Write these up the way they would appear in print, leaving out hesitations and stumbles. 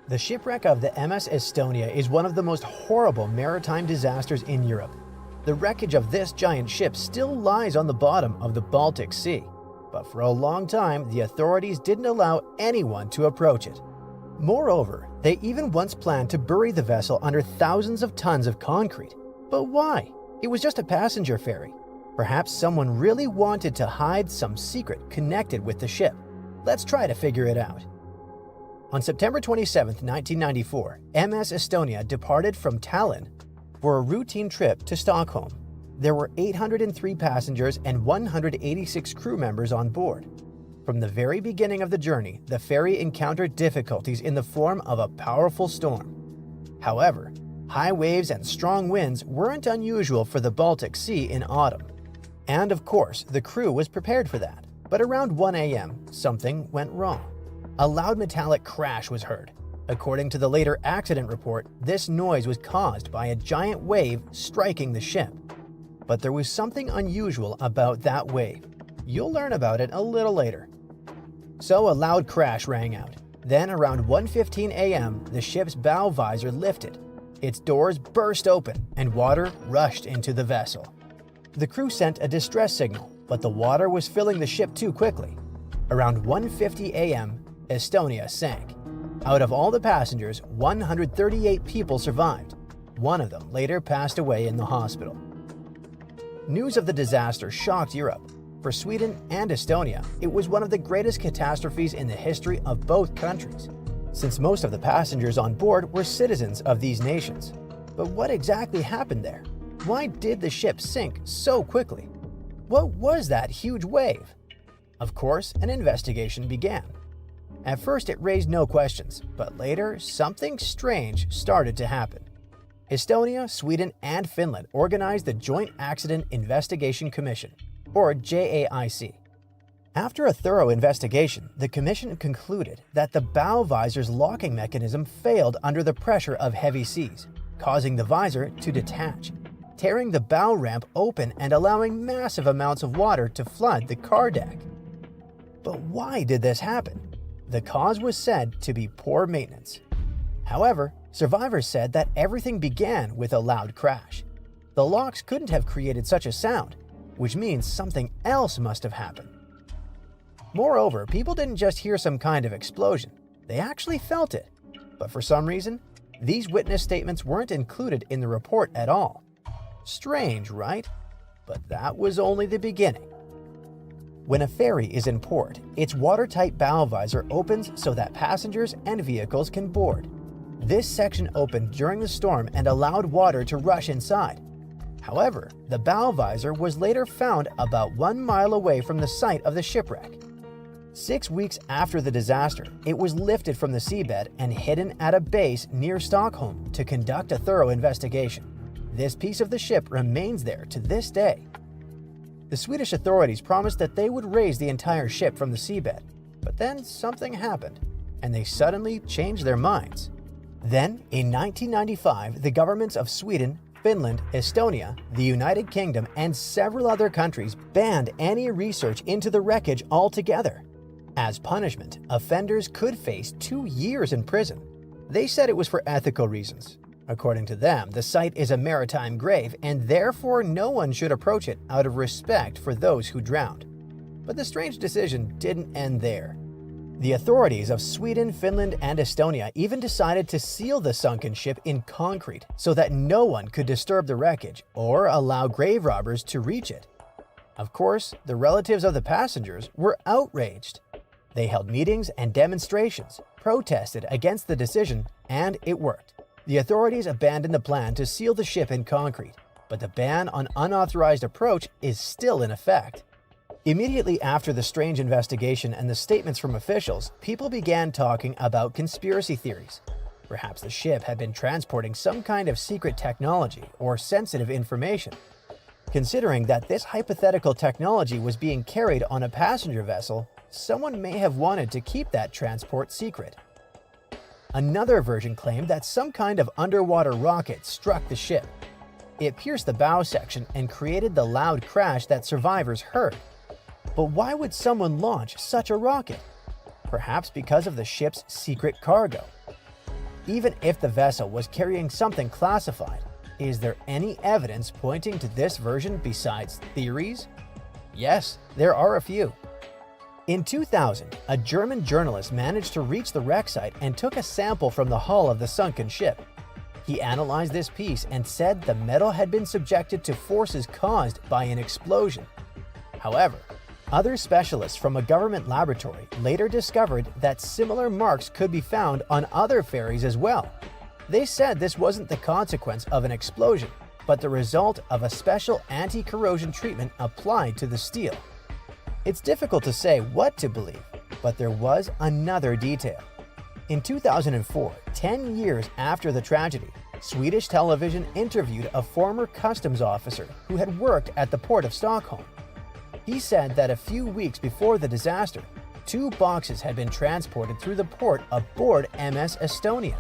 The shipwreck of the MS Estonia is one of the most horrible maritime disasters in Europe. The wreckage of this giant ship still lies on the bottom of the Baltic Sea, but for a long time the authorities didn't allow anyone to approach it. Moreover, they even once planned to bury the vessel under thousands of tons of concrete. But why? It was just a passenger ferry. Perhaps someone really wanted to hide some secret connected with the ship. Let's try to figure it out. On September 27, 1994, MS Estonia departed from Tallinn for a routine trip to Stockholm. There were 803 passengers and 186 crew members on board. From the very beginning of the journey, the ferry encountered difficulties in the form of a powerful storm. However, high waves and strong winds weren't unusual for the Baltic Sea in autumn. And of course, the crew was prepared for that. But around 1 a.m., something went wrong. A loud metallic crash was heard. According to the later accident report, this noise was caused by a giant wave striking the ship. But there was something unusual about that wave. You'll learn about it a little later. So a loud crash rang out. Then around 1:15 a.m., the ship's bow visor lifted. Its doors burst open and water rushed into the vessel. The crew sent a distress signal, but the water was filling the ship too quickly. Around 1:50 a.m., Estonia sank. Out of all the passengers, 138 people survived. One of them later passed away in the hospital. News of the disaster shocked Europe. For Sweden and Estonia, it was one of the greatest catastrophes in the history of both countries, since most of the passengers on board were citizens of these nations. But what exactly happened there? Why did the ship sink so quickly? What was that huge wave? Of course, an investigation began. At first, it raised no questions, but later, something strange started to happen. Estonia, Sweden, and Finland organized the Joint Accident Investigation Commission, or JAIC. After a thorough investigation, the commission concluded that the bow visor's locking mechanism failed under the pressure of heavy seas, causing the visor to detach, tearing the bow ramp open and allowing massive amounts of water to flood the car deck. But why did this happen? The cause was said to be poor maintenance. However, survivors said that everything began with a loud crash. The locks couldn't have created such a sound, which means something else must have happened. Moreover, people didn't just hear some kind of explosion, they actually felt it. But for some reason, these witness statements weren't included in the report at all. Strange, right? But that was only the beginning. When a ferry is in port, its watertight bow visor opens so that passengers and vehicles can board. This section opened during the storm and allowed water to rush inside. However, the bow visor was later found about 1 mile away from the site of the shipwreck. 6 weeks after the disaster, it was lifted from the seabed and hidden at a base near Stockholm to conduct a thorough investigation. This piece of the ship remains there to this day. The Swedish authorities promised that they would raise the entire ship from the seabed, but then something happened, and they suddenly changed their minds. Then, in 1995, the governments of Sweden, Finland, Estonia, the United Kingdom, and several other countries banned any research into the wreckage altogether. As punishment, offenders could face 2 years in prison. They said it was for ethical reasons. According to them, the site is a maritime grave and therefore no one should approach it out of respect for those who drowned. But the strange decision didn't end there. The authorities of Sweden, Finland, and Estonia even decided to seal the sunken ship in concrete so that no one could disturb the wreckage or allow grave robbers to reach it. Of course, the relatives of the passengers were outraged. They held meetings and demonstrations, protested against the decision, and it worked. The authorities abandoned the plan to seal the ship in concrete, but the ban on unauthorized approach is still in effect. Immediately after the strange investigation and the statements from officials, people began talking about conspiracy theories. Perhaps the ship had been transporting some kind of secret technology or sensitive information. Considering that this hypothetical technology was being carried on a passenger vessel, someone may have wanted to keep that transport secret. Another version claimed that some kind of underwater rocket struck the ship. It pierced the bow section and created the loud crash that survivors heard. But why would someone launch such a rocket? Perhaps because of the ship's secret cargo. Even if the vessel was carrying something classified, is there any evidence pointing to this version besides theories? Yes, there are a few. In 2000, a German journalist managed to reach the wreck site and took a sample from the hull of the sunken ship. He analyzed this piece and said the metal had been subjected to forces caused by an explosion. However, other specialists from a government laboratory later discovered that similar marks could be found on other ferries as well. They said this wasn't the consequence of an explosion, but the result of a special anti-corrosion treatment applied to the steel. It's difficult to say what to believe, but there was another detail. In 2004, 10 years after the tragedy, Swedish television interviewed a former customs officer who had worked at the port of Stockholm. He said that a few weeks before the disaster, 2 boxes had been transported through the port aboard MS Estonia.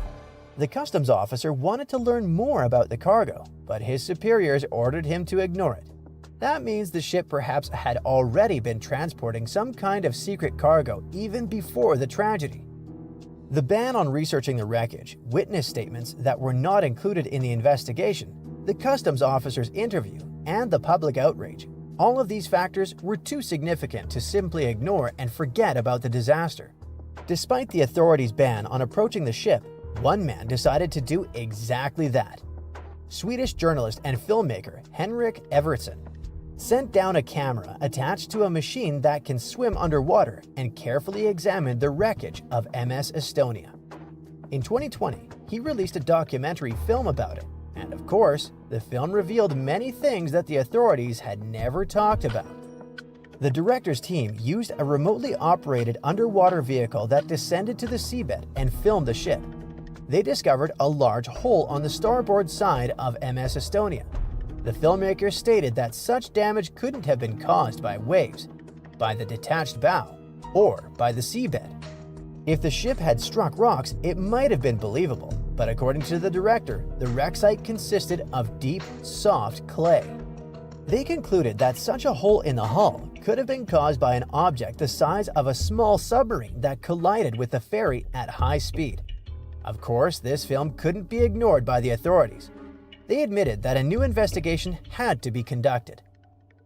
The customs officer wanted to learn more about the cargo, but his superiors ordered him to ignore it. That means the ship perhaps had already been transporting some kind of secret cargo even before the tragedy. The ban on researching the wreckage, witness statements that were not included in the investigation, the customs officer's interview, and the public outrage, all of these factors were too significant to simply ignore and forget about the disaster. Despite the authorities' ban on approaching the ship, one man decided to do exactly that. Swedish journalist and filmmaker Henrik Evertsson sent down a camera attached to a machine that can swim underwater and carefully examined the wreckage of MS Estonia. In 2020, he released a documentary film about it, and of course, the film revealed many things that the authorities had never talked about. The director's team used a remotely operated underwater vehicle that descended to the seabed and filmed the ship. They discovered a large hole on the starboard side of MS Estonia. The filmmakers stated that such damage couldn't have been caused by waves, by the detached bow, or by the seabed. If the ship had struck rocks, it might have been believable, but according to the director, the wreck site consisted of deep, soft clay. They concluded that such a hole in the hull could have been caused by an object the size of a small submarine that collided with the ferry at high speed. Of course, this film couldn't be ignored by the authorities. They admitted that a new investigation had to be conducted.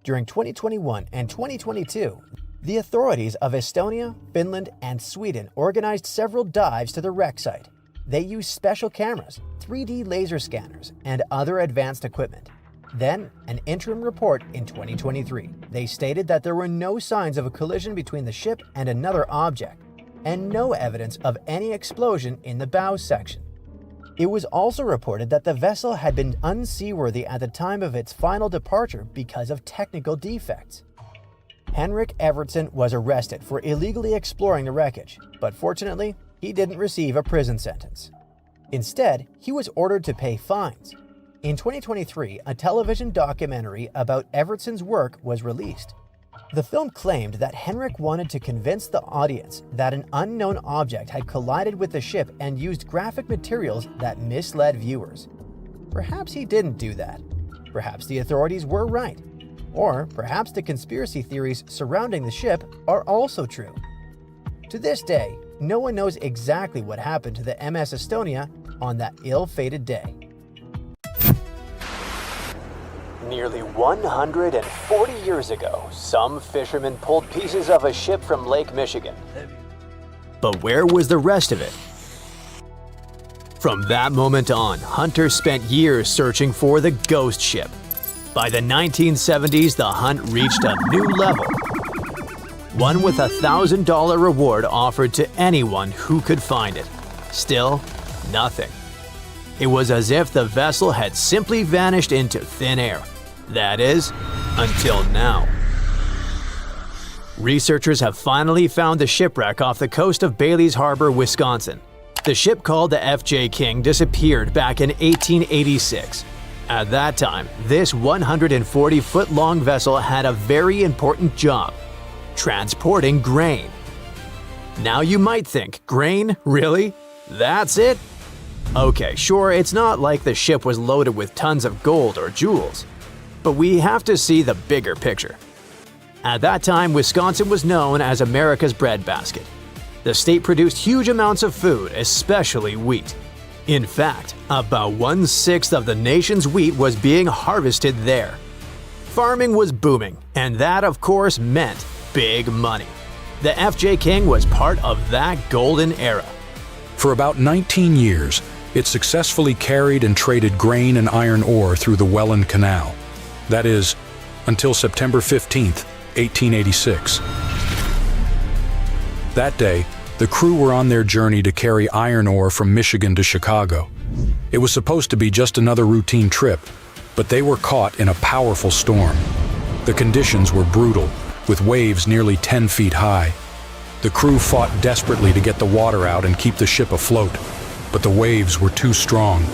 During 2021 and 2022, the authorities of Estonia, Finland, and Sweden organized several dives to the wreck site. They used special cameras, 3D laser scanners, and other advanced equipment. Then, an interim report in 2023. They stated that there were no signs of a collision between the ship and another object, and no evidence of any explosion in the bow section. It was also reported that the vessel had been unseaworthy at the time of its final departure because of technical defects. Henrik Evertsson was arrested for illegally exploring the wreckage, but fortunately, he didn't receive a prison sentence. Instead, he was ordered to pay fines. In 2023, a television documentary about Evertsson's work was released. The film claimed that Henrik wanted to convince the audience that an unknown object had collided with the ship and used graphic materials that misled viewers. Perhaps he didn't do that. Perhaps the authorities were right. Or perhaps the conspiracy theories surrounding the ship are also true. To this day, no one knows exactly what happened to the MS Estonia on that ill-fated day. Nearly 140 years ago, some fishermen pulled pieces of a ship from Lake Michigan. But where was the rest of it? From that moment on, hunters spent years searching for the ghost ship. By the 1970s, the hunt reached a new level. One with a $1,000 reward offered to anyone who could find it. Still, nothing. It was as if the vessel had simply vanished into thin air. That is, until now. Researchers have finally found the shipwreck off the coast of Bailey's Harbor, Wisconsin. The ship called the F.J. King disappeared back in 1886. At that time, this 140-foot-long vessel had a very important job: transporting grain. Now you might think, grain? Really? That's it? Okay, sure, it's not like the ship was loaded with tons of gold or jewels, but we have to see the bigger picture. At that time, Wisconsin was known as America's breadbasket. The state produced huge amounts of food, especially wheat. In fact, about 1/6 of the nation's wheat was being harvested there. Farming was booming, and that of course meant big money. The FJ King was part of that golden era. For about 19 years, it successfully carried and traded grain and iron ore through the Welland Canal. That is, until September 15, 1886. That day, the crew were on their journey to carry iron ore from Michigan to Chicago. It was supposed to be just another routine trip, but they were caught in a powerful storm. The conditions were brutal, with waves nearly 10 feet high. The crew fought desperately to get the water out and keep the ship afloat, but the waves were too strong.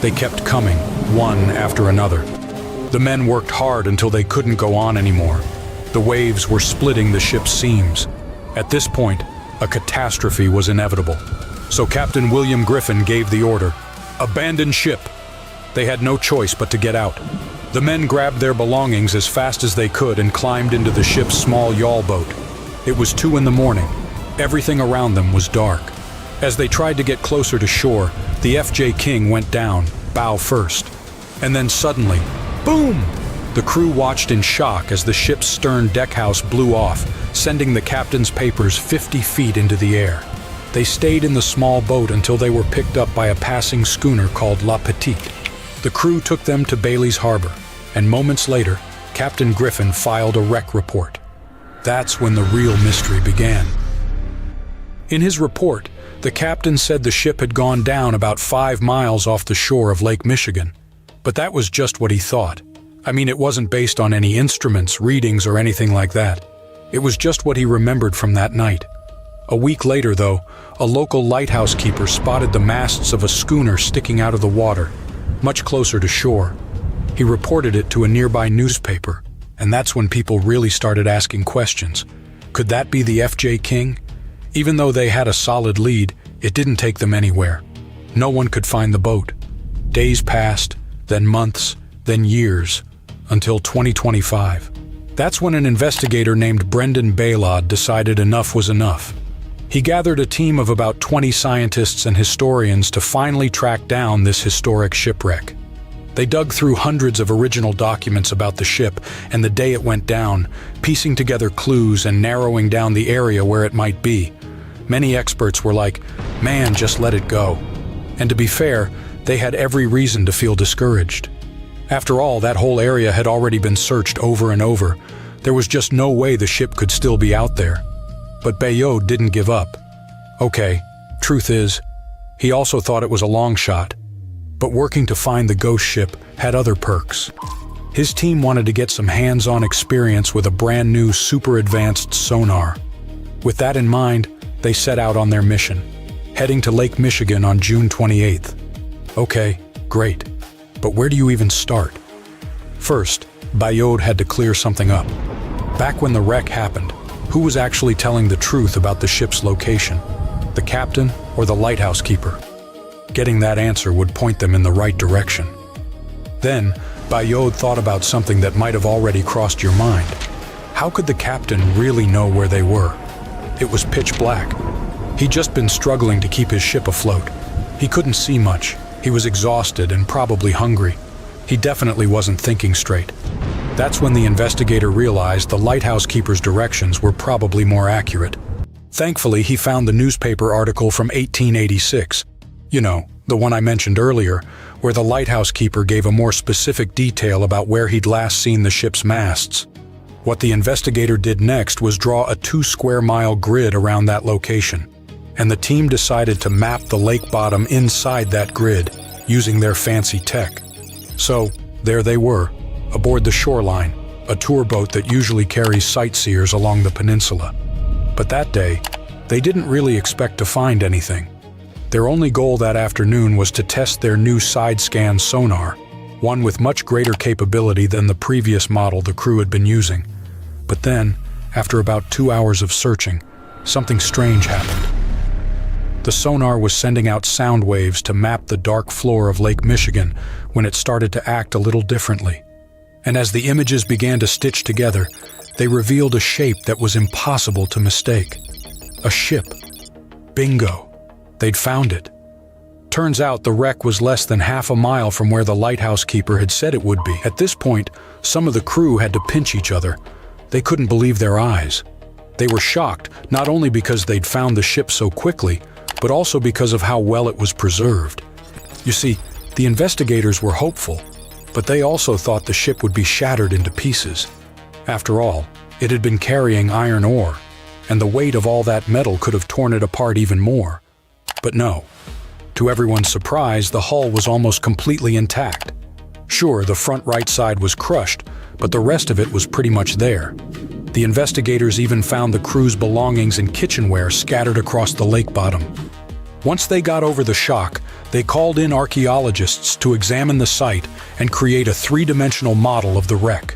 They kept coming, one after another. The men worked hard until they couldn't go on anymore. The waves were splitting the ship's seams. At this point, a catastrophe was inevitable. So Captain William Griffin gave the order, "Abandon ship." They had no choice but to get out. The men grabbed their belongings as fast as they could and climbed into the ship's small yawl boat. It was 2 in the morning. Everything around them was dark. As they tried to get closer to shore, the FJ King went down, bow first. And then suddenly, boom! The crew watched in shock as the ship's stern deckhouse blew off, sending the captain's papers 50 feet into the air. They stayed in the small boat until they were picked up by a passing schooner called La Petite. The crew took them to Bailey's Harbor, and moments later, Captain Griffin filed a wreck report. That's when the real mystery began. In his report, the captain said the ship had gone down about 5 miles off the shore of Lake Michigan. But that was just what he thought. I mean, it wasn't based on any instruments, readings, or anything like that. It was just what he remembered from that night. A week later, though, a local lighthouse keeper spotted the masts of a schooner sticking out of the water, much closer to shore. He reported it to a nearby newspaper, and that's when people really started asking questions. Could that be the FJ King? Even though they had a solid lead, it didn't take them anywhere. No one could find the boat. Days passed, then months, then years, until 2025. That's when an investigator named Brendan Baylod decided enough was enough. He gathered a team of about 20 scientists and historians to finally track down this historic shipwreck. They dug through hundreds of original documents about the ship and the day it went down, piecing together clues and narrowing down the area where it might be. Many experts were like, "Man, just let it go." And to be fair, they had every reason to feel discouraged. After all, that whole area had already been searched over and over. There was just no way the ship could still be out there. But Bayod didn't give up. Okay, truth is, he also thought it was a long shot. But working to find the ghost ship had other perks. His team wanted to get some hands-on experience with a brand new super advanced sonar. With that in mind, they set out on their mission, heading to Lake Michigan on June 28th. Okay, great. But where do you even start? First, Bayod had to clear something up. Back when the wreck happened, who was actually telling the truth about the ship's location? The captain or the lighthouse keeper? Getting that answer would point them in the right direction. Then, Bayod thought about something that might have already crossed your mind. How could the captain really know where they were? It was pitch black. He'd just been struggling to keep his ship afloat. He couldn't see much. He was exhausted and probably hungry. He definitely wasn't thinking straight. That's when the investigator realized the lighthouse keeper's directions were probably more accurate. Thankfully, he found the newspaper article from 1886. You know, the one I mentioned earlier, where the lighthouse keeper gave a more specific detail about where he'd last seen the ship's masts. What the investigator did next was draw a 2-square-mile grid around that location, and the team decided to map the lake bottom inside that grid using their fancy tech. So, there they were, aboard the Shoreline, a tour boat that usually carries sightseers along the peninsula. But that day, they didn't really expect to find anything. Their only goal that afternoon was to test their new side-scan sonar, one with much greater capability than the previous model the crew had been using. But then, after about 2 hours of searching, something strange happened. The sonar was sending out sound waves to map the dark floor of Lake Michigan when it started to act a little differently. And as the images began to stitch together, they revealed a shape that was impossible to mistake. A ship. Bingo. They'd found it. Turns out the wreck was less than half a mile from where the lighthouse keeper had said it would be. At this point, some of the crew had to pinch each other. They couldn't believe their eyes. They were shocked, not only because they'd found the ship so quickly, but also because of how well it was preserved. You see, the investigators were hopeful, but they also thought the ship would be shattered into pieces. After all, it had been carrying iron ore, and the weight of all that metal could have torn it apart even more. But no. To everyone's surprise, the hull was almost completely intact. Sure, the front right side was crushed, but the rest of it was pretty much there. The investigators even found the crew's belongings and kitchenware scattered across the lake bottom. Once they got over the shock, they called in archaeologists to examine the site and create a three-dimensional model of the wreck.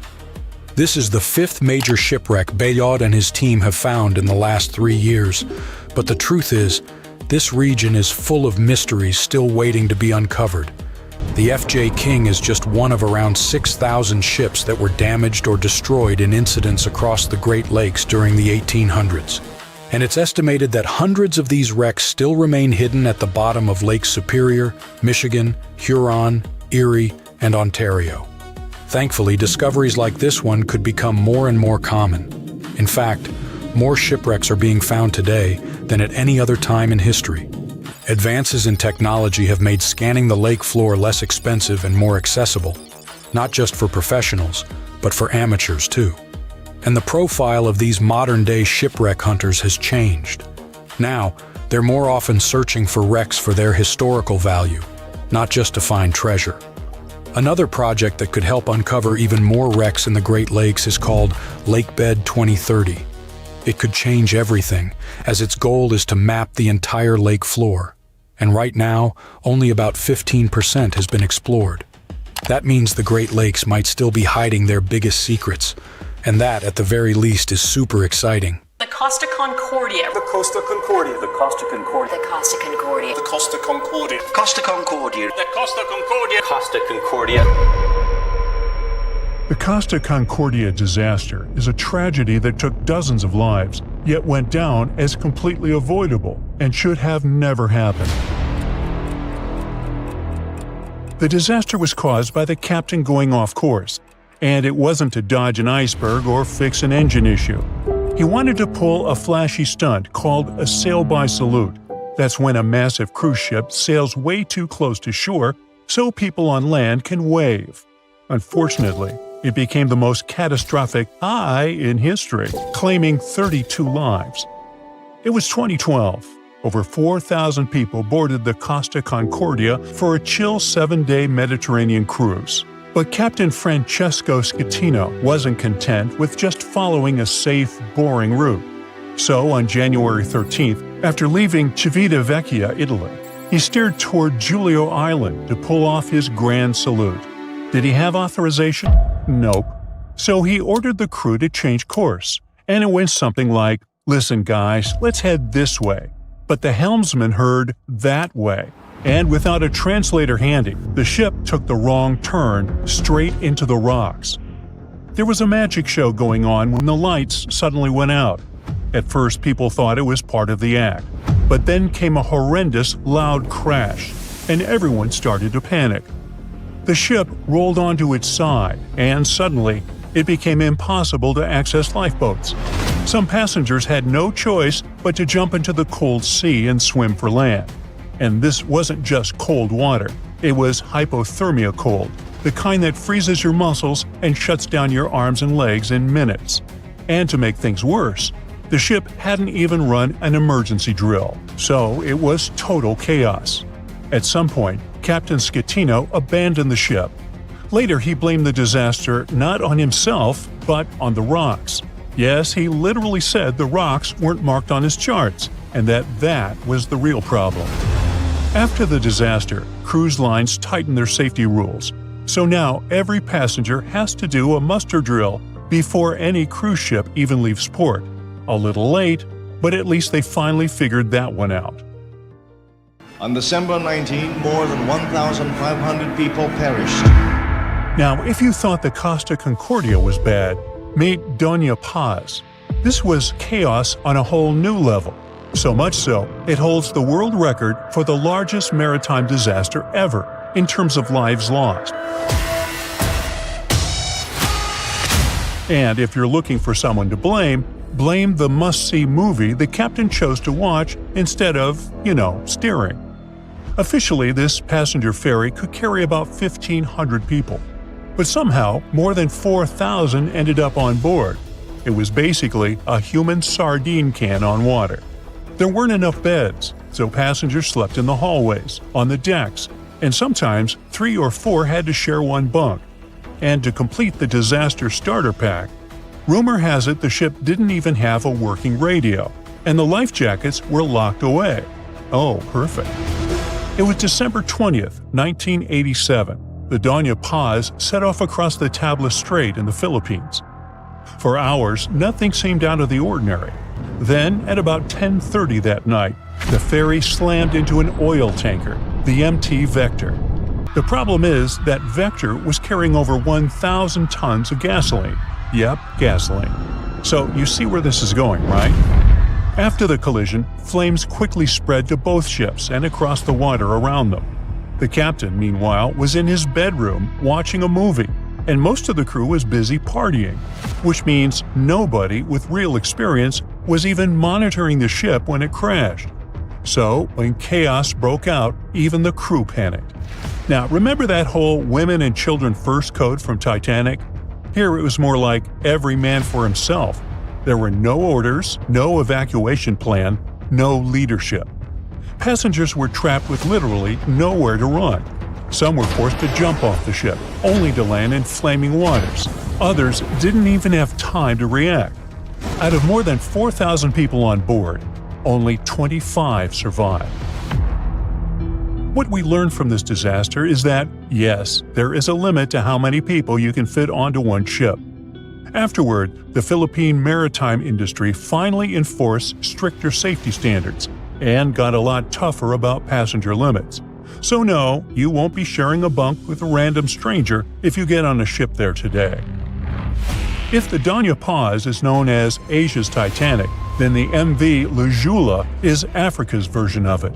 This is the fifth major shipwreck Bayard and his team have found in the last 3 years, but the truth is, this region is full of mysteries still waiting to be uncovered. The F.J. King is just one of around 6,000 ships that were damaged or destroyed in incidents across the Great Lakes during the 1800s. And it's estimated that hundreds of these wrecks still remain hidden at the bottom of Lake Superior, Michigan, Huron, Erie, and Ontario. Thankfully, discoveries like this one could become more and more common. In fact, more shipwrecks are being found today than at any other time in history. Advances in technology have made scanning the lake floor less expensive and more accessible, not just for professionals, but for amateurs too. And the profile of these modern-day shipwreck hunters has changed. Now, they're more often searching for wrecks for their historical value, not just to find treasure. Another project that could help uncover even more wrecks in the Great Lakes is called Lakebed 2030. It could change everything, as its goal is to map the entire lake floor. And right now, only about 15% has been explored. That means the Great Lakes might still be hiding their biggest secrets, and that, at the very least, is super exciting. The Costa Concordia. The Costa Concordia. The Costa Concordia. The Costa Concordia. The Costa Concordia. Costa Concordia. The Costa Concordia. Costa Concordia. The Costa Concordia disaster is a tragedy that took dozens of lives, yet went down as completely avoidable and should have never happened. The disaster was caused by the captain going off course, and it wasn't to dodge an iceberg or fix an engine issue. He wanted to pull a flashy stunt called a sail-by salute. That's when a massive cruise ship sails way too close to shore so people on land can wave. Unfortunately, it became the most catastrophic high in history, claiming 32 lives. It was 2012. Over 4,000 people boarded the Costa Concordia for a chill 7-day Mediterranean cruise. But Captain Francesco Schettino wasn't content with just following a safe, boring route. So on January 13th, after leaving Civitavecchia, Italy, he steered toward Giulio Island to pull off his grand salute. Did he have authorization? Nope. So he ordered the crew to change course, and it went something like, "Listen guys, let's head this way." But the helmsman heard "that way," and without a translator handy, the ship took the wrong turn straight into the rocks. There was a magic show going on when the lights suddenly went out. At first, people thought it was part of the act, but then came a horrendous, loud crash, and everyone started to panic. The ship rolled onto its side, and suddenly, it became impossible to access lifeboats. Some passengers had no choice but to jump into the cold sea and swim for land. And this wasn't just cold water, it was hypothermia cold, the kind that freezes your muscles and shuts down your arms and legs in minutes. And to make things worse, the ship hadn't even run an emergency drill, so it was total chaos. At some point, Captain Schettino abandoned the ship. Later, he blamed the disaster not on himself, but on the rocks. Yes, he literally said the rocks weren't marked on his charts, and that was the real problem. After the disaster, cruise lines tightened their safety rules, so now every passenger has to do a muster drill before any cruise ship even leaves port. A little late, but at least they finally figured that one out. On December 19, more than 1,500 people perished. Now, if you thought the Costa Concordia was bad, meet Doña Paz. This was chaos on a whole new level. So much so, it holds the world record for the largest maritime disaster ever in terms of lives lost. And if you're looking for someone to blame the must-see movie the captain chose to watch instead of, steering. Officially, this passenger ferry could carry about 1,500 people. But somehow, more than 4,000 ended up on board. It was basically a human sardine can on water. There weren't enough beds, so passengers slept in the hallways, on the decks, and sometimes 3 or 4 had to share one bunk. And to complete the disaster starter pack, rumor has it the ship didn't even have a working radio, and the life jackets were locked away. Oh, perfect. It was December 20th, 1987. The Doña Paz set off across the Tabla Strait in the Philippines. For hours, nothing seemed out of the ordinary. Then, at about 10:30 that night, the ferry slammed into an oil tanker, the MT Vector. The problem is that Vector was carrying over 1,000 tons of gasoline. Yep, gasoline. So you see where this is going, right? After the collision, flames quickly spread to both ships and across the water around them. The captain, meanwhile, was in his bedroom watching a movie, and most of the crew was busy partying, which means nobody with real experience was even monitoring the ship when it crashed. So, when chaos broke out, even the crew panicked. Now, remember that whole women and children first code from Titanic? Here it was more like every man for himself. There were no orders, no evacuation plan, no leadership. Passengers were trapped with literally nowhere to run. Some were forced to jump off the ship, only to land in flaming waters. Others didn't even have time to react. Out of more than 4,000 people on board, only 25 survived. What we learned from this disaster is that, yes, there is a limit to how many people you can fit onto one ship. Afterward, the Philippine maritime industry finally enforced stricter safety standards and got a lot tougher about passenger limits. So no, you won't be sharing a bunk with a random stranger if you get on a ship there today. If the Doña Paz is known as Asia's Titanic, then the MV Lujula is Africa's version of it.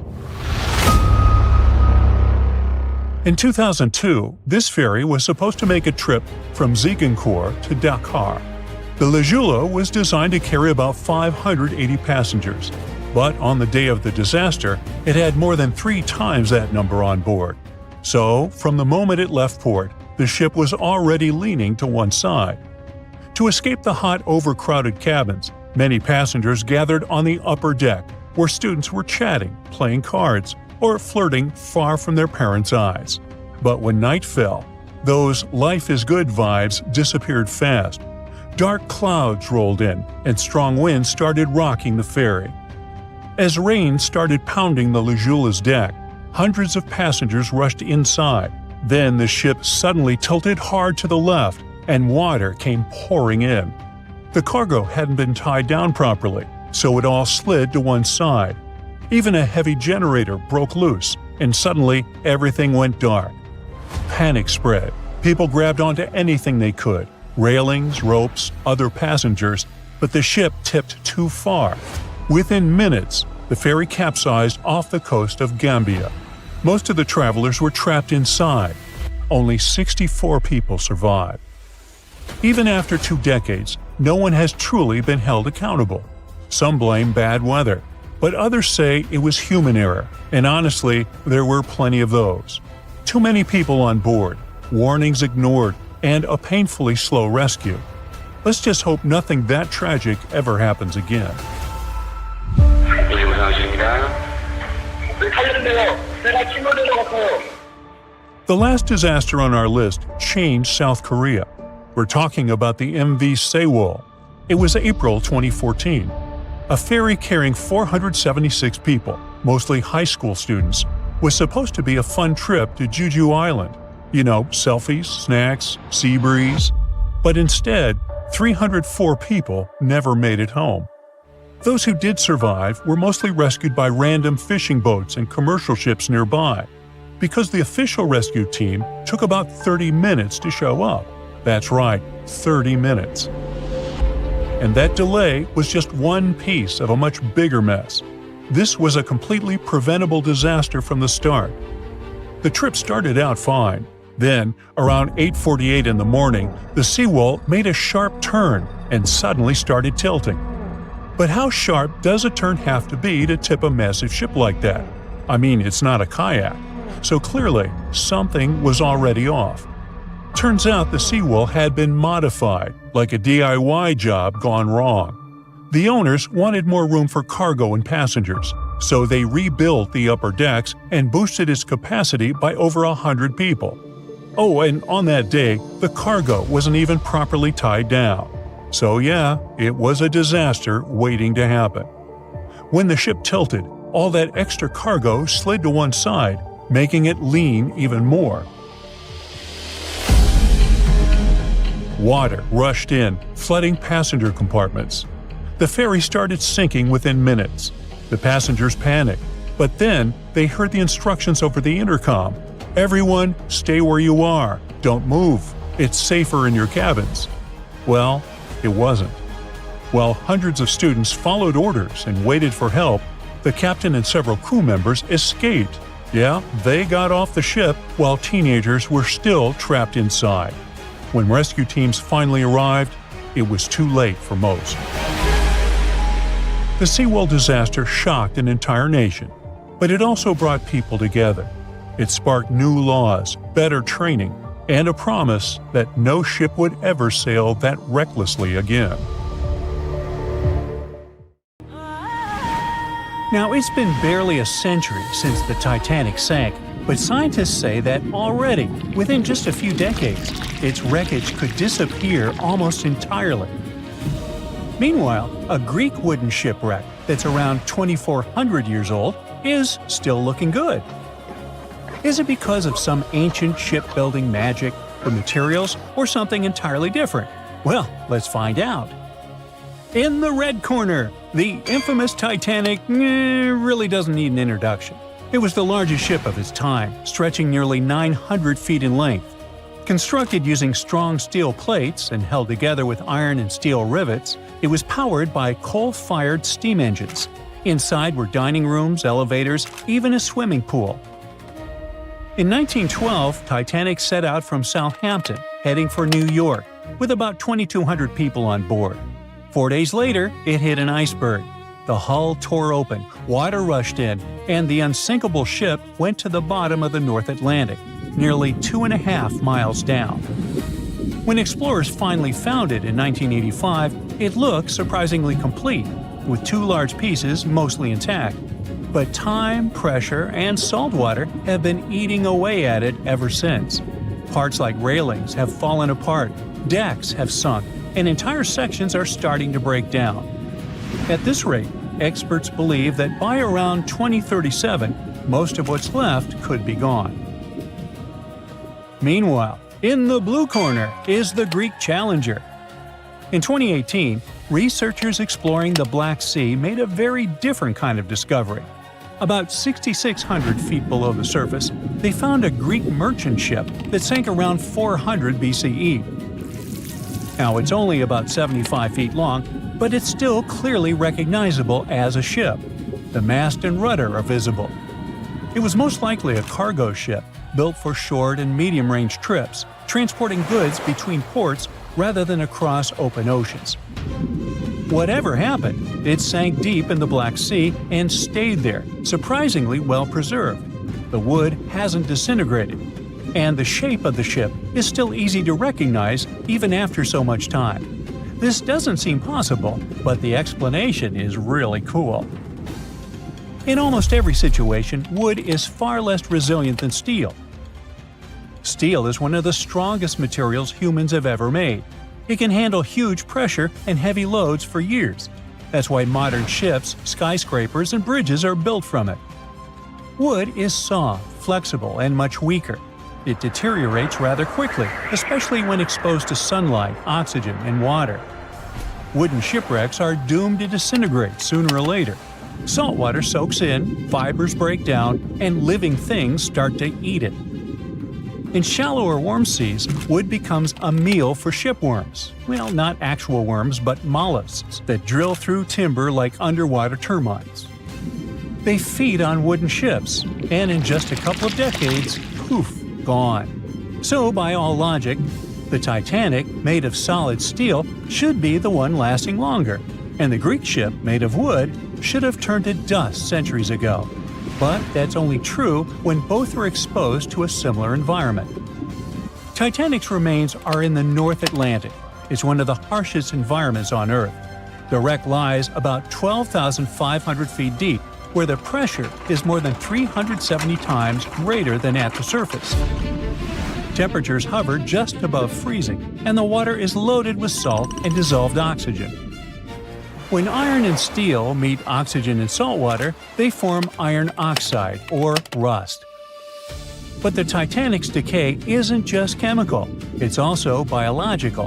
In 2002, this ferry was supposed to make a trip from Ziguinchor to Dakar. The Lujula was designed to carry about 580 passengers, but on the day of the disaster, it had more than 3 times that number on board. So, from the moment it left port, the ship was already leaning to one side. To escape the hot, overcrowded cabins, many passengers gathered on the upper deck, where students were chatting, playing cards, or flirting far from their parents' eyes. But when night fell, those life is good vibes disappeared fast. Dark clouds rolled in, and strong winds started rocking the ferry. As rain started pounding the Lujula's deck, hundreds of passengers rushed inside. Then the ship suddenly tilted hard to the left, and water came pouring in. The cargo hadn't been tied down properly, so it all slid to one side. Even a heavy generator broke loose, and suddenly everything went dark. Panic spread. People grabbed onto anything they could, railings, ropes, other passengers, but the ship tipped too far. Within minutes, the ferry capsized off the coast of Gambia. Most of the travelers were trapped inside. Only 64 people survived. Even after 2 decades, no one has truly been held accountable. Some blame bad weather, but others say it was human error, and honestly, there were plenty of those. Too many people on board, warnings ignored, and a painfully slow rescue. Let's just hope nothing that tragic ever happens again. The last disaster on our list changed South Korea. We're talking about the MV Sewol. It was April 2014. A ferry carrying 476 people, mostly high school students, was supposed to be a fun trip to Jeju Island. You know, selfies, snacks, sea breeze. But instead, 304 people never made it home. Those who did survive were mostly rescued by random fishing boats and commercial ships nearby, because the official rescue team took about 30 minutes to show up. That's right, 30 minutes. And that delay was just one piece of a much bigger mess. This was a completely preventable disaster from the start. The trip started out fine. Then, around 8:48 in the morning, the seawall made a sharp turn and suddenly started tilting. But how sharp does a turn have to be to tip a massive ship like that? I mean, it's not a kayak. So clearly, something was already off. Turns out the seawall had been modified, like a DIY job gone wrong. The owners wanted more room for cargo and passengers, so they rebuilt the upper decks and boosted its capacity by over 100 people. Oh, and on that day, the cargo wasn't even properly tied down. So yeah, it was a disaster waiting to happen. When the ship tilted, all that extra cargo slid to one side, making it lean even more. Water rushed in, flooding passenger compartments. The ferry started sinking within minutes. The passengers panicked, but then they heard the instructions over the intercom. "Everyone, stay where you are. Don't move. It's safer in your cabins." Well, it wasn't. While hundreds of students followed orders and waited for help, the captain and several crew members escaped. Yeah, they got off the ship while teenagers were still trapped inside. When rescue teams finally arrived, it was too late for most. The seawall disaster shocked an entire nation, but it also brought people together. It sparked new laws, better training, and a promise that no ship would ever sail that recklessly again. Now, it's been barely a century since the Titanic sank, but scientists say that already, within just a few decades, its wreckage could disappear almost entirely. Meanwhile, a Greek wooden shipwreck that's around 2,400 years old is still looking good. Is it because of some ancient shipbuilding magic, the materials, or something entirely different? Well, let's find out. In the red corner, the infamous Titanic really doesn't need an introduction. It was the largest ship of its time, stretching nearly 900 feet in length. Constructed using strong steel plates and held together with iron and steel rivets, it was powered by coal-fired steam engines. Inside were dining rooms, elevators, even a swimming pool. In 1912, Titanic set out from Southampton, heading for New York, with about 2,200 people on board. 4 days later, it hit an iceberg. The hull tore open, water rushed in, and the unsinkable ship went to the bottom of the North Atlantic, nearly 2.5 miles down. When explorers finally found it in 1985, it looked surprisingly complete, with 2 large pieces mostly intact. But time, pressure, and salt water have been eating away at it ever since. Parts like railings have fallen apart, decks have sunk, and entire sections are starting to break down. At this rate, experts believe that by around 2037, most of what's left could be gone. Meanwhile, in the blue corner is the Greek Challenger. In 2018, researchers exploring the Black Sea made a very different kind of discovery. About 6,600 feet below the surface, they found a Greek merchant ship that sank around 400 BCE. Now, it's only about 75 feet long, but it's still clearly recognizable as a ship. The mast and rudder are visible. It was most likely a cargo ship, built for short and medium-range trips, transporting goods between ports rather than across open oceans. Whatever happened, it sank deep in the Black Sea and stayed there, surprisingly well preserved. The wood hasn't disintegrated, and the shape of the ship is still easy to recognize even after so much time. This doesn't seem possible, but the explanation is really cool. In almost every situation, wood is far less resilient than steel. Steel is one of the strongest materials humans have ever made. It can handle huge pressure and heavy loads for years. That's why modern ships, skyscrapers, and bridges are built from it. Wood is soft, flexible, and much weaker. It deteriorates rather quickly, especially when exposed to sunlight, oxygen, and water. Wooden shipwrecks are doomed to disintegrate sooner or later. Saltwater soaks in, fibers break down, and living things start to eat it. In shallow or warm seas, wood becomes a meal for shipworms. Well, not actual worms, but mollusks that drill through timber like underwater termites. They feed on wooden ships, and in just a couple of decades, poof, gone. So, by all logic, the Titanic, made of solid steel, should be the one lasting longer, and the Greek ship, made of wood, should have turned to dust centuries ago. But that's only true when both are exposed to a similar environment. Titanic's remains are in the North Atlantic. It's one of the harshest environments on Earth. The wreck lies about 12,500 feet deep, where the pressure is more than 370 times greater than at the surface. Temperatures hover just above freezing, and the water is loaded with salt and dissolved oxygen. When iron and steel meet oxygen and salt water, they form iron oxide, or rust. But the Titanic's decay isn't just chemical, it's also biological.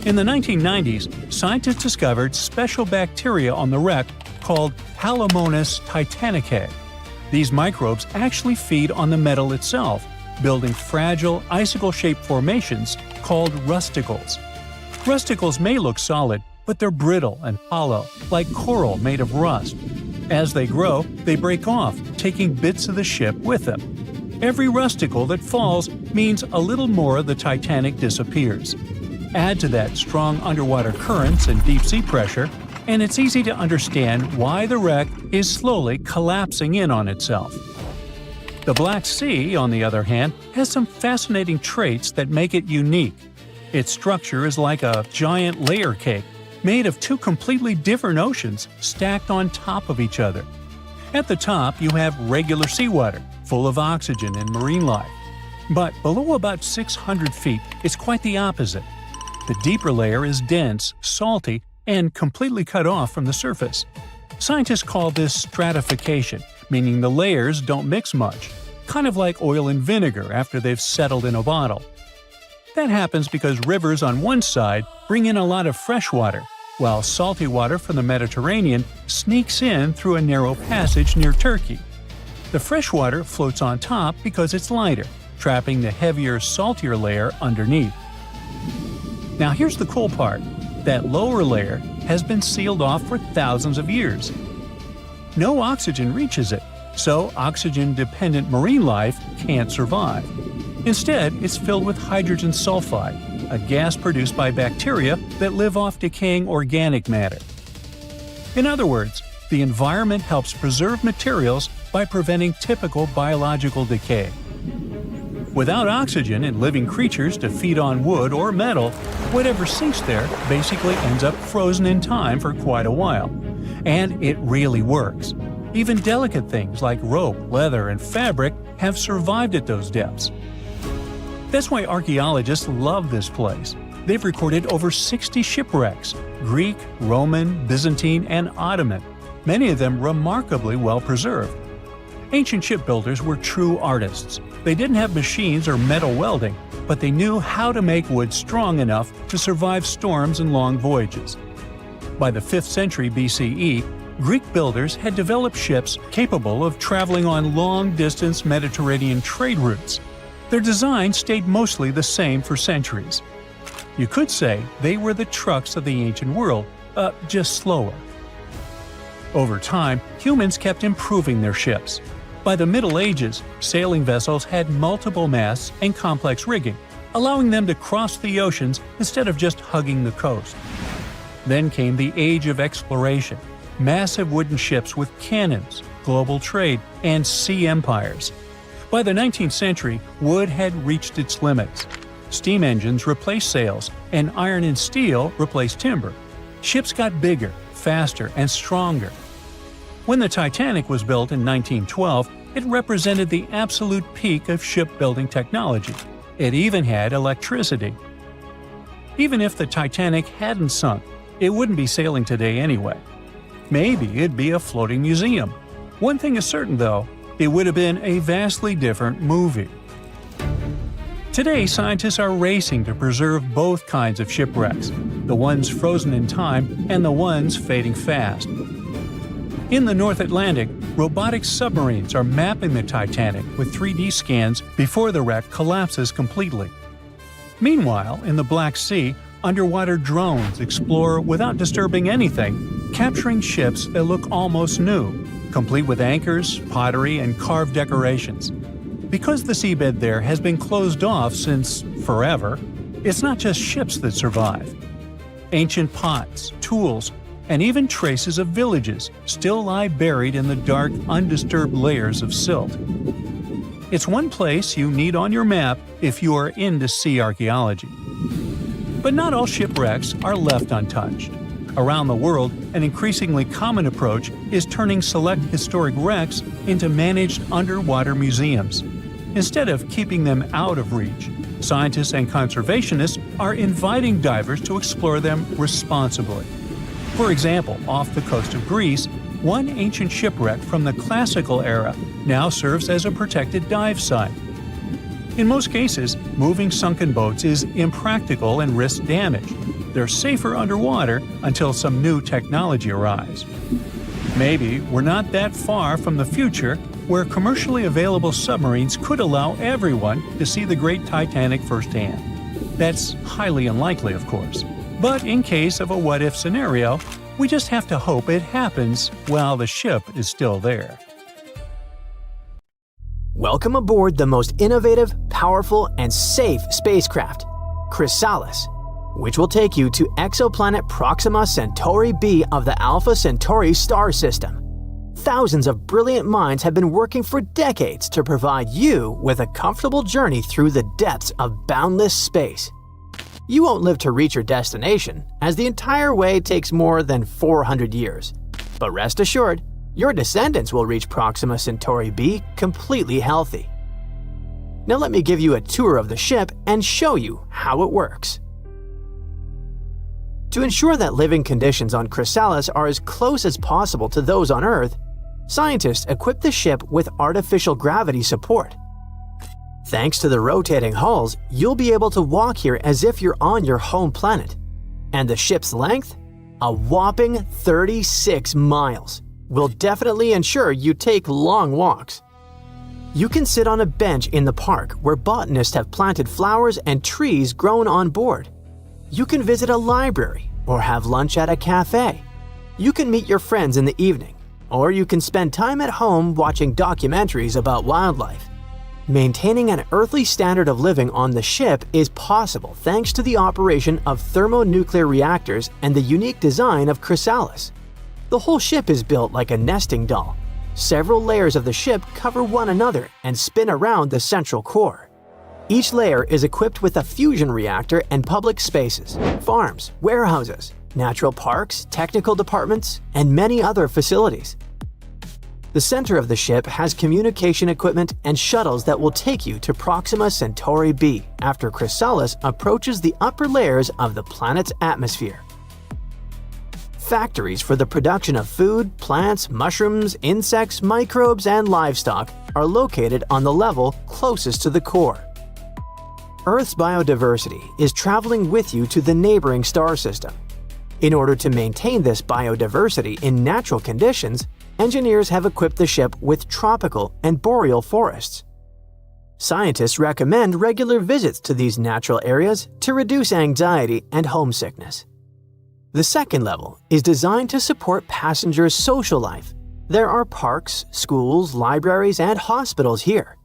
In the 1990s, scientists discovered special bacteria on the wreck called Halomonas titanicae. These microbes actually feed on the metal itself, building fragile, icicle-shaped formations called rusticles. Rusticles may look solid, but they're brittle and hollow, like coral made of rust. As they grow, they break off, taking bits of the ship with them. Every rusticle that falls means a little more of the Titanic disappears. Add to that strong underwater currents and deep-sea pressure, and it's easy to understand why the wreck is slowly collapsing in on itself. The Black Sea, on the other hand, has some fascinating traits that make it unique. Its structure is like a giant layer cake, made of two completely different oceans stacked on top of each other. At the top, you have regular seawater, full of oxygen and marine life. But below about 600 feet, it's quite the opposite. The deeper layer is dense, salty, and completely cut off from the surface. Scientists call this stratification, meaning the layers don't mix much, kind of like oil and vinegar after they've settled in a bottle. That happens because rivers on one side bring in a lot of fresh water, while salty water from the Mediterranean sneaks in through a narrow passage near Turkey. The fresh water floats on top because it's lighter, trapping the heavier, saltier layer underneath. Now here's the cool part. That lower layer has been sealed off for thousands of years. No oxygen reaches it, so oxygen-dependent marine life can't survive. Instead, it's filled with hydrogen sulfide, a gas produced by bacteria that live off decaying organic matter. In other words, the environment helps preserve materials by preventing typical biological decay. Without oxygen and living creatures to feed on wood or metal, whatever sinks there basically ends up frozen in time for quite a while. And it really works. Even delicate things like rope, leather, and fabric have survived at those depths. That's why archaeologists love this place. They've recorded over 60 shipwrecks – Greek, Roman, Byzantine, and Ottoman, many of them remarkably well preserved. Ancient shipbuilders were true artists. They didn't have machines or metal welding, but they knew how to make wood strong enough to survive storms and long voyages. By the 5th century BCE, Greek builders had developed ships capable of traveling on long-distance Mediterranean trade routes. Their design stayed mostly the same for centuries. You could say they were the trucks of the ancient world, just slower. Over time, humans kept improving their ships. By the Middle Ages, sailing vessels had multiple masts and complex rigging, allowing them to cross the oceans instead of just hugging the coast. Then came the Age of Exploration, massive wooden ships with cannons, global trade, and sea empires. By the 19th century, wood had reached its limits. Steam engines replaced sails, and iron and steel replaced timber. Ships got bigger, faster, and stronger. When the Titanic was built in 1912, it represented the absolute peak of shipbuilding technology. It even had electricity. Even if the Titanic hadn't sunk, it wouldn't be sailing today anyway. Maybe it'd be a floating museum. One thing is certain, though, it would have been a vastly different movie. Today, scientists are racing to preserve both kinds of shipwrecks, the ones frozen in time and the ones fading fast. In the North Atlantic, robotic submarines are mapping the Titanic with 3D scans before the wreck collapses completely. Meanwhile, in the Black Sea, underwater drones explore without disturbing anything, capturing ships that look almost new. complete with anchors, pottery, and carved decorations. Because the seabed there has been closed off since forever, it's not just ships that survive. Ancient pots, tools, and even traces of villages still lie buried in the dark, undisturbed layers of silt. It's one place you need on your map if you are into sea archaeology. But not all shipwrecks are left untouched. Around the world, an increasingly common approach is turning select historic wrecks into managed underwater museums. Instead of keeping them out of reach, scientists and conservationists are inviting divers to explore them responsibly. For example, off the coast of Greece, one ancient shipwreck from the classical era now serves as a protected dive site. In most cases, moving sunken boats is impractical and risks damage. They're safer underwater until some new technology arrives. Maybe we're not that far from the future where commercially available submarines could allow everyone to see the great Titanic firsthand. That's highly unlikely, of course. But in case of a what-if scenario, we just have to hope it happens while the ship is still there. Welcome aboard the most innovative, powerful, and safe spacecraft, Chrysalis, which will take you to exoplanet Proxima Centauri b of the Alpha Centauri star system. Thousands of brilliant minds have been working for decades to provide you with a comfortable journey through the depths of boundless space. You won't live to reach your destination, as the entire way takes more than 400 years. But rest assured, your descendants will reach Proxima Centauri b completely healthy. Now let me give you a tour of the ship and show you how it works. To ensure that living conditions on Chrysalis are as close as possible to those on Earth, scientists equipped the ship with artificial gravity support. Thanks to the rotating hulls, you'll be able to walk here as if you're on your home planet. And the ship's length? A whopping 36 miles. Will definitely ensure you take long walks. You can sit on a bench in the park where botanists have planted flowers and trees grown on board. You can visit a library or have lunch at a cafe. You can meet your friends in the evening, or you can spend time at home watching documentaries about wildlife. Maintaining an earthly standard of living on the ship is possible thanks to the operation of thermonuclear reactors and the unique design of Chrysalis. The whole ship is built like a nesting doll. Several layers of the ship cover one another and spin around the central core. Each layer is equipped with a fusion reactor and public spaces, farms, warehouses, natural parks, technical departments, and many other facilities. The center of the ship has communication equipment and shuttles that will take you to Proxima Centauri b after Chrysalis approaches the upper layers of the planet's atmosphere. Factories for the production of food, plants, mushrooms, insects, microbes, and livestock are located on the level closest to the core. Earth's biodiversity is traveling with you to the neighboring star system. In order to maintain this biodiversity in natural conditions, engineers have equipped the ship with tropical and boreal forests. Scientists recommend regular visits to these natural areas to reduce anxiety and homesickness. The second level is designed to support passengers' social life. There are parks, schools, libraries, and hospitals here.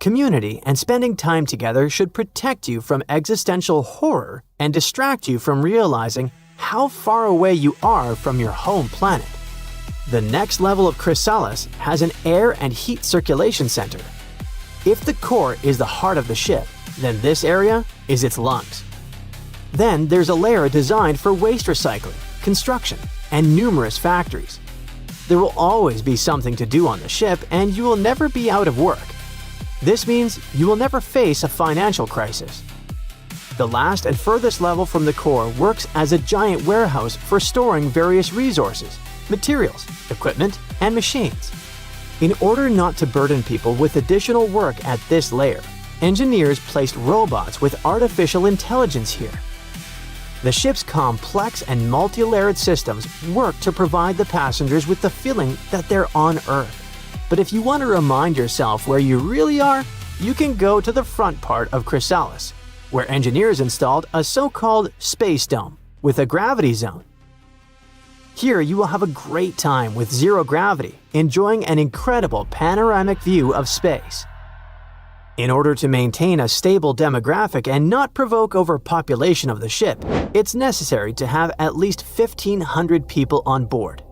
Community and spending time together should protect you from existential horror and distract you from realizing how far away you are from your home planet. The next level of Chrysalis has an air and heat circulation center. If the core is the heart of the ship, then this area is its lungs. Then there's a layer designed for waste recycling, construction, and numerous factories. There will always be something to do on the ship, and you will never be out of work. This means you will never face a financial crisis. The last and furthest level from the core works as a giant warehouse for storing various resources, materials, equipment, and machines. In order not to burden people with additional work at this layer, engineers placed robots with artificial intelligence here. The ship's complex and multi-layered systems work to provide the passengers with the feeling that they're on Earth. But if you want to remind yourself where you really are, you can go to the front part of Chrysalis, where engineers installed a so-called space dome with a gravity zone. Here you will have a great time with zero gravity, enjoying an incredible panoramic view of space. In order to maintain a stable demographic and not provoke overpopulation of the ship, it's necessary to have at least 1,500 people on board.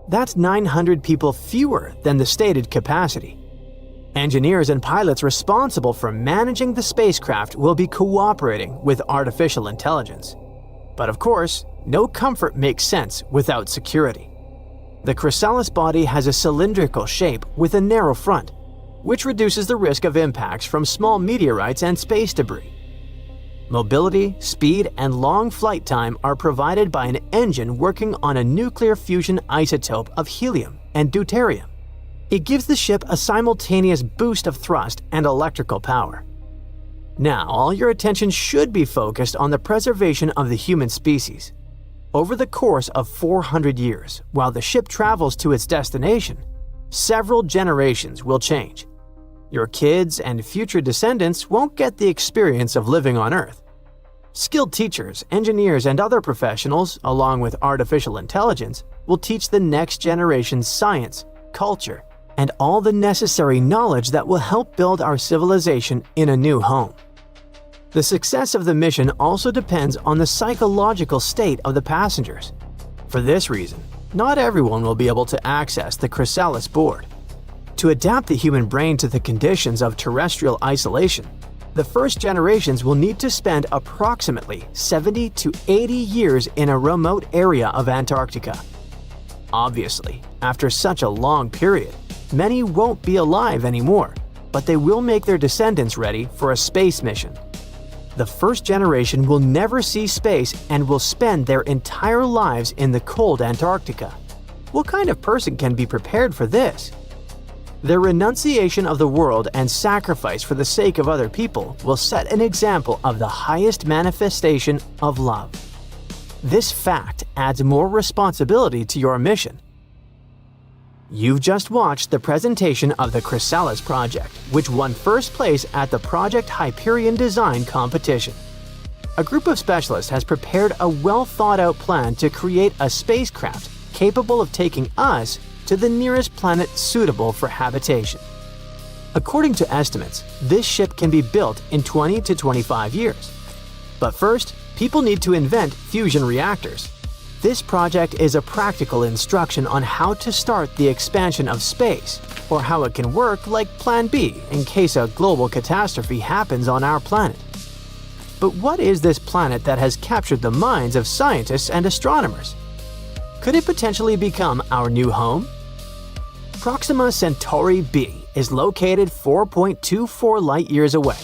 That's 900 people fewer than the stated capacity. Engineers and pilots responsible for managing the spacecraft will be cooperating with artificial intelligence. But of course, no comfort makes sense without security. The chrysalis body has a cylindrical shape with a narrow front, which reduces the risk of impacts from small meteorites and space debris. Mobility, speed, and long flight time are provided by an engine working on a nuclear fusion isotope of helium and deuterium. It gives the ship a simultaneous boost of thrust and electrical power. Now, all your attention should be focused on the preservation of the human species. Over the course of 400 years, while the ship travels to its destination, several generations will change. Your kids and future descendants won't get the experience of living on Earth. Skilled teachers, engineers, and other professionals, along with artificial intelligence, will teach the next generation science, culture, and all the necessary knowledge that will help build our civilization in a new home. The success of the mission also depends on the psychological state of the passengers. For this reason, not everyone will be able to access the chrysalis board. To adapt the human brain to the conditions of terrestrial isolation, the first generations will need to spend approximately 70 to 80 years in a remote area of Antarctica. Obviously, after such a long period, many won't be alive anymore, but they will make their descendants ready for a space mission. The first generation will never see space and will spend their entire lives in the cold Antarctica. What kind of person can be prepared for this? Their renunciation of the world and sacrifice for the sake of other people will set an example of the highest manifestation of love. This fact adds more responsibility to your mission. You've just watched the presentation of the Chrysalis project, which won first place at the Project Hyperion Design competition. A group of specialists has prepared a well-thought-out plan to create a spacecraft capable of taking us to the nearest planet suitable for habitation. According to estimates, this ship can be built in 20 to 25 years. But first, people need to invent fusion reactors. This project is a practical instruction on how to start the expansion of space, or how it can work like Plan B in case a global catastrophe happens on our planet. But what is this planet that has captured the minds of scientists and astronomers? Could it potentially become our new home? Proxima Centauri b is located 4.24 light-years away.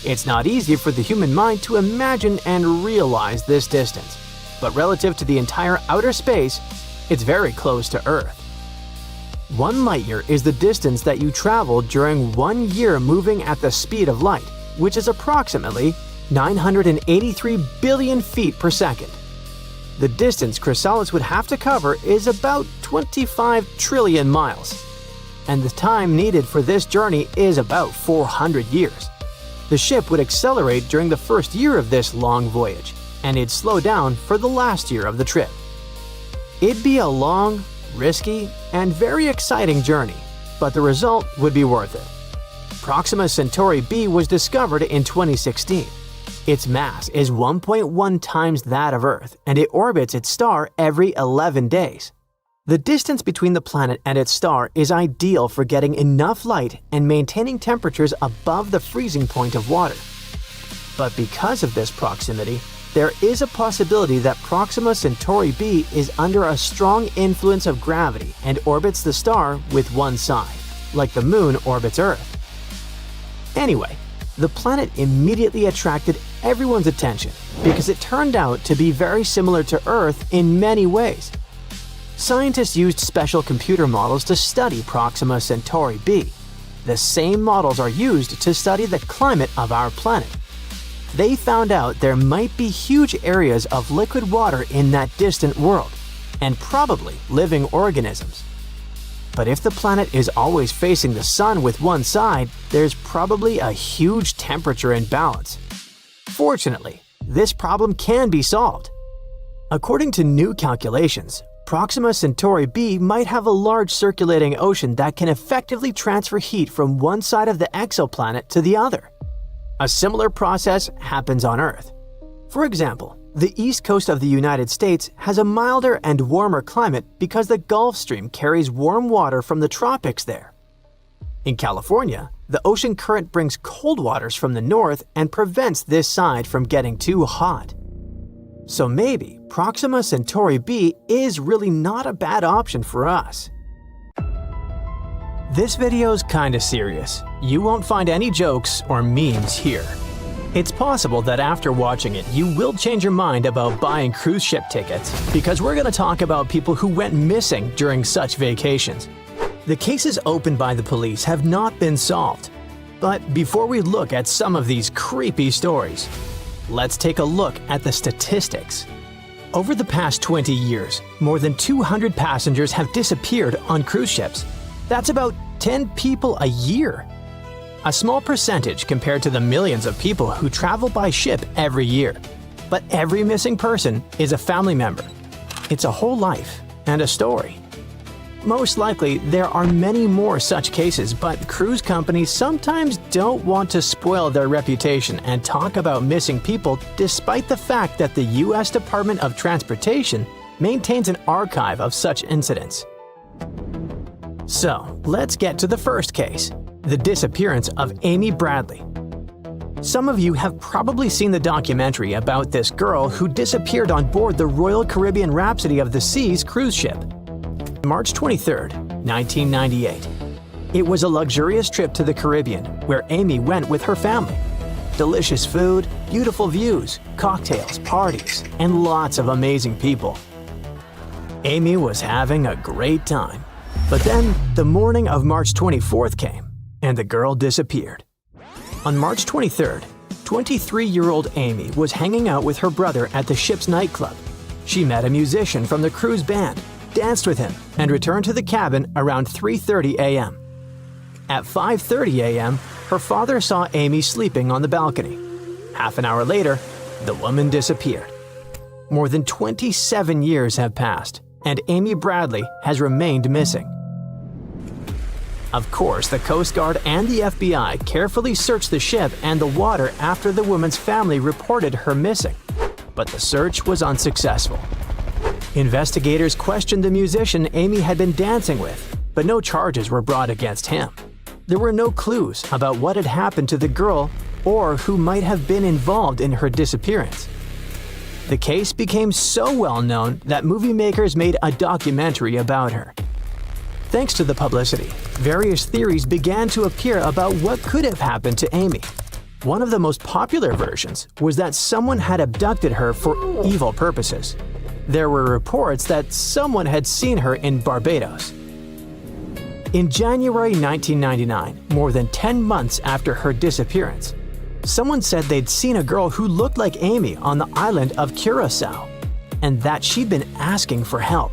It's not easy for the human mind to imagine and realize this distance, but relative to the entire outer space, it's very close to Earth. 1 light-year is the distance that you travel during 1 year moving at the speed of light, which is approximately 983 billion feet per second. The distance Chrysalis would have to cover is about 25 trillion miles, and the time needed for this journey is about 400 years. The ship would accelerate during the first year of this long voyage, and it'd slow down for the last year of the trip. It'd be a long, risky, and very exciting journey, but the result would be worth it. Proxima Centauri b was discovered in 2016. Its mass is 1.1 times that of Earth, and it orbits its star every 11 days. The distance between the planet and its star is ideal for getting enough light and maintaining temperatures above the freezing point of water. But because of this proximity, there is a possibility that Proxima Centauri b is under a strong influence of gravity and orbits the star with one side, like the Moon orbits Earth. Anyway, the planet immediately attracted everyone's attention because it turned out to be very similar to Earth in many ways. Scientists used special computer models to study Proxima Centauri b. The same models are used to study the climate of our planet. They found out there might be huge areas of liquid water in that distant world, and probably living organisms. But if the planet is always facing the sun with one side, there's probably a huge temperature imbalance. Fortunately, this problem can be solved. According to new calculations, Proxima Centauri b might have a large circulating ocean that can effectively transfer heat from one side of the exoplanet to the other. A similar process happens on Earth. For example, the east coast of the United States has a milder and warmer climate because the Gulf Stream carries warm water from the tropics there. In California, the ocean current brings cold waters from the north and prevents this side from getting too hot. So maybe Proxima Centauri b is really not a bad option for us. This video's kinda serious. You won't find any jokes or memes here. It's possible that after watching it, you will change your mind about buying cruise ship tickets, because we're going to talk about people who went missing during such vacations. The cases opened by the police have not been solved. But before we look at some of these creepy stories, let's take a look at the statistics. Over the past 20 years, more than 200 passengers have disappeared on cruise ships. That's about 10 people a year. A small percentage compared to the millions of people who travel by ship every year. But every missing person is a family member. It's a whole life and a story. Most likely, there are many more such cases, but cruise companies sometimes don't want to spoil their reputation and talk about missing people, despite the fact that the US Department of Transportation maintains an archive of such incidents. So, let's get to the first case, the disappearance of Amy Bradley. Some of you have probably seen the documentary about this girl who disappeared on board the Royal Caribbean Rhapsody of the Seas cruise ship. March 23, 1998. It was a luxurious trip to the Caribbean where Amy went with her family. Delicious food, beautiful views, cocktails, parties, and lots of amazing people. Amy was having a great time. But then, the morning of March 24th came, and the girl disappeared. On March 23rd, 23-year-old Amy was hanging out with her brother at the ship's nightclub. She met a musician from the cruise band, danced with him, and returned to the cabin around 3:30 a.m. At 5:30 a.m., her father saw Amy sleeping on the balcony. Half an hour later, the woman disappeared. More than 27 years have passed, and Amy Bradley has remained missing. Of course, the Coast Guard and the FBI carefully searched the ship and the water after the woman's family reported her missing, but the search was unsuccessful. Investigators questioned the musician Amy had been dancing with, but no charges were brought against him. There were no clues about what had happened to the girl or who might have been involved in her disappearance. The case became so well known that movie makers made a documentary about her. Thanks to the publicity, various theories began to appear about what could have happened to Amy. One of the most popular versions was that someone had abducted her for evil purposes. There were reports that someone had seen her in Barbados. In January 1999, more than 10 months after her disappearance, someone said they'd seen a girl who looked like Amy on the island of Curacao, and that she'd been asking for help.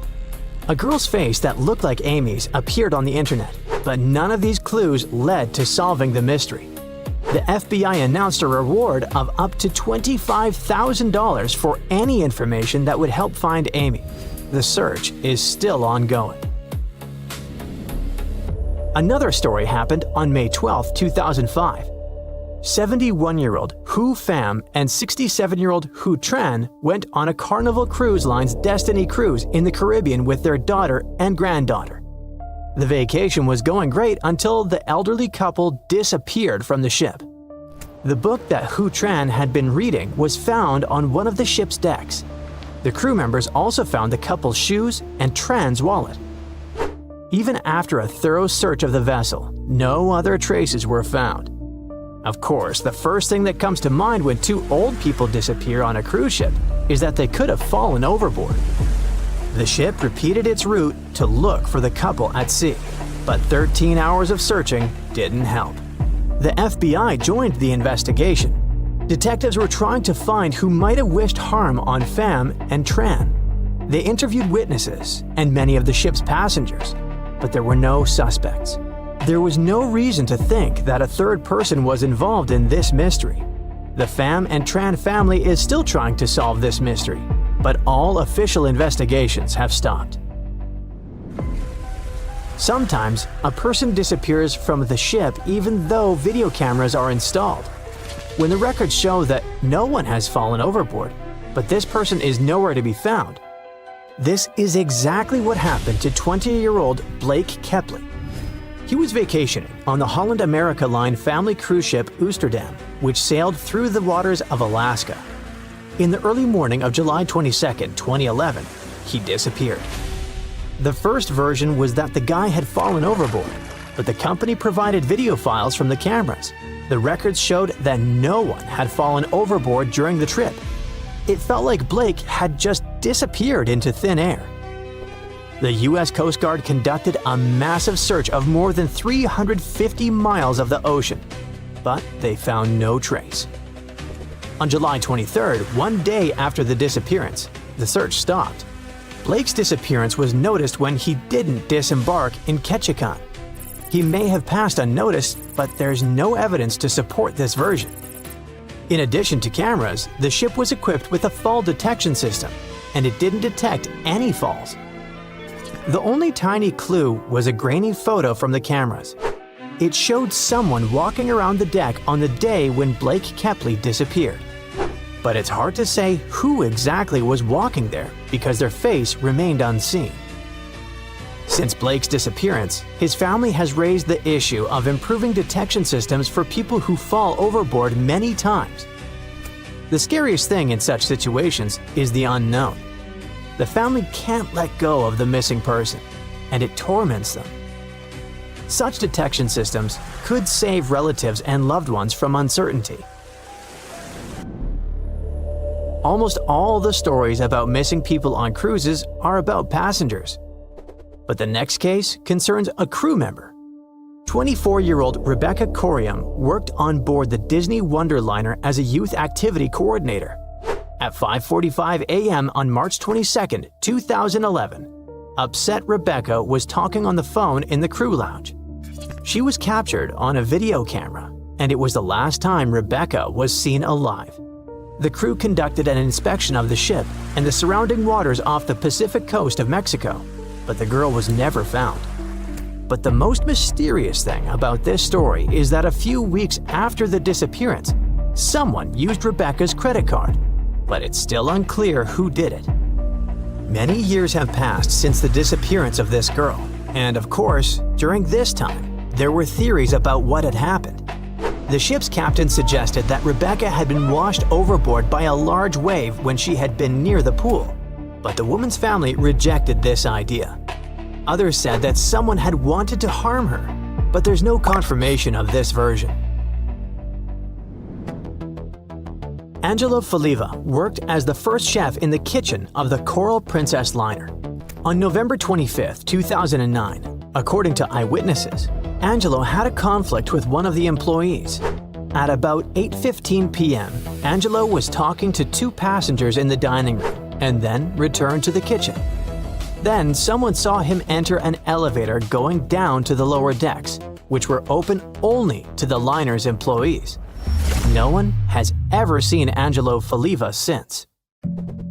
A girl's face that looked like Amy's appeared on the internet, but none of these clues led to solving the mystery. The FBI announced a reward of up to $25,000 for any information that would help find Amy. The search is still ongoing. Another story happened on May 12, 2005. 71-year-old Hu Pham and 67-year-old Hu Tran went on a Carnival Cruise Line's Destiny cruise in the Caribbean with their daughter and granddaughter. The vacation was going great until the elderly couple disappeared from the ship. The book that Hu Tran had been reading was found on one of the ship's decks. The crew members also found the couple's shoes and Tran's wallet. Even after a thorough search of the vessel, no other traces were found. Of course, the first thing that comes to mind when two old people disappear on a cruise ship is that they could have fallen overboard. The ship repeated its route to look for the couple at sea, but 13 hours of searching didn't help. The FBI joined the investigation. Detectives were trying to find who might have wished harm on Pham and Tran. They interviewed witnesses and many of the ship's passengers, but there were no suspects. There was no reason to think that a third person was involved in this mystery. The Pham and Tran family is still trying to solve this mystery, but all official investigations have stopped. Sometimes, a person disappears from the ship even though video cameras are installed. When the records show that no one has fallen overboard, but this person is nowhere to be found. This is exactly what happened to 20-year-old Blake Kepley. He was vacationing on the Holland America Line family cruise ship Oosterdam, which sailed through the waters of Alaska. In the early morning of July 22, 2011, he disappeared. The first version was that the guy had fallen overboard, but the company provided video files from the cameras. The records showed that no one had fallen overboard during the trip. It felt like Blake had just disappeared into thin air. The U.S. Coast Guard conducted a massive search of more than 350 miles of the ocean, but they found no trace. On July 23rd, one day after the disappearance, the search stopped. Blake's disappearance was noticed when he didn't disembark in Ketchikan. He may have passed unnoticed, but there's no evidence to support this version. In addition to cameras, the ship was equipped with a fall detection system, and it didn't detect any falls. The only tiny clue was a grainy photo from the cameras. It showed someone walking around the deck on the day when Blake Kepley disappeared. But it's hard to say who exactly was walking there because their face remained unseen. Since Blake's disappearance, his family has raised the issue of improving detection systems for people who fall overboard many times. The scariest thing in such situations is the unknown. The family can't let go of the missing person, and it torments them. Such detection systems could save relatives and loved ones from uncertainty. Almost all the stories about missing people on cruises are about passengers. But the next case concerns a crew member. 24-year-old Rebecca Corium worked on board the Disney Wonderliner as a youth activity coordinator. At 5:45 a.m. on March 22, 2011, upset Rebecca was talking on the phone in the crew lounge. She was captured on a video camera, and it was the last time Rebecca was seen alive. The crew conducted an inspection of the ship and the surrounding waters off the Pacific coast of Mexico, but the girl was never found. But the most mysterious thing about this story is that a few weeks after the disappearance, someone used Rebecca's credit card, but it's still unclear who did it. Many years have passed since the disappearance of this girl, and of course, during this time, there were theories about what had happened. The ship's captain suggested that Rebecca had been washed overboard by a large wave when she had been near the pool, but the woman's family rejected this idea. Others said that someone had wanted to harm her, but there's no confirmation of this version. Angelo Faliva worked as the first chef in the kitchen of the Coral Princess liner. On November 25, 2009, according to eyewitnesses, Angelo had a conflict with one of the employees. At about 8:15 p.m., Angelo was talking to two passengers in the dining room and then returned to the kitchen. Then someone saw him enter an elevator going down to the lower decks, which were open only to the liner's employees. No one has ever seen Angelo Faliva since.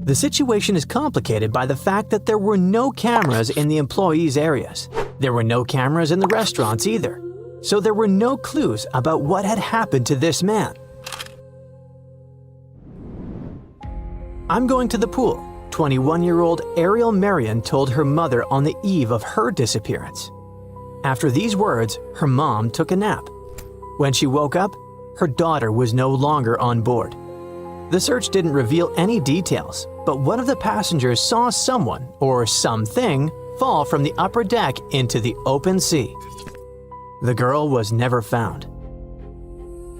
The situation is complicated by the fact that there were no cameras in the employees' areas. There were no cameras in the restaurants either, so there were no clues about what had happened to this man. "I'm going to the pool," 21-year-old Ariel Marion told her mother on the eve of her disappearance. After these words, her mom took a nap. When she woke up, her daughter was no longer on board. The search didn't reveal any details, but one of the passengers saw someone or something fall from the upper deck into the open sea. The girl was never found.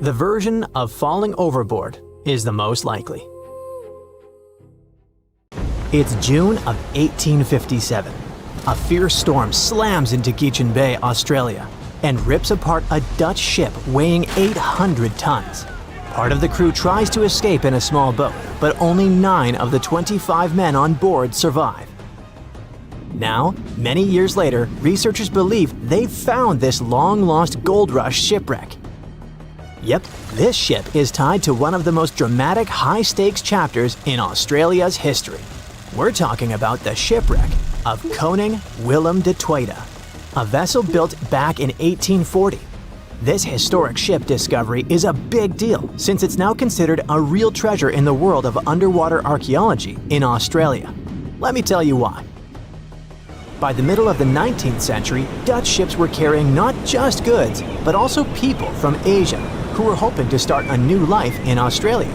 The version of falling overboard is the most likely. It's June of 1857. A fierce storm slams into Gechen Bay, Australia, and rips apart a Dutch ship weighing 800 tons. Part of the crew tries to escape in a small boat, but only 9 of the 25 men on board survive. Now, many years later, researchers believe they've found this long-lost gold rush shipwreck. Yep, this ship is tied to one of the most dramatic high-stakes chapters in Australia's history. We're talking about the shipwreck of Koning Willem de Tweede, a vessel built back in 1840. This historic ship discovery is a big deal since it's now considered a real treasure in the world of underwater archaeology in Australia. Let me tell you why. By the middle of the 19th century, Dutch ships were carrying not just goods, but also people from Asia who were hoping to start a new life in Australia.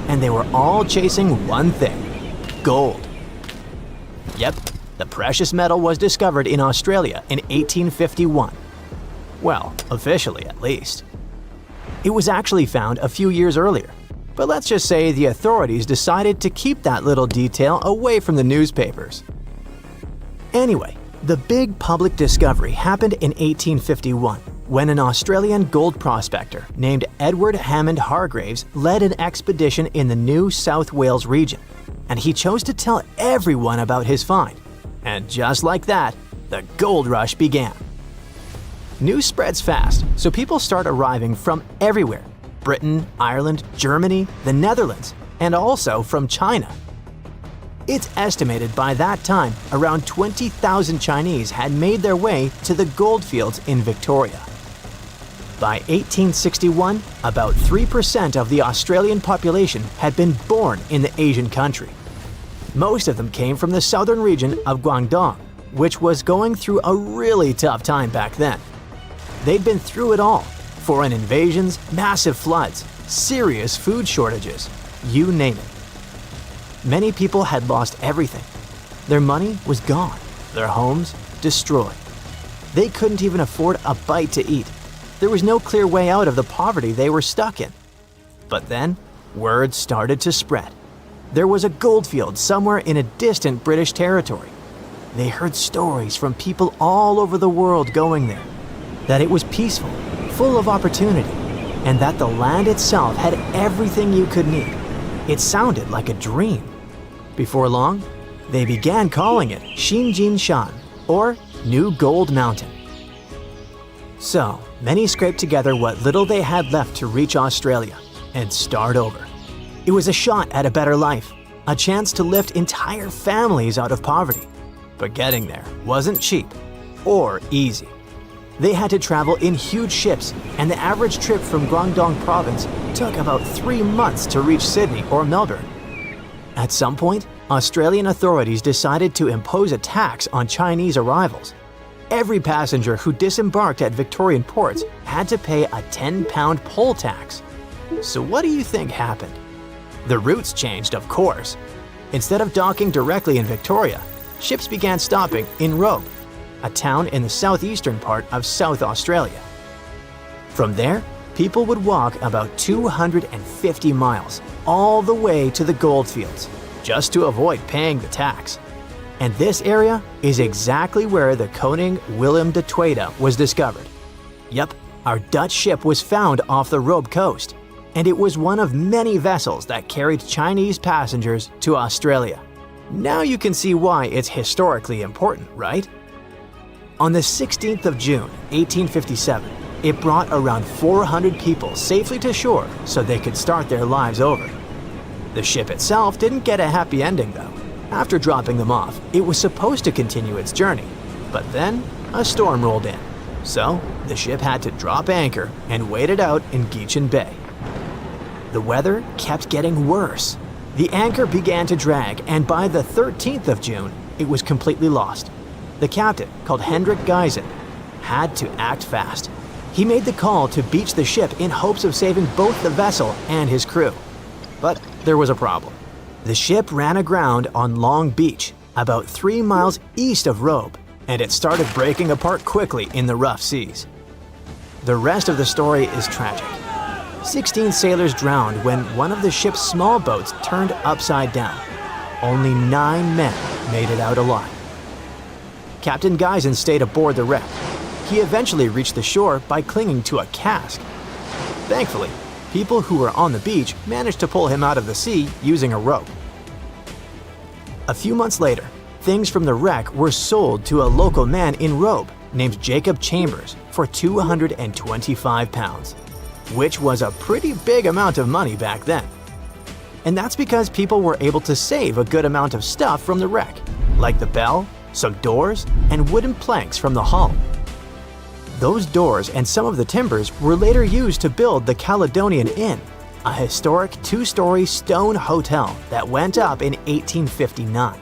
And they were all chasing one thing: gold. Yep, the precious metal was discovered in Australia in 1851. Well, officially at least. It was actually found a few years earlier, but let's just say the authorities decided to keep that little detail away from the newspapers. Anyway, the big public discovery happened in 1851 when an Australian gold prospector named Edward Hammond Hargraves led an expedition in the New South Wales region, and he chose to tell everyone about his find. And just like that, the gold rush began. News spreads fast, so people start arriving from everywhere: Britain, Ireland, Germany, the Netherlands, and also from China. It's estimated by that time around 20,000 Chinese had made their way to the goldfields in Victoria. By 1861, about 3% of the Australian population had been born in the Asian country. Most of them came from the southern region of Guangdong, which was going through a really tough time back then. They'd been through it all: foreign invasions, massive floods, serious food shortages, you name it. Many people had lost everything. Their money was gone, their homes destroyed. They couldn't even afford a bite to eat. There was no clear way out of the poverty they were stuck in. But then, word started to spread. There was a goldfield somewhere in a distant British territory. They heard stories from people all over the world going there, that it was peaceful, full of opportunity, and that the land itself had everything you could need. It sounded like a dream. Before long, they began calling it Xinjin Shan, or New Gold Mountain. So, many scraped together what little they had left to reach Australia and start over. It was a shot at a better life, a chance to lift entire families out of poverty. But getting there wasn't cheap or easy. They had to travel in huge ships, and the average trip from Guangdong province took about 3 months to reach Sydney or Melbourne. At some point, Australian authorities decided to impose a tax on Chinese arrivals. Every passenger who disembarked at Victorian ports had to pay a £10 poll tax. So what do you think happened? The routes changed, of course. Instead of docking directly in Victoria, ships began stopping in Robe, a town in the southeastern part of South Australia. From there, people would walk about 250 miles all the way to the goldfields, just to avoid paying the tax. And this area is exactly where the Koning Willem de Tweede was discovered. Yep, our Dutch ship was found off the Robe coast, and it was one of many vessels that carried Chinese passengers to Australia. Now you can see why it's historically important, right? On the 16th of June, 1857, it brought around 400 people safely to shore so they could start their lives over. The ship itself didn't get a happy ending though. After dropping them off, it was supposed to continue its journey, but then a storm rolled in. So the ship had to drop anchor and wait it out in Geechin Bay. The weather kept getting worse. The anchor began to drag, and by the 13th of June, it was completely lost. The captain, called Hendrik Geisen, had to act fast. He made the call to beach the ship in hopes of saving both the vessel and his crew. But there was a problem. The ship ran aground on Long Beach, about 3 miles east of Robe, and it started breaking apart quickly in the rough seas. The rest of the story is tragic. 16 sailors drowned when one of the ship's small boats turned upside down. Only 9 men made it out alive. Captain Geisen stayed aboard the wreck. He eventually reached the shore by clinging to a cask. Thankfully, people who were on the beach managed to pull him out of the sea using a rope. A few months later, things from the wreck were sold to a local man in Robe named Jacob Chambers for £225, which was a pretty big amount of money back then. And that's because people were able to save a good amount of stuff from the wreck, like the bell, some doors, and wooden planks from the hull. Those doors and some of the timbers were later used to build the Caledonian Inn, a historic 2-story stone hotel that went up in 1859.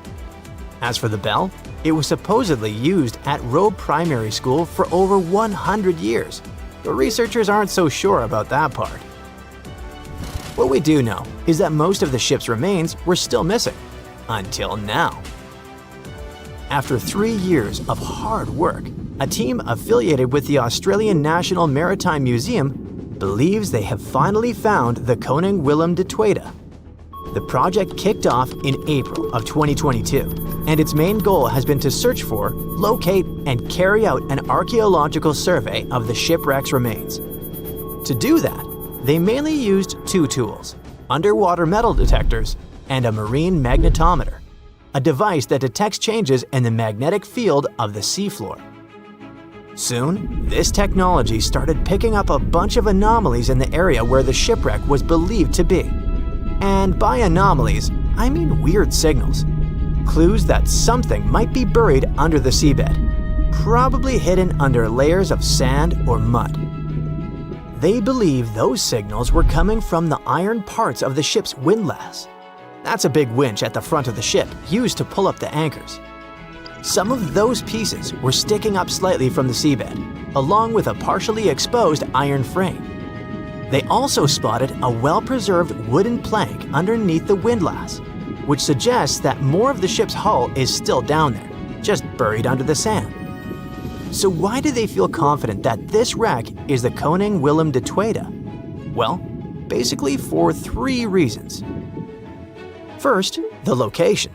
As for the bell, it was supposedly used at Roe Primary School for over 100 years, but researchers aren't so sure about that part. What we do know is that most of the ship's remains were still missing, until now. After 3 years of hard work, a team affiliated with the Australian National Maritime Museum believes they have finally found the Koning Willem de Tweede. The project kicked off in April of 2022, and its main goal has been to search for, locate, and carry out an archaeological survey of the shipwreck's remains. To do that, they mainly used 2 tools: underwater metal detectors and a marine magnetometer, a device that detects changes in the magnetic field of the seafloor. Soon, this technology started picking up a bunch of anomalies in the area where the shipwreck was believed to be. And by anomalies, I mean weird signals. Clues that something might be buried under the seabed, probably hidden under layers of sand or mud. They believe those signals were coming from the iron parts of the ship's windlass. That's a big winch at the front of the ship used to pull up the anchors. Some of those pieces were sticking up slightly from the seabed, along with a partially exposed iron frame. They also spotted a well-preserved wooden plank underneath the windlass, which suggests that more of the ship's hull is still down there, just buried under the sand. So why do they feel confident that this wreck is the Koning Willem de Tweede? Well, basically for 3 reasons. First, the location.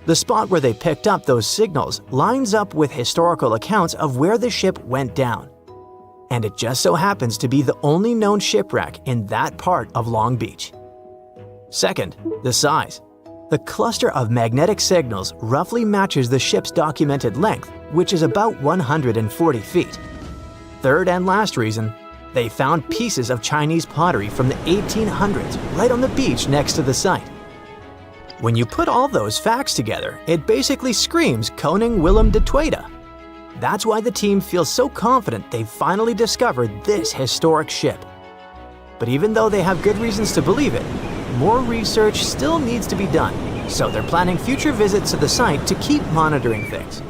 The spot where they picked up those signals lines up with historical accounts of where the ship went down. And it just so happens to be the only known shipwreck in that part of Long Beach. Second, the size. The cluster of magnetic signals roughly matches the ship's documented length, which is about 140 feet. Third and last reason, they found pieces of Chinese pottery from the 1800s right on the beach next to the site. When you put all those facts together, it basically screams Koning Willem de Tweede. That's why the team feels so confident they've finally discovered this historic ship. But even though they have good reasons to believe it, more research still needs to be done, so they're planning future visits to the site to keep monitoring things.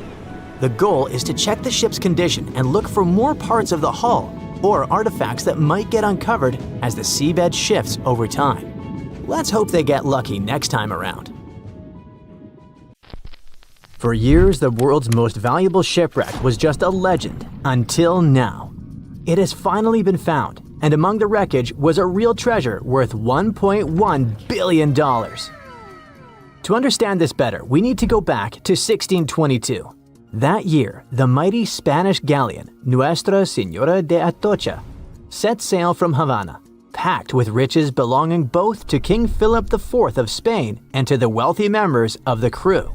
The goal is to check the ship's condition and look for more parts of the hull or artifacts that might get uncovered as the seabed shifts over time. Let's hope they get lucky next time around. For years, the world's most valuable shipwreck was just a legend, until now. It has finally been found, and among the wreckage was a real treasure worth $1.1 billion. To understand this better, we need to go back to 1622. That year, the mighty Spanish galleon Nuestra Señora de Atocha set sail from Havana, packed with riches belonging both to King Philip IV of Spain and to the wealthy members of the crew.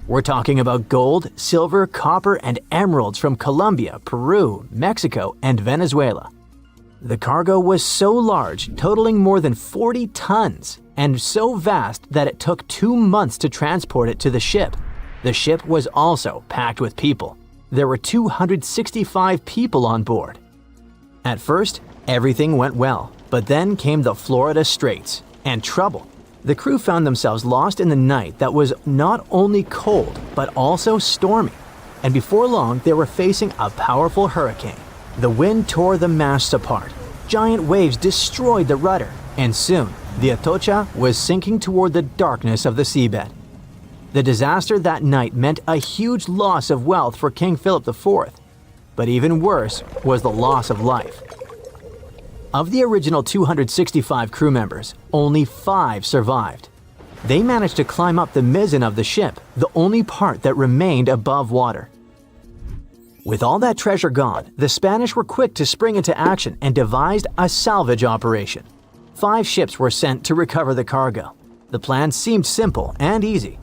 We're talking about gold, silver, copper, and emeralds from Colombia, Peru, Mexico, and Venezuela. The cargo was so large, totaling more than 40 tons, and so vast that it took 2 months to transport it to the ship. The ship was also packed with people. There were 265 people on board. At first, everything went well, but then came the Florida Straits and trouble. The crew found themselves lost in the night that was not only cold, but also stormy. And before long, they were facing a powerful hurricane. The wind tore the masts apart. Giant waves destroyed the rudder, and soon, the Atocha was sinking toward the darkness of the seabed. The disaster that night meant a huge loss of wealth for King Philip IV, but even worse was the loss of life. Of the original 265 crew members, only 5 survived. They managed to climb up the mizzen of the ship, the only part that remained above water. With all that treasure gone, the Spanish were quick to spring into action and devised a salvage operation. 5 ships were sent to recover the cargo. The plan seemed simple and easy.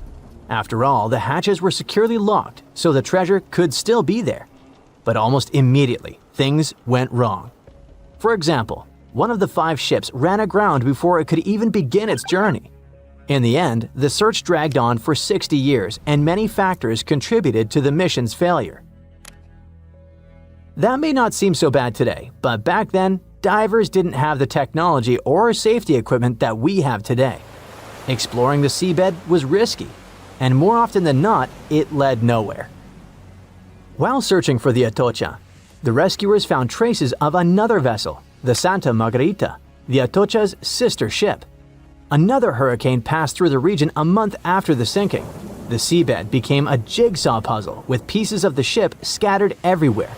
After all, the hatches were securely locked, so the treasure could still be there. But almost immediately, things went wrong. For example, one of the 5 ships ran aground before it could even begin its journey. In the end, the search dragged on for 60 years and many factors contributed to the mission's failure. That may not seem so bad today, but back then, divers didn't have the technology or safety equipment that we have today. Exploring the seabed was risky, and more often than not, it led nowhere. While searching for the Atocha, the rescuers found traces of another vessel, the Santa Margarita, the Atocha's sister ship. Another hurricane passed through the region a month after the sinking. The seabed became a jigsaw puzzle with pieces of the ship scattered everywhere.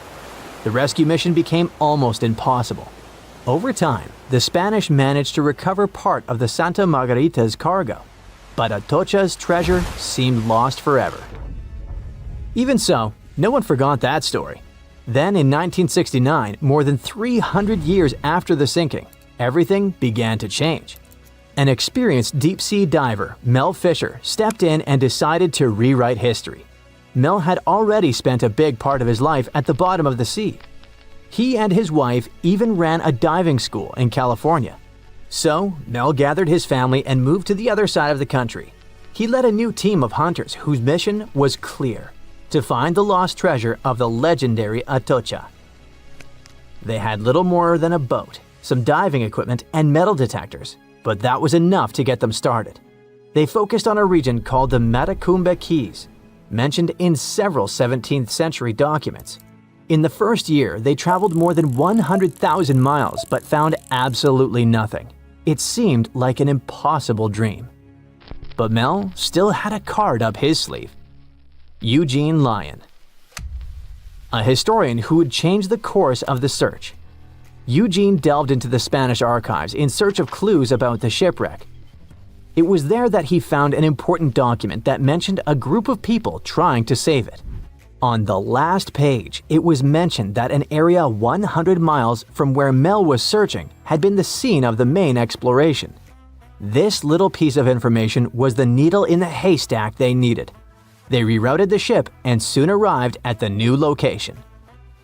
The rescue mission became almost impossible. Over time, the Spanish managed to recover part of the Santa Margarita's cargo, but Atocha's treasure seemed lost forever. Even so, no one forgot that story. Then in 1969, more than 300 years after the sinking, everything began to change. An experienced deep-sea diver, Mel Fisher, stepped in and decided to rewrite history. Mel had already spent a big part of his life at the bottom of the sea. He and his wife even ran a diving school in California. So, Mel gathered his family and moved to the other side of the country. He led a new team of hunters whose mission was clear: to find the lost treasure of the legendary Atocha. They had little more than a boat, some diving equipment, and metal detectors, but that was enough to get them started. They focused on a region called the Matacumbe Keys, mentioned in several 17th century documents. In the first year, they traveled more than 100,000 miles but found absolutely nothing. It seemed like an impossible dream. But Mel still had a card up his sleeve: Eugene Lyon, a historian who would change the course of the search. Eugene delved into the Spanish archives in search of clues about the shipwreck. It was there that he found an important document that mentioned a group of people trying to save it. On the last page, it was mentioned that an area 100 miles from where Mel was searching had been the scene of the main exploration. This little piece of information was the needle in the haystack they needed. They rerouted the ship and soon arrived at the new location.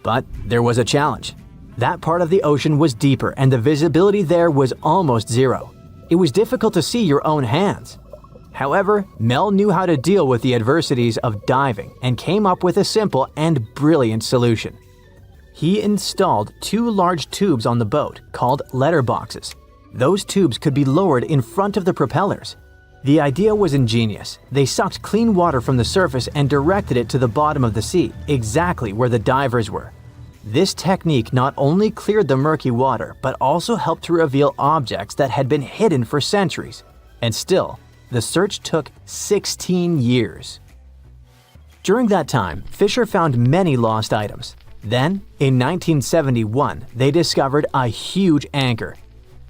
But there was a challenge. That part of the ocean was deeper and the visibility there was almost zero. It was difficult to see your own hands. However, Mel knew how to deal with the adversities of diving and came up with a simple and brilliant solution. He installed 2 large tubes on the boat called letterboxes. Those tubes could be lowered in front of the propellers. The idea was ingenious. They sucked clean water from the surface and directed it to the bottom of the sea, exactly where the divers were. This technique not only cleared the murky water, but also helped to reveal objects that had been hidden for centuries. And still, the search took 16 years. During that time, Fisher found many lost items. Then, in 1971, they discovered a huge anchor.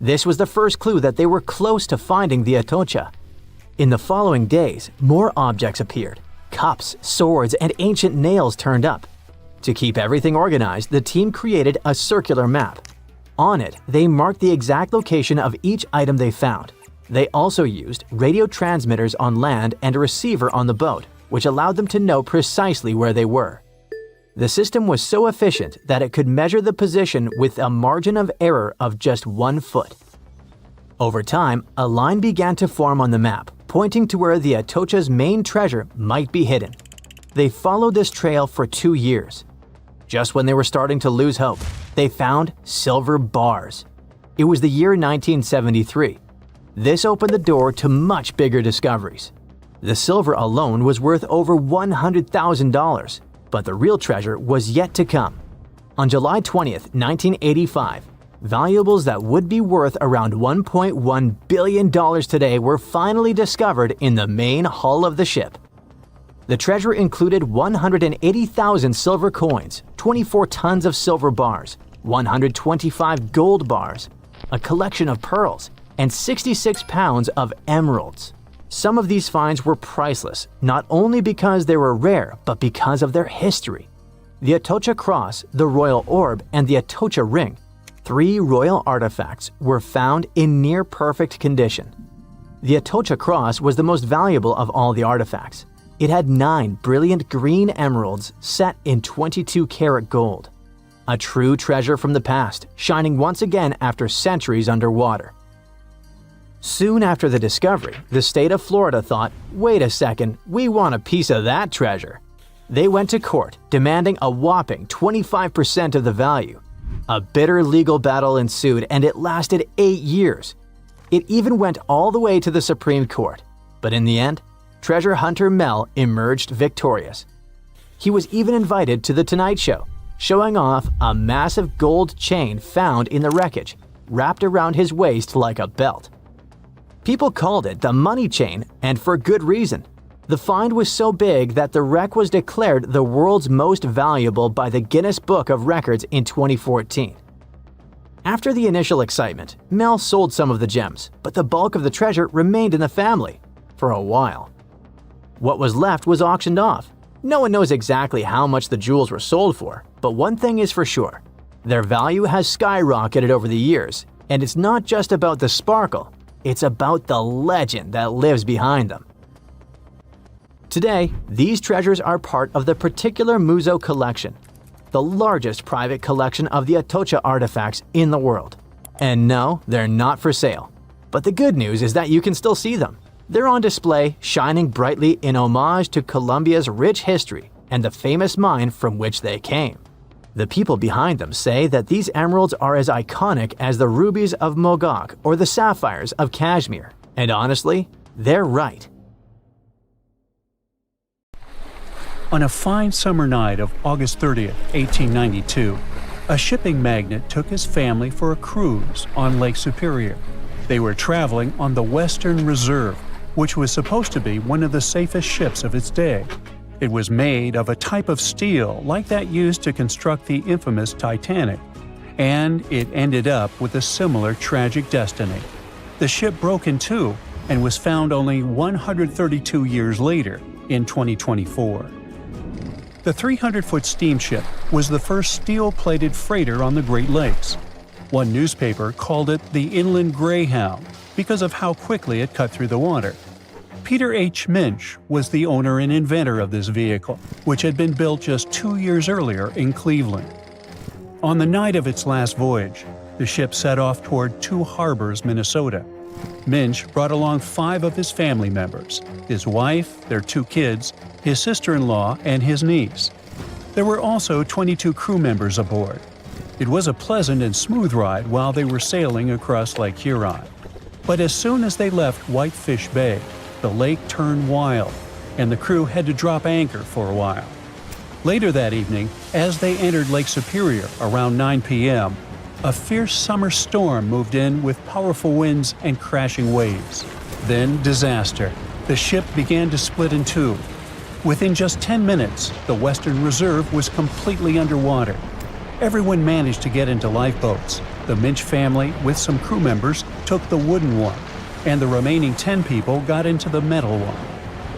This was the first clue that they were close to finding the Atocha. In the following days, more objects appeared. Cups, swords, and ancient nails turned up. To keep everything organized, the team created a circular map. On it, they marked the exact location of each item they found. They also used radio transmitters on land and a receiver on the boat, which allowed them to know precisely where they were. The system was so efficient that it could measure the position with a margin of error of just 1 foot. Over time, a line began to form on the map, pointing to where the Atocha's main treasure might be hidden. They followed this trail for 2 years. Just when they were starting to lose hope, they found silver bars. It was the year 1973. This opened the door to much bigger discoveries. The silver alone was worth over $100,000, but the real treasure was yet to come. On July 20th, 1985, valuables that would be worth around $1.1 billion today were finally discovered in the main hull of the ship. The treasure included 180,000 silver coins, 24 tons of silver bars, 125 gold bars, a collection of pearls, and 66 pounds of emeralds. Some of these finds were priceless, not only because they were rare, but because of their history. The Atocha Cross, the Royal Orb, and the Atocha Ring, 3 royal artifacts, were found in near-perfect condition. The Atocha Cross was the most valuable of all the artifacts. It had 9 brilliant green emeralds set in 22-karat gold. A true treasure from the past, shining once again after centuries underwater. Soon after the discovery, the state of Florida thought, wait a second, we want a piece of that treasure. They went to court, demanding a whopping 25% of the value. A bitter legal battle ensued, and it lasted 8 years. It even went all the way to the Supreme Court. But in the end, treasure hunter Mel emerged victorious. He was even invited to The Tonight Show, showing off a massive gold chain found in the wreckage, wrapped around his waist like a belt. People called it the money chain, and for good reason. The find was so big that the wreck was declared the world's most valuable by the Guinness Book of Records in 2014. After the initial excitement, Mel sold some of the gems, but the bulk of the treasure remained in the family for a while. What was left was auctioned off. No one knows exactly how much the jewels were sold for, but one thing is for sure. Their value has skyrocketed over the years, and it's not just about the sparkle, it's about the legend that lives behind them. Today, these treasures are part of the particular Museo collection, the largest private collection of the Atocha artifacts in the world. And no, they're not for sale. But the good news is that you can still see them. They're on display, shining brightly in homage to Colombia's rich history and the famous mine from which they came. The people behind them say that these emeralds are as iconic as the rubies of Mogok or the sapphires of Kashmir. And honestly, they're right. On a fine summer night of August 30th, 1892, a shipping magnate took his family for a cruise on Lake Superior. They were traveling on the Western Reserve, which was supposed to be one of the safest ships of its day. It was made of a type of steel like that used to construct the infamous Titanic, and it ended up with a similar tragic destiny. The ship broke in two and was found only 132 years later, in 2024. The 300-foot steamship was the first steel-plated freighter on the Great Lakes. One newspaper called it the Inland Greyhound because of how quickly it cut through the water. Peter H. Minch was the owner and inventor of this vehicle, which had been built just 2 years earlier in Cleveland. On the night of its last voyage, the ship set off toward Two Harbors, Minnesota. Minch brought along 5 of his family members, his wife, their 2 kids, his sister-in-law, and his niece. There were also 22 crew members aboard. It was a pleasant and smooth ride while they were sailing across Lake Huron. But as soon as they left Whitefish Bay, the lake turned wild, and the crew had to drop anchor for a while. Later that evening, as they entered Lake Superior around 9 p.m., a fierce summer storm moved in with powerful winds and crashing waves. Then disaster. The ship began to split in two. Within just 10 minutes, the Western Reserve was completely underwater. Everyone managed to get into lifeboats. The Minch family, with some crew members, took the wooden one, and the remaining 10 people got into the metal one.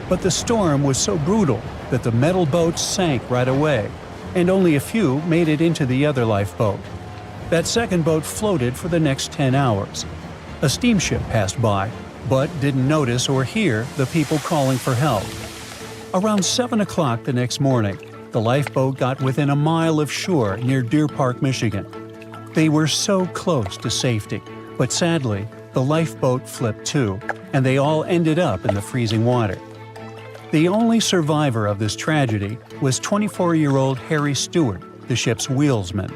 But the storm was so brutal that the metal boats sank right away, and only a few made it into the other lifeboat. That second boat floated for the next 10 hours. A steamship passed by, but didn't notice or hear the people calling for help. Around 7 o'clock the next morning, the lifeboat got within a mile of shore near Deer Park, Michigan. They were so close to safety, but sadly, the lifeboat flipped too, and they all ended up in the freezing water. The only survivor of this tragedy was 24-year-old Harry Stewart, the ship's wheelsman.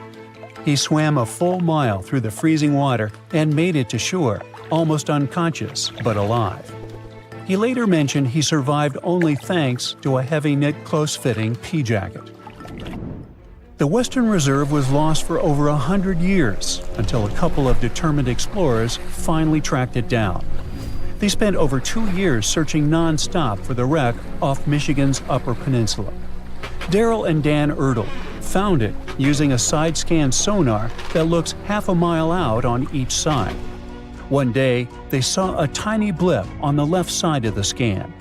He swam a full mile through the freezing water and made it to shore, almost unconscious but alive. He later mentioned he survived only thanks to a heavy-knit, close-fitting pea jacket. The Western Reserve was lost for over 100 years until a couple of determined explorers finally tracked it down. They spent over 2 years searching non-stop for the wreck off Michigan's Upper Peninsula. Daryl and Dan Ertl found it using a side-scan sonar that looks half a mile out on each side. One day, they saw a tiny blip on the left side of the scan.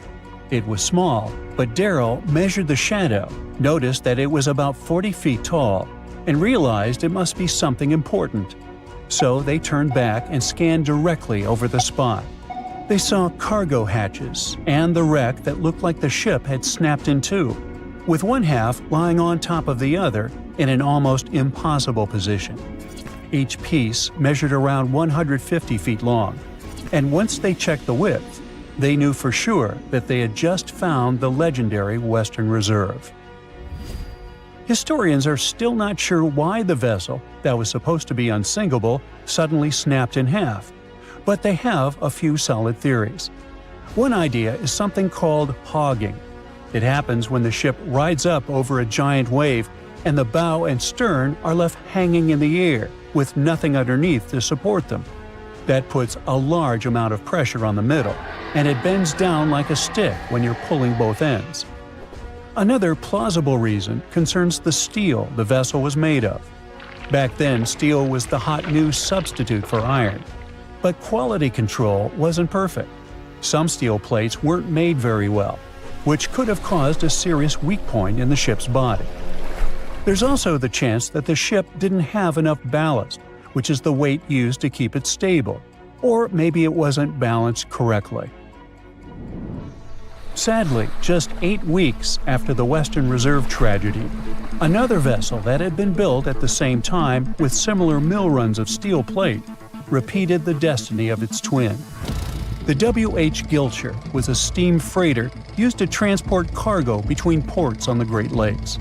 It was small, but Daryl measured the shadow, noticed that it was about 40 feet tall, and realized it must be something important. So they turned back and scanned directly over the spot. They saw cargo hatches and the wreck that looked like the ship had snapped in two, with one half lying on top of the other in an almost impossible position. Each piece measured around 150 feet long. and once they checked the width, they knew for sure that they had just found the legendary Western Reserve. Historians are still not sure why the vessel, that was supposed to be unsinkable, suddenly snapped in half, but they have a few solid theories. One idea is something called hogging. It happens when the ship rides up over a giant wave and the bow and stern are left hanging in the air with nothing underneath to support them. That puts a large amount of pressure on the middle, and it bends down like a stick when you're pulling both ends. Another plausible reason concerns the steel the vessel was made of. Back then, steel was the hot new substitute for iron. But quality control wasn't perfect. Some steel plates weren't made very well, which could have caused a serious weak point in the ship's body. There's also the chance that the ship didn't have enough ballast, which is the weight used to keep it stable, or maybe it wasn't balanced correctly. Sadly, just 8 weeks after the Western Reserve tragedy, another vessel that had been built at the same time with similar mill runs of steel plate repeated the destiny of its twin. The W.H. Gilcher was a steam freighter used to transport cargo between ports on the Great Lakes.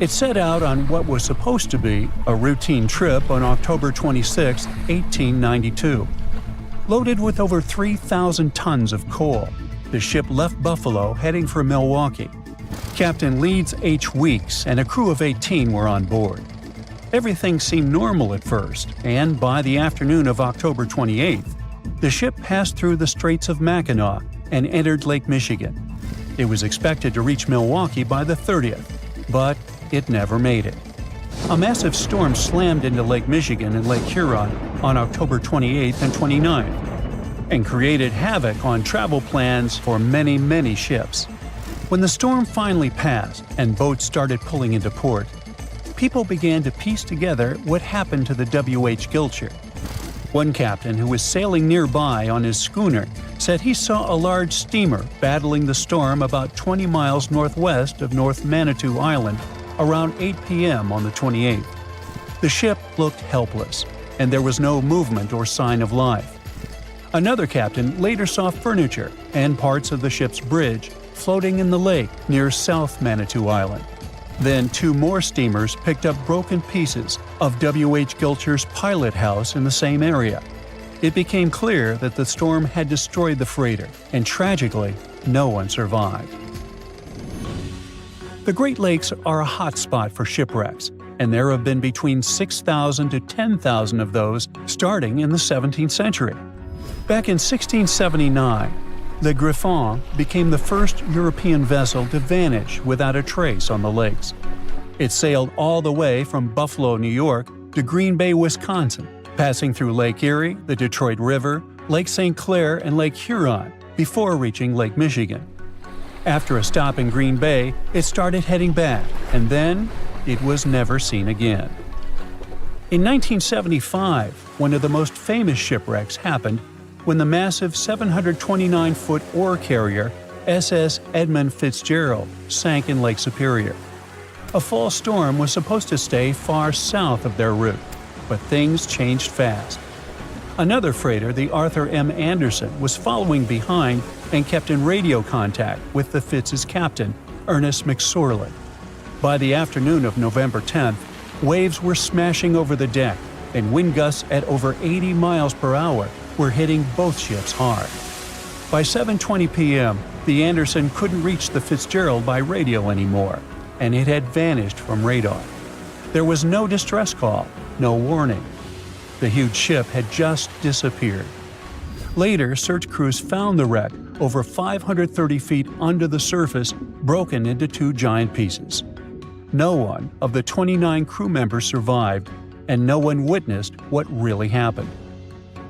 It set out on what was supposed to be a routine trip on October 26, 1892. Loaded with over 3,000 tons of coal, the ship left Buffalo heading for Milwaukee. Captain Leeds H. Weeks and a crew of 18 were on board. Everything seemed normal at first, and by the afternoon of October 28th, the ship passed through the Straits of Mackinac and entered Lake Michigan. It was expected to reach Milwaukee by the 30th, but it never made it. A massive storm slammed into Lake Michigan and Lake Huron on October 28th and 29th, and created havoc on travel plans for many ships. When the storm finally passed and boats started pulling into port, people began to piece together what happened to the W.H. Gilcher. One captain who was sailing nearby on his schooner said he saw a large steamer battling the storm about 20 miles northwest of North Manitou Island around 8 p.m. on the 28th. The ship looked helpless, and there was no movement or sign of life. Another captain later saw furniture and parts of the ship's bridge floating in the lake near South Manitou Island. Then 2 more steamers picked up broken pieces of W.H. Gilcher's pilot house in the same area. It became clear that the storm had destroyed the freighter, and tragically, no one survived. The Great Lakes are a hot spot for shipwrecks, and there have been between 6,000 to 10,000 of those starting in the 17th century. Back in 1679, the Greyhound became the first European vessel to vanish without a trace on the lakes. It sailed all the way from Buffalo, New York, to Green Bay, Wisconsin, passing through Lake Erie, the Detroit River, Lake St. Clair, and Lake Huron before reaching Lake Michigan. After a stop in Green Bay, it started heading back, and then it was never seen again. In 1975, one of the most famous shipwrecks happened when the massive 729-foot ore carrier SS Edmund Fitzgerald sank in Lake Superior. A fall storm was supposed to stay far south of their route, but things changed fast. Another freighter, the Arthur M. Anderson, was following behind and kept in radio contact with the Fitz's captain, Ernest McSorley. By the afternoon of November 10th, waves were smashing over the deck, and wind gusts at over 80 miles per hour were hitting both ships hard. By 7:20 p.m., the Anderson couldn't reach the Fitzgerald by radio anymore, and it had vanished from radar. There was no distress call, no warning. The huge ship had just disappeared. Later, search crews found the wreck over 530 feet under the surface, broken into 2 giant pieces. No one of the 29 crew members survived, and no one witnessed what really happened.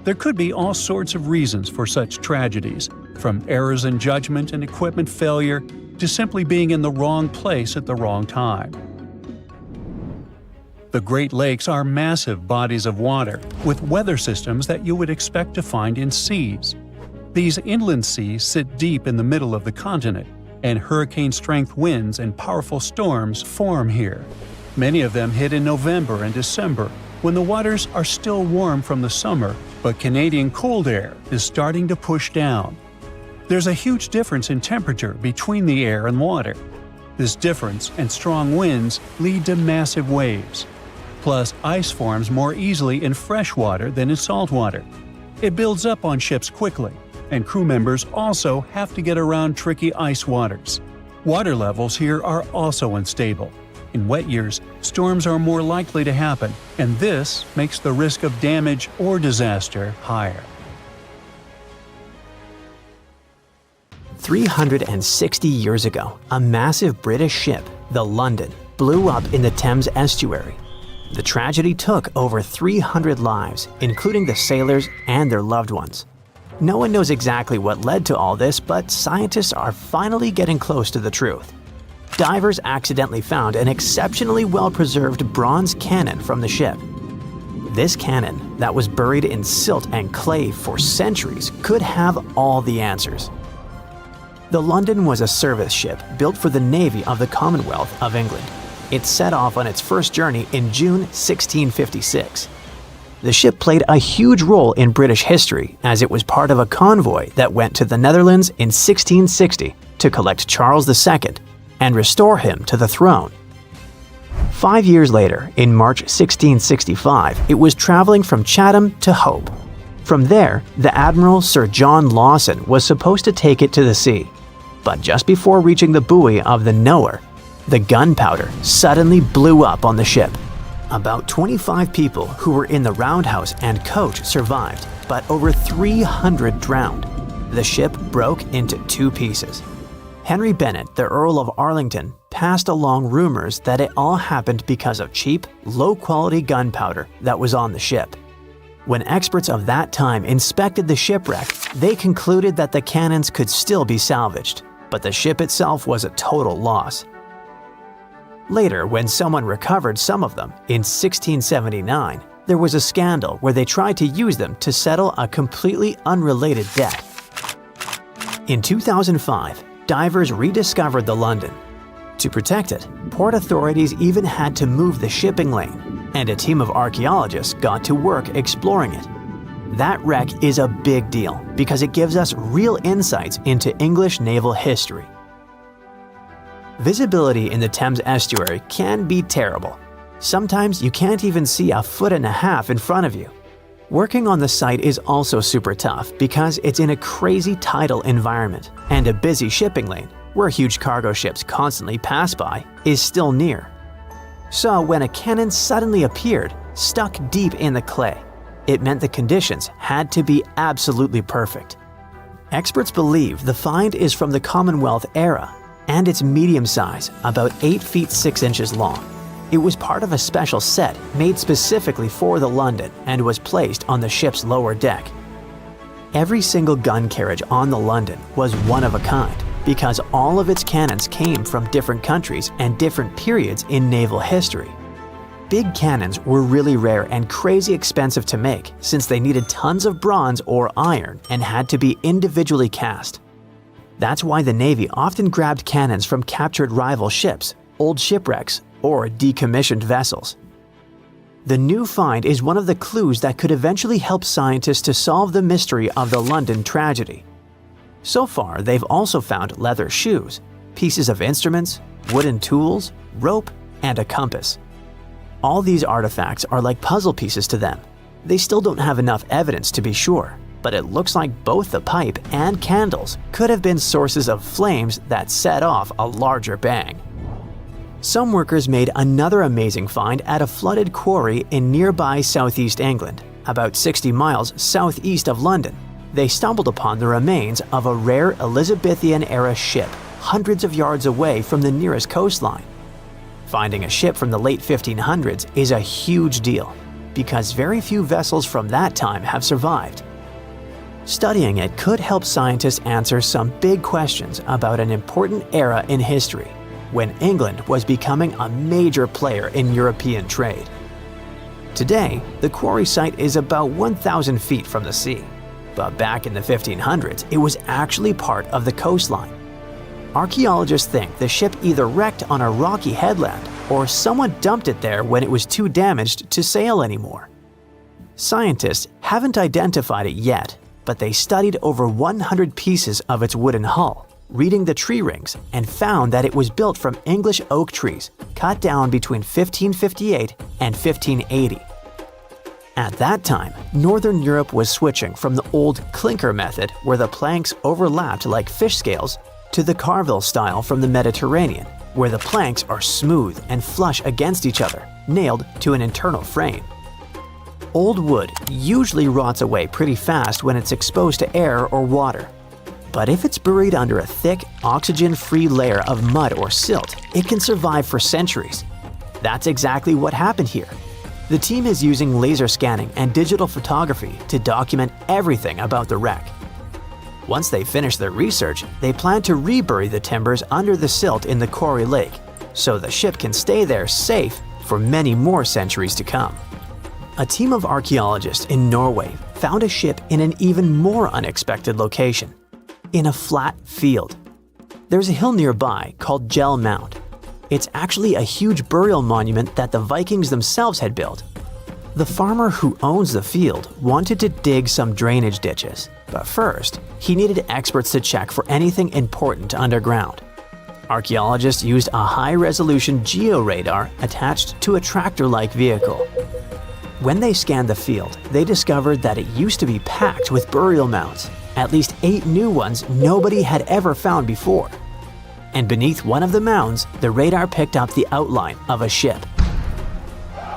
There could be all sorts of reasons for such tragedies, from errors in judgment and equipment failure to simply being in the wrong place at the wrong time. The Great Lakes are massive bodies of water with weather systems that you would expect to find in seas. These inland seas sit deep in the middle of the continent, and hurricane-strength winds and powerful storms form here. Many of them hit in November and December, when the waters are still warm from the summer but Canadian cold air is starting to push down. There's a huge difference in temperature between the air and water. This difference and strong winds lead to massive waves. Plus, ice forms more easily in fresh water than in salt water. It builds up on ships quickly, and crew members also have to get around tricky ice waters. Water levels here are also unstable. In wet years, storms are more likely to happen, and this makes the risk of damage or disaster higher. 360 years ago, a massive British ship, the London, blew up in the Thames estuary. The tragedy took over 300 lives, including the sailors and their loved ones. No one knows exactly what led to all this, but scientists are finally getting close to the truth. Divers accidentally found an exceptionally well-preserved bronze cannon from the ship. This cannon, that was buried in silt and clay for centuries, could have all the answers. The London was a service ship built for the Navy of the Commonwealth of England. It set off on its first journey in June 1656. The ship played a huge role in British history as it was part of a convoy that went to the Netherlands in 1660 to collect Charles II and restore him to the throne. 5 years later, in March 1665, it was traveling from Chatham to Hope. From there, the Admiral Sir John Lawson was supposed to take it to the sea. But just before reaching the buoy of the Knower, the gunpowder suddenly blew up on the ship. About 25 people who were in the roundhouse and coach survived, but over 300 drowned. The ship broke into 2 pieces. Henry Bennett, the Earl of Arlington, passed along rumors that it all happened because of cheap, low-quality gunpowder that was on the ship. When experts of that time inspected the shipwreck, they concluded that the cannons could still be salvaged, but the ship itself was a total loss. Later, when someone recovered some of them, in 1679, there was a scandal where they tried to use them to settle a completely unrelated debt. In 2005, divers rediscovered the London. To protect it, port authorities even had to move the shipping lane, and a team of archaeologists got to work exploring it. That wreck is a big deal because it gives us real insights into English naval history. Visibility in the Thames estuary can be terrible. Sometimes you can't even see a foot and a half in front of you. Working on the site is also super tough because it's in a crazy tidal environment, and a busy shipping lane, where huge cargo ships constantly pass by, is still near. So when a cannon suddenly appeared, stuck deep in the clay, it meant the conditions had to be absolutely perfect. Experts believe the find is from the Commonwealth era, and it's medium size, about 8 feet 6 inches long. It was part of a special set made specifically for the London and was placed on the ship's lower deck. Every single gun carriage on the London was one of a kind because all of its cannons came from different countries and different periods in naval history. Big cannons were really rare and crazy expensive to make since they needed tons of bronze or iron and had to be individually cast. That's why the Navy often grabbed cannons from captured rival ships, old shipwrecks, or decommissioned vessels. The new find is one of the clues that could eventually help scientists to solve the mystery of the London tragedy. So far, they've also found leather shoes, pieces of instruments, wooden tools, rope, and a compass. All these artifacts are like puzzle pieces to them. They still don't have enough evidence to be sure, but it looks like both the pipe and candles could have been sources of flames that set off a larger bang. Some workers made another amazing find at a flooded quarry in nearby southeast England, about 60 miles southeast of London. They stumbled upon the remains of a rare Elizabethan-era ship hundreds of yards away from the nearest coastline. Finding a ship from the late 1500s is a huge deal, because very few vessels from that time have survived. Studying it could help scientists answer some big questions about an important era in history, when England was becoming a major player in European trade. Today, the quarry site is about 1,000 feet from the sea, but back in the 1500s, it was actually part of the coastline. Archaeologists think the ship either wrecked on a rocky headland or someone dumped it there when it was too damaged to sail anymore. Scientists haven't identified it yet, but they studied over 100 pieces of its wooden hull, reading the tree rings, and found that it was built from English oak trees cut down between 1558 and 1580. At that time, Northern Europe was switching from the old clinker method, where the planks overlapped like fish scales, to the carvel style from the Mediterranean, where the planks are smooth and flush against each other, nailed to an internal frame. Old wood usually rots away pretty fast when it's exposed to air or water. But if it's buried under a thick, oxygen-free layer of mud or silt, it can survive for centuries. That's exactly what happened here. The team is using laser scanning and digital photography to document everything about the wreck. Once they finish their research, they plan to rebury the timbers under the silt in the Quarry Lake, so the ship can stay there safe for many more centuries to come. A team of archaeologists in Norway found a ship in an even more unexpected location, in a flat field. There's a hill nearby called Gel Mound. It's actually a huge burial monument that the Vikings themselves had built. The farmer who owns the field wanted to dig some drainage ditches, but first, he needed experts to check for anything important underground. Archaeologists used a high-resolution georadar attached to a tractor-like vehicle. When they scanned the field, they discovered that it used to be packed with burial mounds, at least 8 new ones nobody had ever found before. And beneath one of the mounds, the radar picked up the outline of a ship.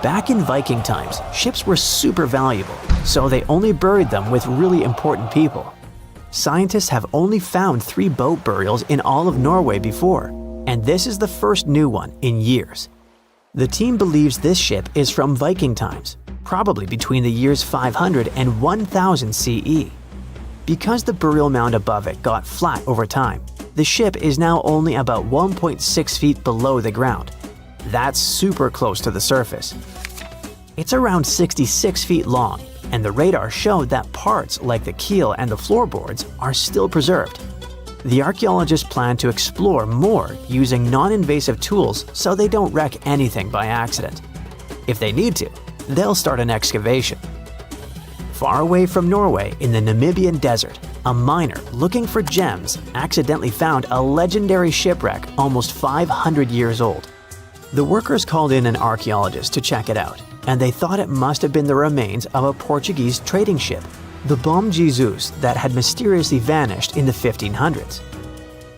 Back in Viking times, ships were super valuable, so they only buried them with really important people. Scientists have only found 3 boat burials in all of Norway before, and this is the first new one in years. The team believes this ship is from Viking times, probably between the years 500 and 1000 CE. Because the burial mound above it got flat over time, the ship is now only about 1.6 feet below the ground. That's super close to the surface. It's around 66 feet long, and the radar showed that parts like the keel and the floorboards are still preserved. The archaeologists plan to explore more using non-invasive tools so they don't wreck anything by accident. If they need to, they'll start an excavation. Far away from Norway in the Namibian desert, a miner looking for gems accidentally found a legendary shipwreck almost 500 years old. The workers called in an archaeologist to check it out, and they thought it must have been the remains of a Portuguese trading ship, the Bom Jesus, that had mysteriously vanished in the 1500s.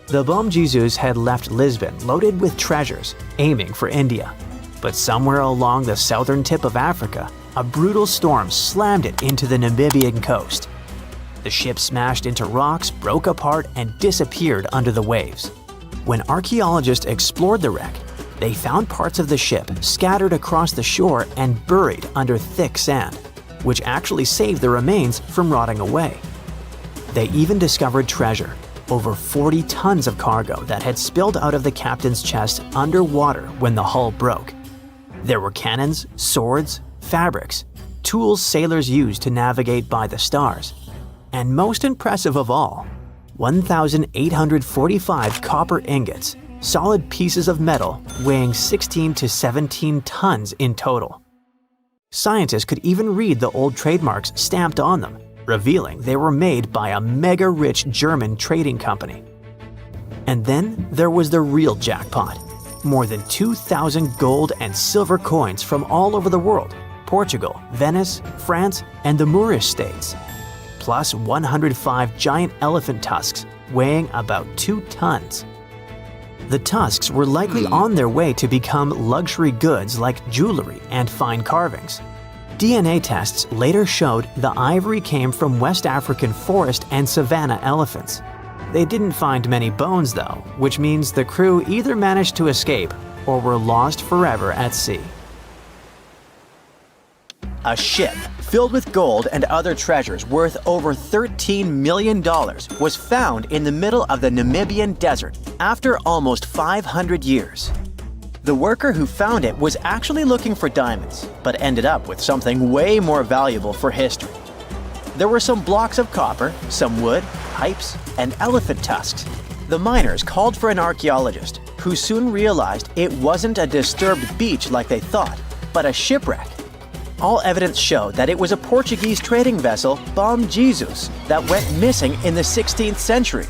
The Bom Jesus had left Lisbon loaded with treasures, aiming for India. But somewhere along the southern tip of Africa, a brutal storm slammed it into the Namibian coast. The ship smashed into rocks, broke apart, and disappeared under the waves. When archaeologists explored the wreck, they found parts of the ship scattered across the shore and buried under thick sand, which actually saved the remains from rotting away. They even discovered treasure, over 40 tons of cargo that had spilled out of the captain's chest underwater when the hull broke. There were cannons, swords, fabrics, tools sailors used to navigate by the stars, and most impressive of all, 1,845 copper ingots, solid pieces of metal weighing 16 to 17 tons in total. Scientists could even read the old trademarks stamped on them, revealing they were made by a mega-rich German trading company. And then there was the real jackpot. More than 2,000 gold and silver coins from all over the world, Portugal, Venice, France, and the Moorish states, plus 105 giant elephant tusks weighing about 2 tons. The tusks were likely on their way to become luxury goods like jewelry and fine carvings. DNA tests later showed the ivory came from West African forest and savanna elephants. They didn't find many bones though, which means the crew either managed to escape or were lost forever at sea. A ship filled with gold and other treasures worth over $13 million was found in the middle of the Namibian desert after almost 500 years. The worker who found it was actually looking for diamonds, but ended up with something way more valuable for history. There were some blocks of copper, some wood, pipes, and elephant tusks. The miners called for an archaeologist, who soon realized it wasn't a disturbed beach like they thought, but a shipwreck. All evidence showed that it was a Portuguese trading vessel, Bom Jesus, that went missing in the 16th century.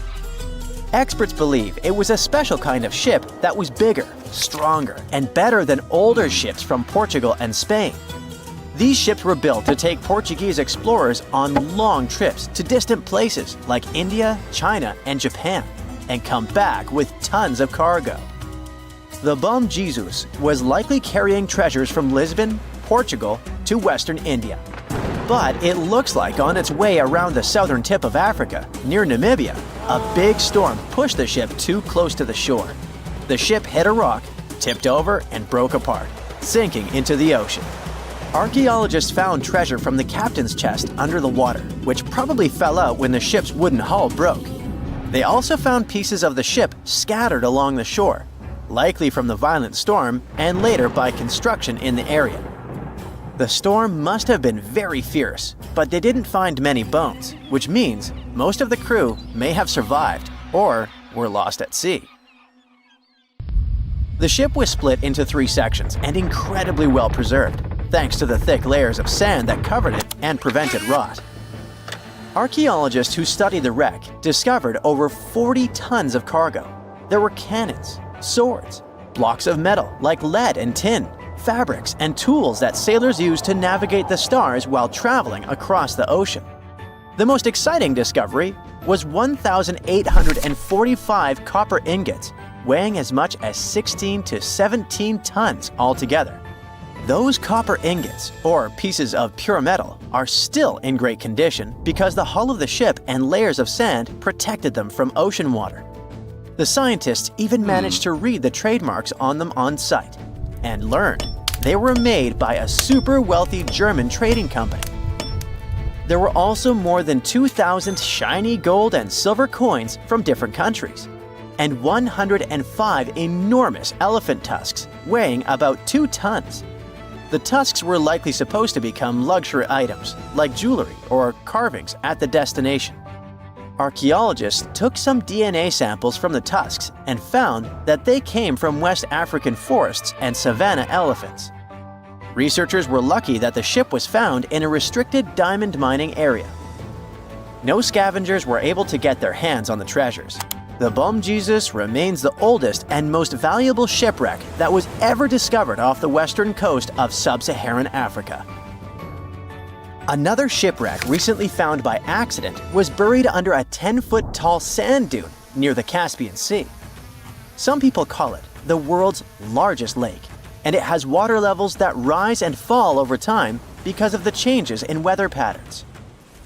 Experts believe it was a special kind of ship that was bigger, stronger, and better than older ships from Portugal and Spain. These ships were built to take Portuguese explorers on long trips to distant places like India, China, and Japan, and come back with tons of cargo. The Bom Jesus was likely carrying treasures from Lisbon, Portugal, to Western India. But it looks like on its way around the southern tip of Africa, near Namibia, a big storm pushed the ship too close to the shore. The ship hit a rock, tipped over, and broke apart, sinking into the ocean. Archaeologists found treasure from the captain's chest under the water, which probably fell out when the ship's wooden hull broke. They also found pieces of the ship scattered along the shore, likely from the violent storm and later by construction in the area. The storm must have been very fierce, but they didn't find many bones, which means most of the crew may have survived or were lost at sea. The ship was split into 3 sections and incredibly well preserved, thanks to the thick layers of sand that covered it and prevented rot. Archaeologists who studied the wreck discovered over 40 tons of cargo. There were cannons, swords, blocks of metal like lead and tin, fabrics, and tools that sailors used to navigate the stars while traveling across the ocean. The most exciting discovery was 1,845 copper ingots, weighing as much as 16 to 17 tons altogether. Those copper ingots, or pieces of pure metal, are still in great condition because the hull of the ship and layers of sand protected them from ocean water. The scientists even managed to read the trademarks on them on site and learned they were made by a super wealthy German trading company. There were also more than 2,000 shiny gold and silver coins from different countries, and 105 enormous elephant tusks weighing about 2 tons. The tusks were likely supposed to become luxury items like jewelry or carvings at the destination. Archaeologists took some DNA samples from the tusks and found that they came from West African forests and savanna elephants. Researchers were lucky that the ship was found in a restricted diamond mining area. No scavengers were able to get their hands on the treasures. The Bom Jesus remains the oldest and most valuable shipwreck that was ever discovered off the western coast of sub-Saharan Africa. Another shipwreck recently found by accident was buried under a 10-foot tall sand dune near the Caspian Sea. Some people call it the world's largest lake, and it has water levels that rise and fall over time because of the changes in weather patterns.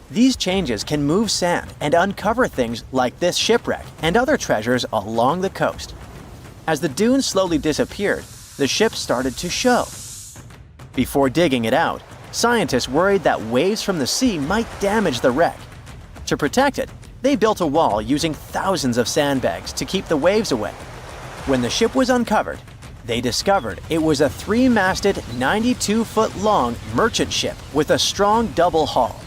These changes can move sand and uncover things like this shipwreck and other treasures along the coast. As the dune slowly disappeared, the ship started to show. Before digging it out, scientists worried that waves from the sea might damage the wreck. To protect it, they built a wall using thousands of sandbags to keep the waves away. When the ship was uncovered, they discovered it was a 3-masted, 92-foot-long merchant ship with a strong double hull.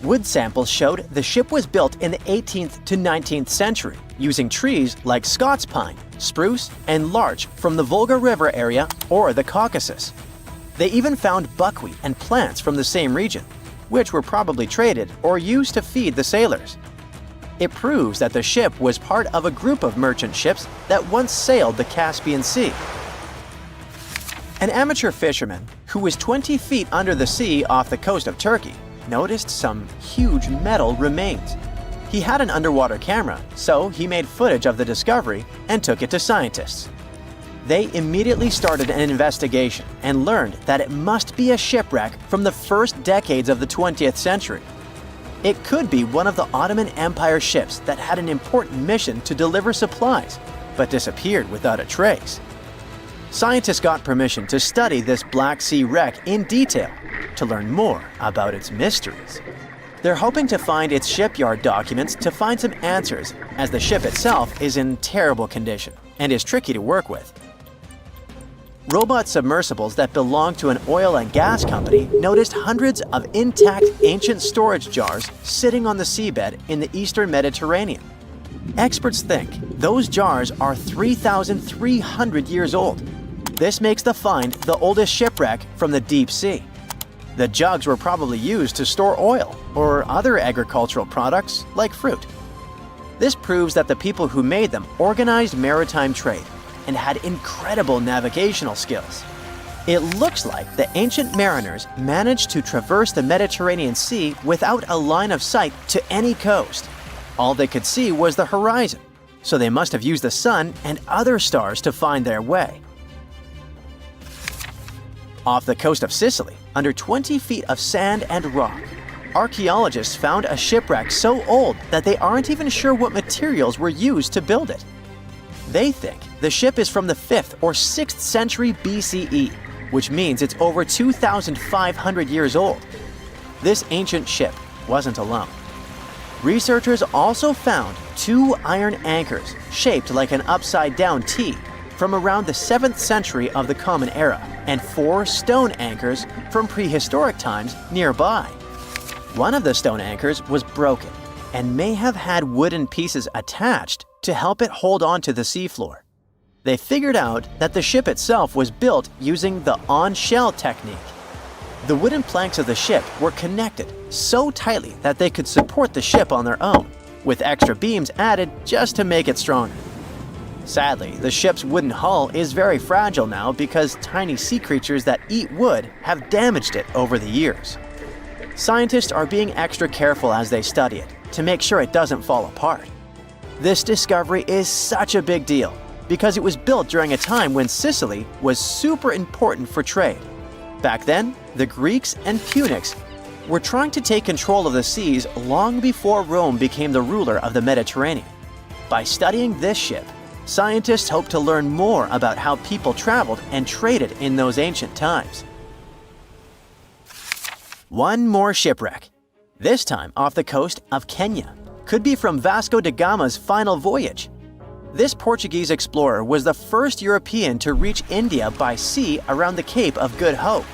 Wood samples showed the ship was built in the 18th to 19th century using trees like Scots pine, spruce, and larch from the Volga River area or the Caucasus. They even found buckwheat and plants from the same region, which were probably traded or used to feed the sailors. It proves that the ship was part of a group of merchant ships that once sailed the Caspian Sea. An amateur fisherman who was 20 feet under the sea off the coast of Turkey noticed some huge metal remains. He had an underwater camera, so he made footage of the discovery and took it to scientists. They immediately started an investigation and learned that it must be a shipwreck from the first decades of the 20th century. It could be one of the Ottoman Empire ships that had an important mission to deliver supplies, but disappeared without a trace. Scientists got permission to study this Black Sea wreck in detail to learn more about its mysteries. They're hoping to find its shipyard documents to find some answers, as the ship itself is in terrible condition and is tricky to work with. Robot submersibles that belong to an oil and gas company noticed hundreds of intact ancient storage jars sitting on the seabed in the eastern Mediterranean. Experts think those jars are 3,300 years old. This makes the find the oldest shipwreck from the deep sea. The jugs were probably used to store oil or other agricultural products like fruit. This proves that the people who made them organized maritime trade and had incredible navigational skills. It looks like the ancient mariners managed to traverse the Mediterranean Sea without a line of sight to any coast. All they could see was the horizon, so they must have used the sun and other stars to find their way. Off the coast of Sicily, under 20 feet of sand and rock, archaeologists found a shipwreck so old that they aren't even sure what materials were used to build it. They think the ship is from the 5th or 6th century BCE, which means it's over 2,500 years old. This ancient ship wasn't alone. Researchers also found 2 iron anchors shaped like an upside-down T from around the 7th century of the Common Era, and 4 stone anchors from prehistoric times nearby. One of the stone anchors was broken and may have had wooden pieces attached to help it hold on to the seafloor. They figured out that the ship itself was built using the on-shell technique. The wooden planks of the ship were connected so tightly that they could support the ship on their own, with extra beams added just to make it stronger. Sadly, the ship's wooden hull is very fragile now because tiny sea creatures that eat wood have damaged it over the years. Scientists are being extra careful as they study it to make sure it doesn't fall apart. This discovery is such a big deal because it was built during a time when Sicily was super important for trade. Back then, the Greeks and Punics were trying to take control of the seas long before Rome became the ruler of the Mediterranean. By studying this ship, scientists hope to learn more about how people traveled and traded in those ancient times. One more shipwreck, this time off the coast of Kenya. Could be from Vasco da Gama's final voyage. This Portuguese explorer was the first European to reach India by sea around the Cape of Good Hope.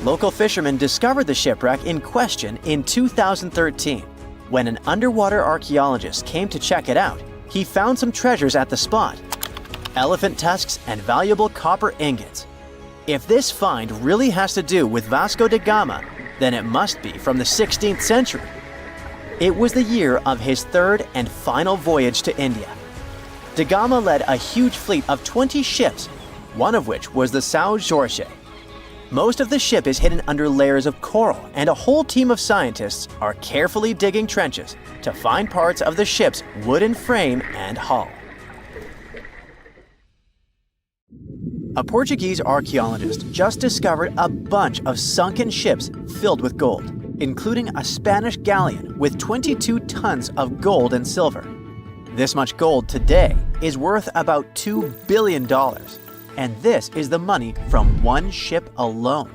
Local fishermen discovered the shipwreck in question in 2013. When an underwater archaeologist came to check it out, he found some treasures at the spot: elephant tusks and valuable copper ingots. If this find really has to do with Vasco da Gama, then it must be from the 16th century. It was the year of his 3rd and final voyage to India. Da Gama led a huge fleet of 20 ships, one of which was the São Jorge. Most of the ship is hidden under layers of coral, and a whole team of scientists are carefully digging trenches to find parts of the ship's wooden frame and hull. A Portuguese archaeologist just discovered a bunch of sunken ships filled with gold, including a Spanish galleon with 22 tons of gold and silver. This much gold today is worth about $2 billion, and this is the money from one ship alone.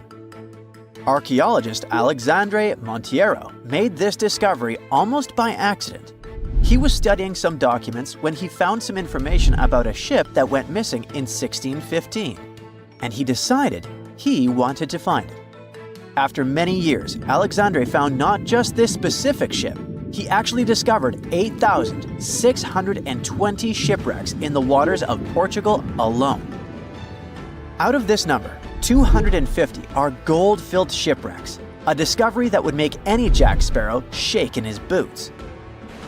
Archaeologist Alexandre Monteiro made this discovery almost by accident. He was studying some documents when he found some information about a ship that went missing in 1615, and he decided he wanted to find it. After many years, Alexandre found not just this specific ship, he actually discovered 8,620 shipwrecks in the waters of Portugal alone. Out of this number, 250 are gold-filled shipwrecks, a discovery that would make any Jack Sparrow shake in his boots.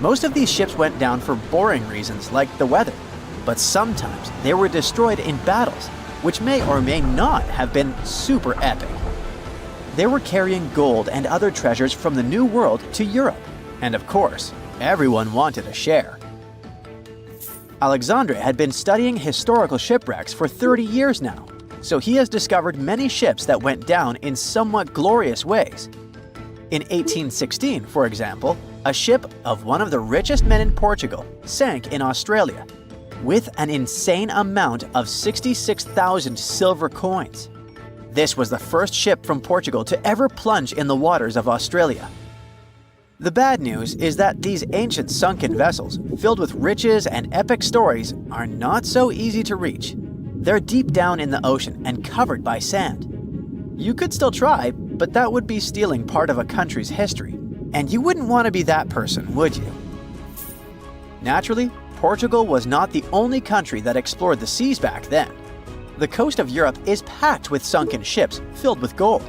Most of these ships went down for boring reasons like the weather, but sometimes they were destroyed in battles, which may or may not have been super epic. They were carrying gold and other treasures from the New World to Europe, and of course, everyone wanted a share. Alexandre had been studying historical shipwrecks for 30 years now, so he has discovered many ships that went down in somewhat glorious ways. In 1816, for example, a ship of one of the richest men in Portugal sank in Australia, with an insane amount of 66,000 silver coins. This was the first ship from Portugal to ever plunge in the waters of Australia. The bad news is that these ancient sunken vessels, filled with riches and epic stories, are not so easy to reach. They're deep down in the ocean and covered by sand. You could still try, but that would be stealing part of a country's history, and you wouldn't want to be that person, would you? Naturally, Portugal was not the only country that explored the seas back then. The coast of Europe is packed with sunken ships filled with gold.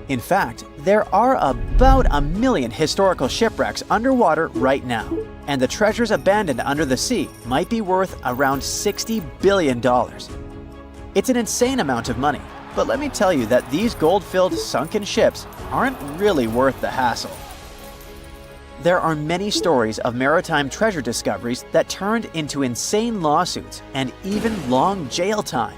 In fact, there are about 1 million historical shipwrecks underwater right now, and the treasures abandoned under the sea might be worth around $60 billion. It's an insane amount of money, but let me tell you that these gold-filled sunken ships aren't really worth the hassle. There are many stories of maritime treasure discoveries that turned into insane lawsuits and even long jail time.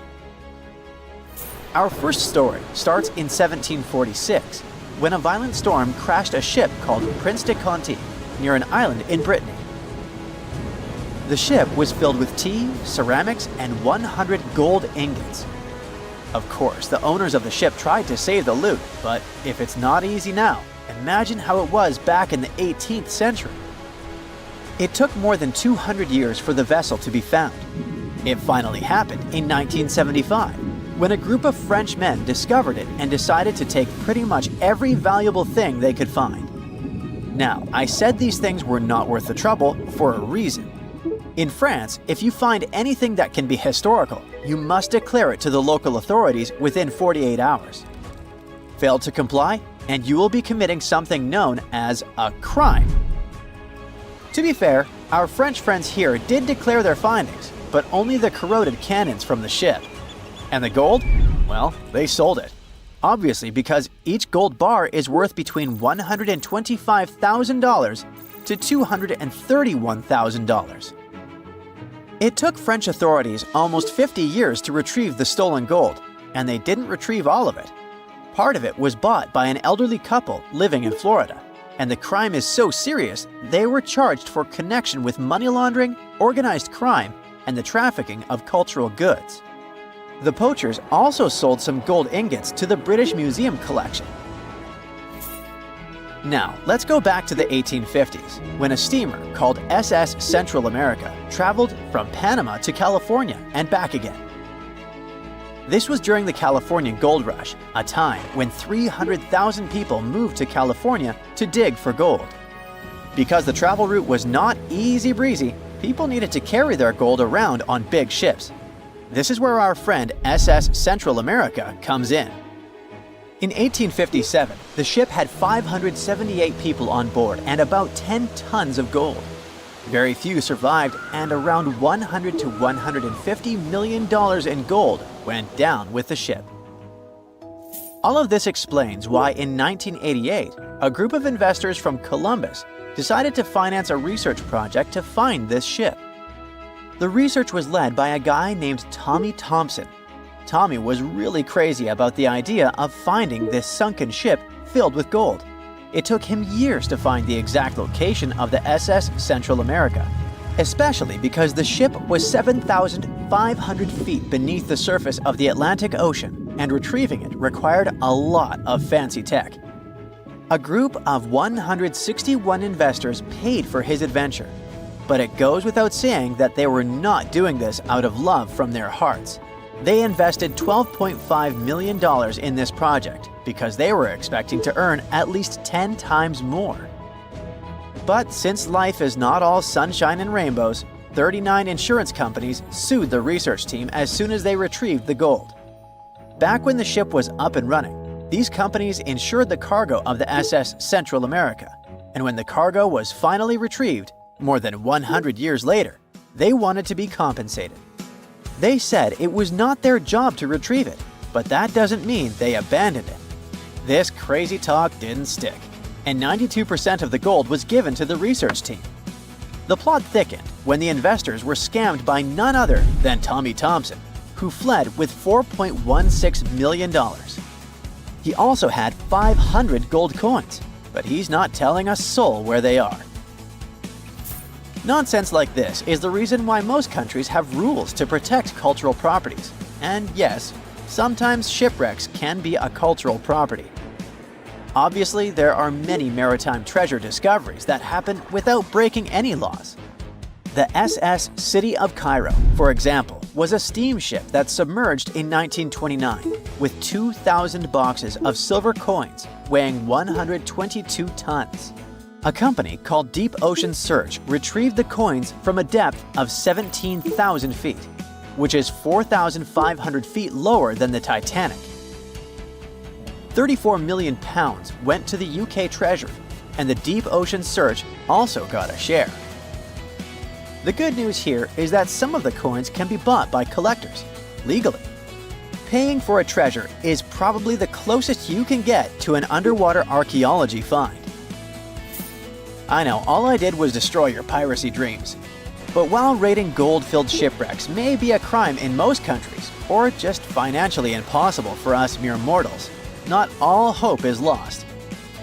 Our first story starts in 1746, when a violent storm crashed a ship called Prince de Conti near an island in Brittany. The ship was filled with tea, ceramics, and 100 gold ingots. Of course, the owners of the ship tried to save the loot, but if it's not easy now, imagine how it was back in the 18th century. It took more than 200 years for the vessel to be found. It finally happened in 1975, when a group of French men discovered it and decided to take pretty much every valuable thing they could find. Now, I said these things were not worth the trouble for a reason. In France, if you find anything that can be historical, you must declare it to the local authorities within 48 hours. Fail to comply, and you will be committing something known as a crime. To be fair, our French friends here did declare their findings, but only the corroded cannons from the ship. And the gold? Well, they sold it. Obviously, because each gold bar is worth between $125,000 to $231,000. It took French authorities almost 50 years to retrieve the stolen gold, and they didn't retrieve all of it. Part of it was bought by an elderly couple living in Florida, and the crime is so serious they were charged for connection with money laundering, organized crime, and the trafficking of cultural goods. The poachers also sold some gold ingots to the British Museum collection. Now, let's go back to the 1850s, when a steamer called SS Central America traveled from Panama to California and back again. This was during the California Gold Rush, a time when 300,000 people moved to California to dig for gold. Because the travel route was not easy breezy, people needed to carry their gold around on big ships. This is where our friend SS Central America comes in. In 1857, the ship had 578 people on board and about 10 tons of gold. Very few survived, and around $100 to $150 million in gold went down with the ship. All of this explains why in 1988, a group of investors from Columbus decided to finance a research project to find this ship. The research was led by a guy named Tommy Thompson. Tommy was really crazy about the idea of finding this sunken ship filled with gold. It took him years to find the exact location of the SS Central America, especially because the ship was 7,500 feet beneath the surface of the Atlantic Ocean, and retrieving it required a lot of fancy tech. A group of 161 investors paid for his adventure, but it goes without saying that they were not doing this out of love from their hearts. They invested $12.5 million in this project because they were expecting to earn at least 10 times more. But since life is not all sunshine and rainbows, 39 insurance companies sued the research team as soon as they retrieved the gold. Back when the ship was up and running, these companies insured the cargo of the SS Central America, and when the cargo was finally retrieved, more than 100 years later, they wanted to be compensated. They said it was not their job to retrieve it, but that doesn't mean they abandoned it. This crazy talk didn't stick, and 92% of the gold was given to the research team. The plot thickened when the investors were scammed by none other than Tommy Thompson, who fled with $4.16 million. He also had 500 gold coins, but he's not telling a soul where they are. Nonsense like this is the reason why most countries have rules to protect cultural properties. And yes, sometimes shipwrecks can be a cultural property. Obviously, there are many maritime treasure discoveries that happen without breaking any laws. The SS City of Cairo, for example, was a steamship that submerged in 1929 with 2,000 boxes of silver coins weighing 122 tons. A company called Deep Ocean Search retrieved the coins from a depth of 17,000 feet, which is 4,500 feet lower than the Titanic. £34 million went to the UK Treasury, and the deep ocean search also got a share. The good news here is that some of the coins can be bought by collectors, legally. Paying for a treasure is probably the closest you can get to an underwater archaeology find. I know, all I did was destroy your piracy dreams. But while raiding gold-filled shipwrecks may be a crime in most countries, or just financially impossible for us mere mortals, not all hope is lost.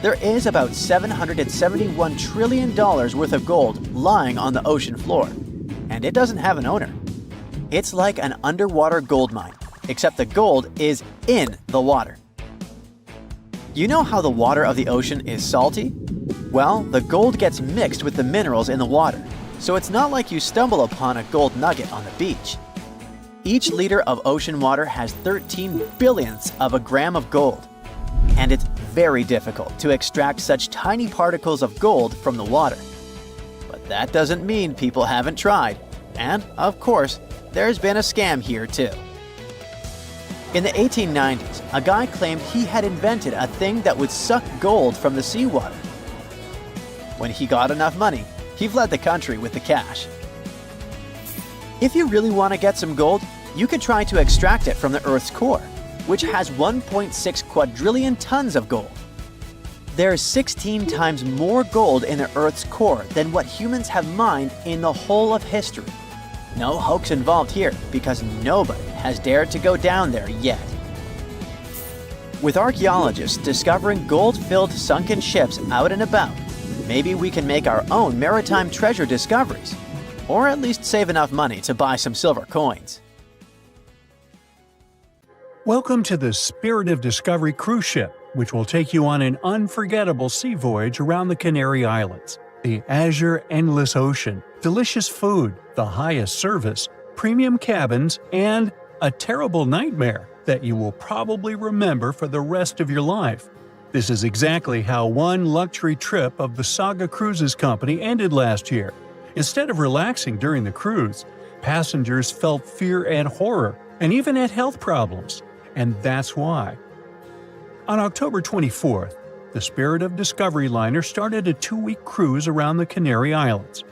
There is about $771 trillion worth of gold lying on the ocean floor, and it doesn't have an owner. It's like an underwater gold mine, except the gold is in the water. You know how the water of the ocean is salty? Well, the gold gets mixed with the minerals in the water, so it's not like you stumble upon a gold nugget on the beach. Each liter of ocean water has 13 billionths of a gram of gold, and it's very difficult to extract such tiny particles of gold from the water. But that doesn't mean people haven't tried, and of course, there's been a scam here too. In the 1890s, a guy claimed he had invented a thing that would suck gold from the seawater. When he got enough money, he fled the country with the cash. If you really want to get some gold, you could try to extract it from the Earth's core, which has 1.6 quadrillion tons of gold. There's 16 times more gold in the Earth's core than what humans have mined in the whole of history. No hoax involved here, because nobody has dared to go down there yet. With archaeologists discovering gold-filled sunken ships out and about, maybe we can make our own maritime treasure discoveries, or at least save enough money to buy some silver coins. Welcome to the Spirit of Discovery cruise ship, which will take you on an unforgettable sea voyage around the Canary Islands. The azure endless ocean, delicious food, the highest service, premium cabins, and a terrible nightmare that you will probably remember for the rest of your life. This is exactly how one luxury trip of the Saga Cruises Company ended last year. Instead of relaxing during the cruise, passengers felt fear and horror, and even had health problems. And that's why. On October 24th, the Spirit of Discovery liner started a 2-week cruise around the Canary Islands.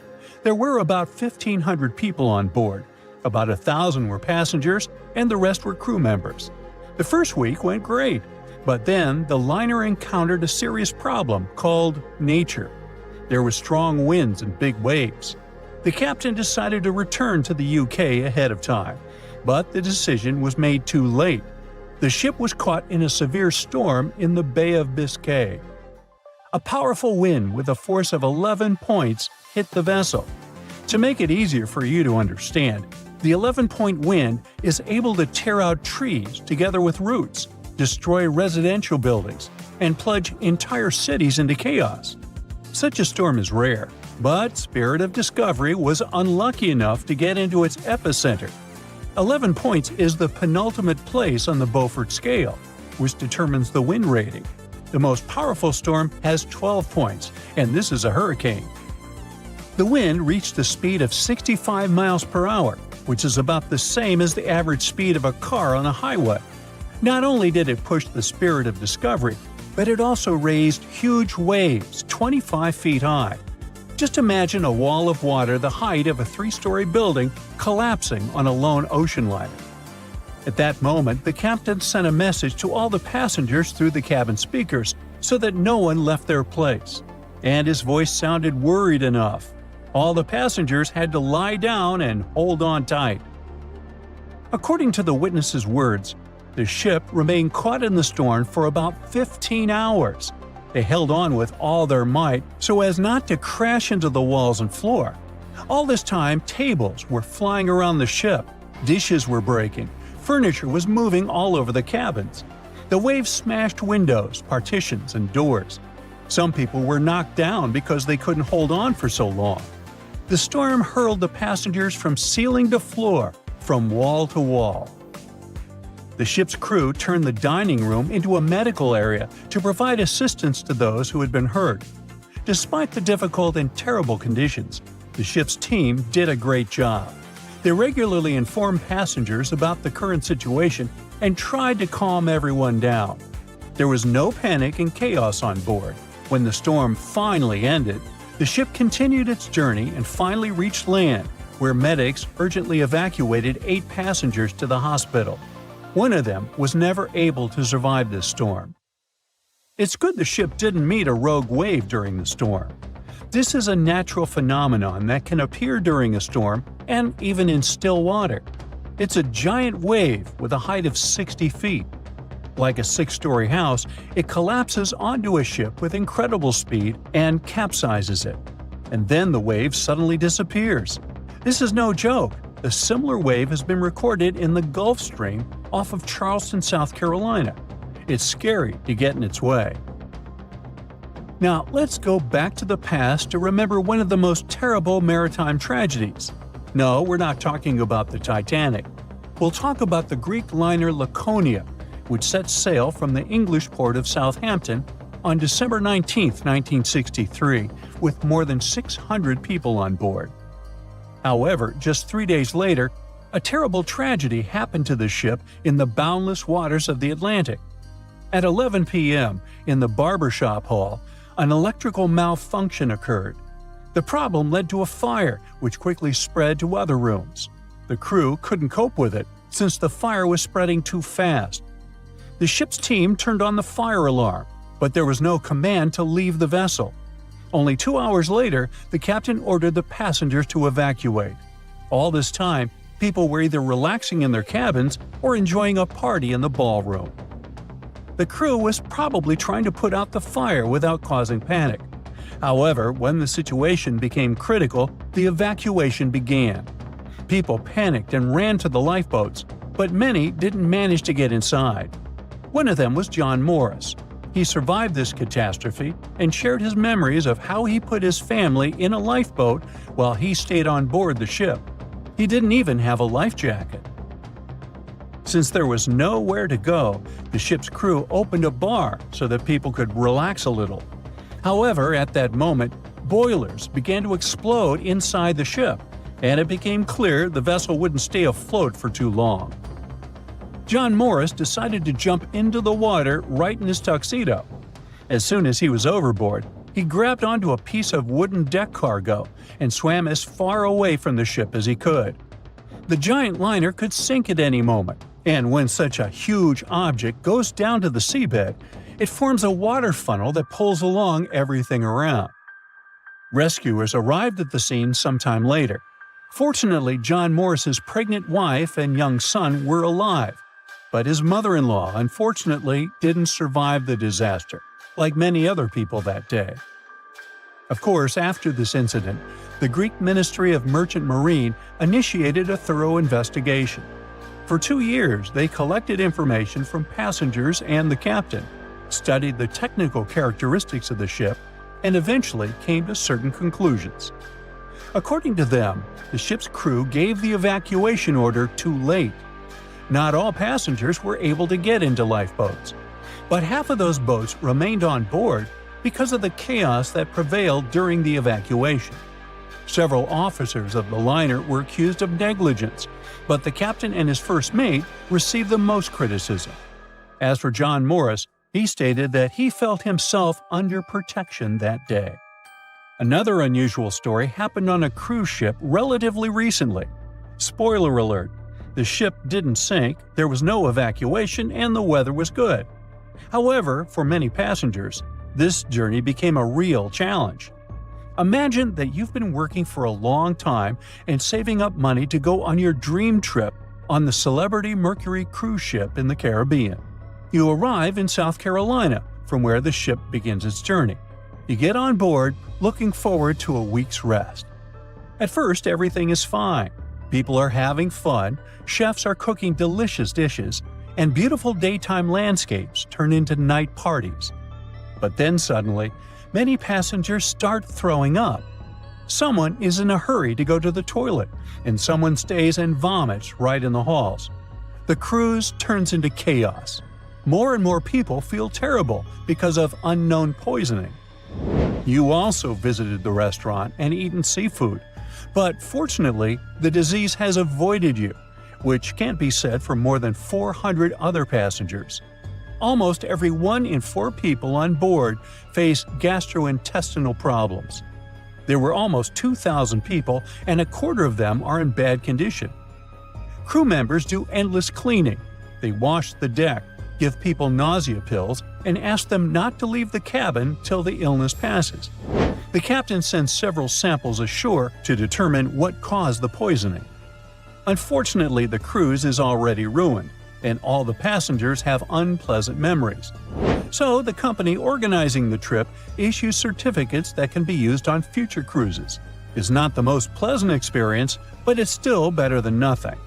There were about 1,500 people on board. About 1,000 were passengers, and the rest were crew members. The first week went great, but then the liner encountered a serious problem called nature. There were strong winds and big waves. The captain decided to return to the UK ahead of time, but the decision was made too late. The ship was caught in a severe storm in the Bay of Biscay. A powerful wind with a force of 11 points hit the vessel. To make it easier for you to understand, the 11-point wind is able to tear out trees together with roots, destroy residential buildings, and plunge entire cities into chaos. Such a storm is rare, but Spirit of Discovery was unlucky enough to get into its epicenter. 11 points is the penultimate place on the Beaufort scale, which determines the wind rating. The most powerful storm has 12 points, and this is a hurricane. The wind reached a speed of 65 miles per hour, which is about the same as the average speed of a car on a highway. Not only did it push the Spirit of Discovery, but it also raised huge waves 25 feet high. Just imagine a wall of water the height of a 3-story building collapsing on a lone ocean liner. At that moment, the captain sent a message to all the passengers through the cabin speakers so that no one left their place. And his voice sounded worried enough. All the passengers had to lie down and hold on tight. According to the witnesses' words, the ship remained caught in the storm for about 15 hours. They held on with all their might so as not to crash into the walls and floor. All this time, tables were flying around the ship, dishes were breaking, furniture was moving all over the cabins. The waves smashed windows, partitions, and doors. Some people were knocked down because they couldn't hold on for so long. The storm hurled the passengers from ceiling to floor, from wall to wall. The ship's crew turned the dining room into a medical area to provide assistance to those who had been hurt. Despite the difficult and terrible conditions, the ship's team did a great job. They regularly informed passengers about the current situation and tried to calm everyone down. There was no panic and chaos on board. When the storm finally ended, the ship continued its journey and finally reached land, where medics urgently evacuated 8 passengers to the hospital. One of them was never able to survive this storm. It's good the ship didn't meet a rogue wave during the storm. This is a natural phenomenon that can appear during a storm and even in still water. It's a giant wave with a height of 60 feet. Like a 6-story house, it collapses onto a ship with incredible speed and capsizes it. And then the wave suddenly disappears. This is no joke. A similar wave has been recorded in the Gulf Stream off of Charleston, South Carolina. It's scary to get in its way. Now, let's go back to the past to remember one of the most terrible maritime tragedies. No, we're not talking about the Titanic. We'll talk about the Greek liner Laconia, which set sail from the English port of Southampton on December 19, 1963, with more than 600 people on board. However, just 3 days later, a terrible tragedy happened to the ship in the boundless waters of the Atlantic. At 11 p.m., in the barbershop hall, an electrical malfunction occurred. The problem led to a fire, which quickly spread to other rooms. The crew couldn't cope with it, since the fire was spreading too fast. The ship's team turned on the fire alarm, but there was no command to leave the vessel. Only 2 hours later, the captain ordered the passengers to evacuate. All this time, people were either relaxing in their cabins or enjoying a party in the ballroom. The crew was probably trying to put out the fire without causing panic. However, when the situation became critical, the evacuation began. People panicked and ran to the lifeboats, but many didn't manage to get inside. One of them was John Morris. He survived this catastrophe and shared his memories of how he put his family in a lifeboat while he stayed on board the ship. He didn't even have a life jacket. Since there was nowhere to go, the ship's crew opened a bar so that people could relax a little. However, at that moment, boilers began to explode inside the ship, and it became clear the vessel wouldn't stay afloat for too long. John Morris decided to jump into the water right in his tuxedo. As soon as he was overboard, he grabbed onto a piece of wooden deck cargo and swam as far away from the ship as he could. The giant liner could sink at any moment, and when such a huge object goes down to the seabed, it forms a water funnel that pulls along everything around. Rescuers arrived at the scene sometime later. Fortunately, John Morris's pregnant wife and young son were alive, but his mother-in-law unfortunately didn't survive the disaster, like many other people that day. Of course, after this incident, the Greek Ministry of Merchant Marine initiated a thorough investigation. For 2 years, they collected information from passengers and the captain, studied the technical characteristics of the ship, and eventually came to certain conclusions. According to them, the ship's crew gave the evacuation order too late. Not all passengers were able to get into lifeboats, but half of those boats remained on board because of the chaos that prevailed during the evacuation. Several officers of the liner were accused of negligence, but the captain and his first mate received the most criticism. As for John Morris, he stated that he felt himself under protection that day. Another unusual story happened on a cruise ship relatively recently. Spoiler alert, the ship didn't sink, there was no evacuation, and the weather was good. However, for many passengers, this journey became a real challenge. Imagine that you've been working for a long time and saving up money to go on your dream trip on the Celebrity Mercury cruise ship in the Caribbean. You arrive in South Carolina, from where the ship begins its journey. You get on board, looking forward to a week's rest. At first, everything is fine. People are having fun, chefs are cooking delicious dishes, and beautiful daytime landscapes turn into night parties. But then suddenly, many passengers start throwing up. Someone is in a hurry to go to the toilet, and someone stays and vomits right in the halls. The cruise turns into chaos. More and more people feel terrible because of unknown poisoning. You also visited the restaurant and eaten seafood, but fortunately, the disease has avoided you, which can't be said for more than 400 other passengers. almost every 1 in 4 people on board faced gastrointestinal problems. There were almost 2,000 people, and a quarter of them are in bad condition. Crew members do endless cleaning. They wash the deck, give people nausea pills, and ask them not to leave the cabin till the illness passes. The captain sends several samples ashore to determine what caused the poisoning. Unfortunately, the cruise is already ruined, and all the passengers have unpleasant memories. So the company organizing the trip issues certificates that can be used on future cruises. It's not the most pleasant experience, but it's still better than nothing.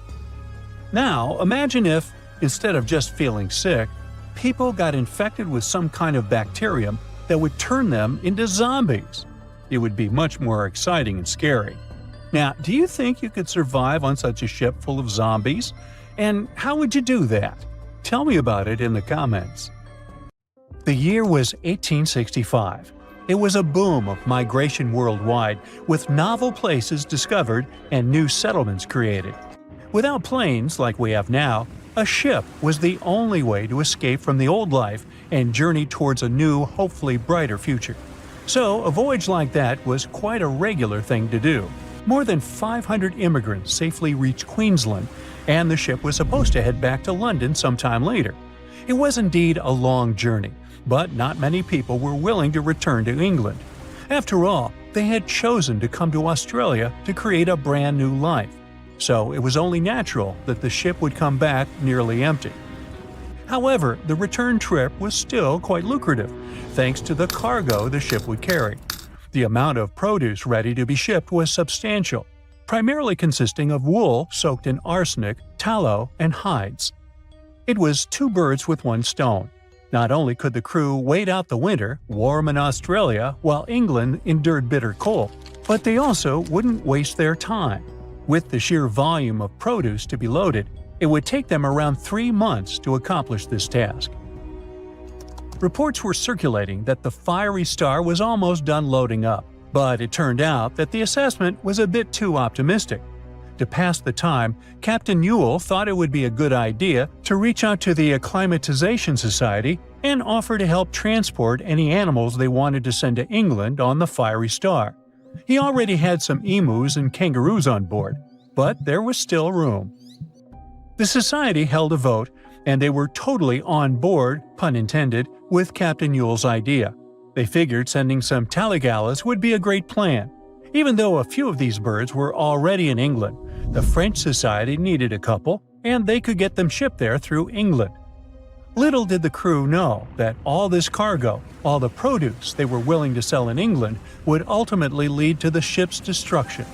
Now, imagine if, instead of just feeling sick, people got infected with some kind of bacterium that would turn them into zombies. It would be much more exciting and scary. Now, do you think you could survive on such a ship full of zombies? And how would you do that? Tell me about it in the comments. The year was 1865. It was a boom of migration worldwide, with novel places discovered and new settlements created. Without planes like we have now, a ship was the only way to escape from the old life and journey towards a new, hopefully brighter future. So, a voyage like that was quite a regular thing to do. More than 500 immigrants safely reached Queensland, and the ship was supposed to head back to London sometime later. It was indeed a long journey, but not many people were willing to return to England. After all, they had chosen to come to Australia to create a brand new life. So it was only natural that the ship would come back nearly empty. However, the return trip was still quite lucrative, thanks to the cargo the ship would carry. The amount of produce ready to be shipped was substantial, primarily consisting of wool soaked in arsenic, tallow, and hides. It was 2 birds with 1 stone. Not only could the crew wait out the winter, warm in Australia, while England endured bitter cold, but they also wouldn't waste their time. With the sheer volume of produce to be loaded, it would take them around 3 months to accomplish this task. Reports were circulating that the Fiery Star was almost done loading up, but it turned out that the assessment was a bit too optimistic. To pass the time, Captain Ewell thought it would be a good idea to reach out to the Acclimatization Society and offer to help transport any animals they wanted to send to England on the Fiery Star. He already had some emus and kangaroos on board, but there was still room. The society held a vote, and they were totally on board, pun intended, with Captain Ewell's idea. They figured sending some taligalas would be a great plan. Even though a few of these birds were already in England, the French Society needed a couple, and they could get them shipped there through England. Little did the crew know that all this cargo, all the produce they were willing to sell in England, would ultimately lead to the ship's destruction.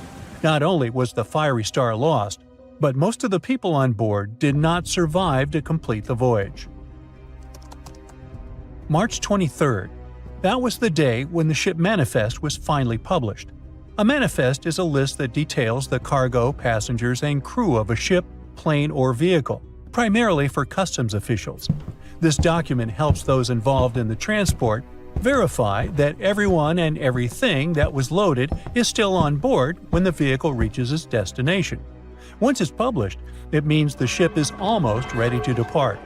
Not only was the Fiery Star lost, but most of the people on board did not survive to complete the voyage. March 23rd. That was the day when the ship manifest was finally published. A manifest is a list that details the cargo, passengers, and crew of a ship, plane, or vehicle, primarily for customs officials. This document helps those involved in the transport verify that everyone and everything that was loaded is still on board when the vehicle reaches its destination. Once it's published, it means the ship is almost ready to depart.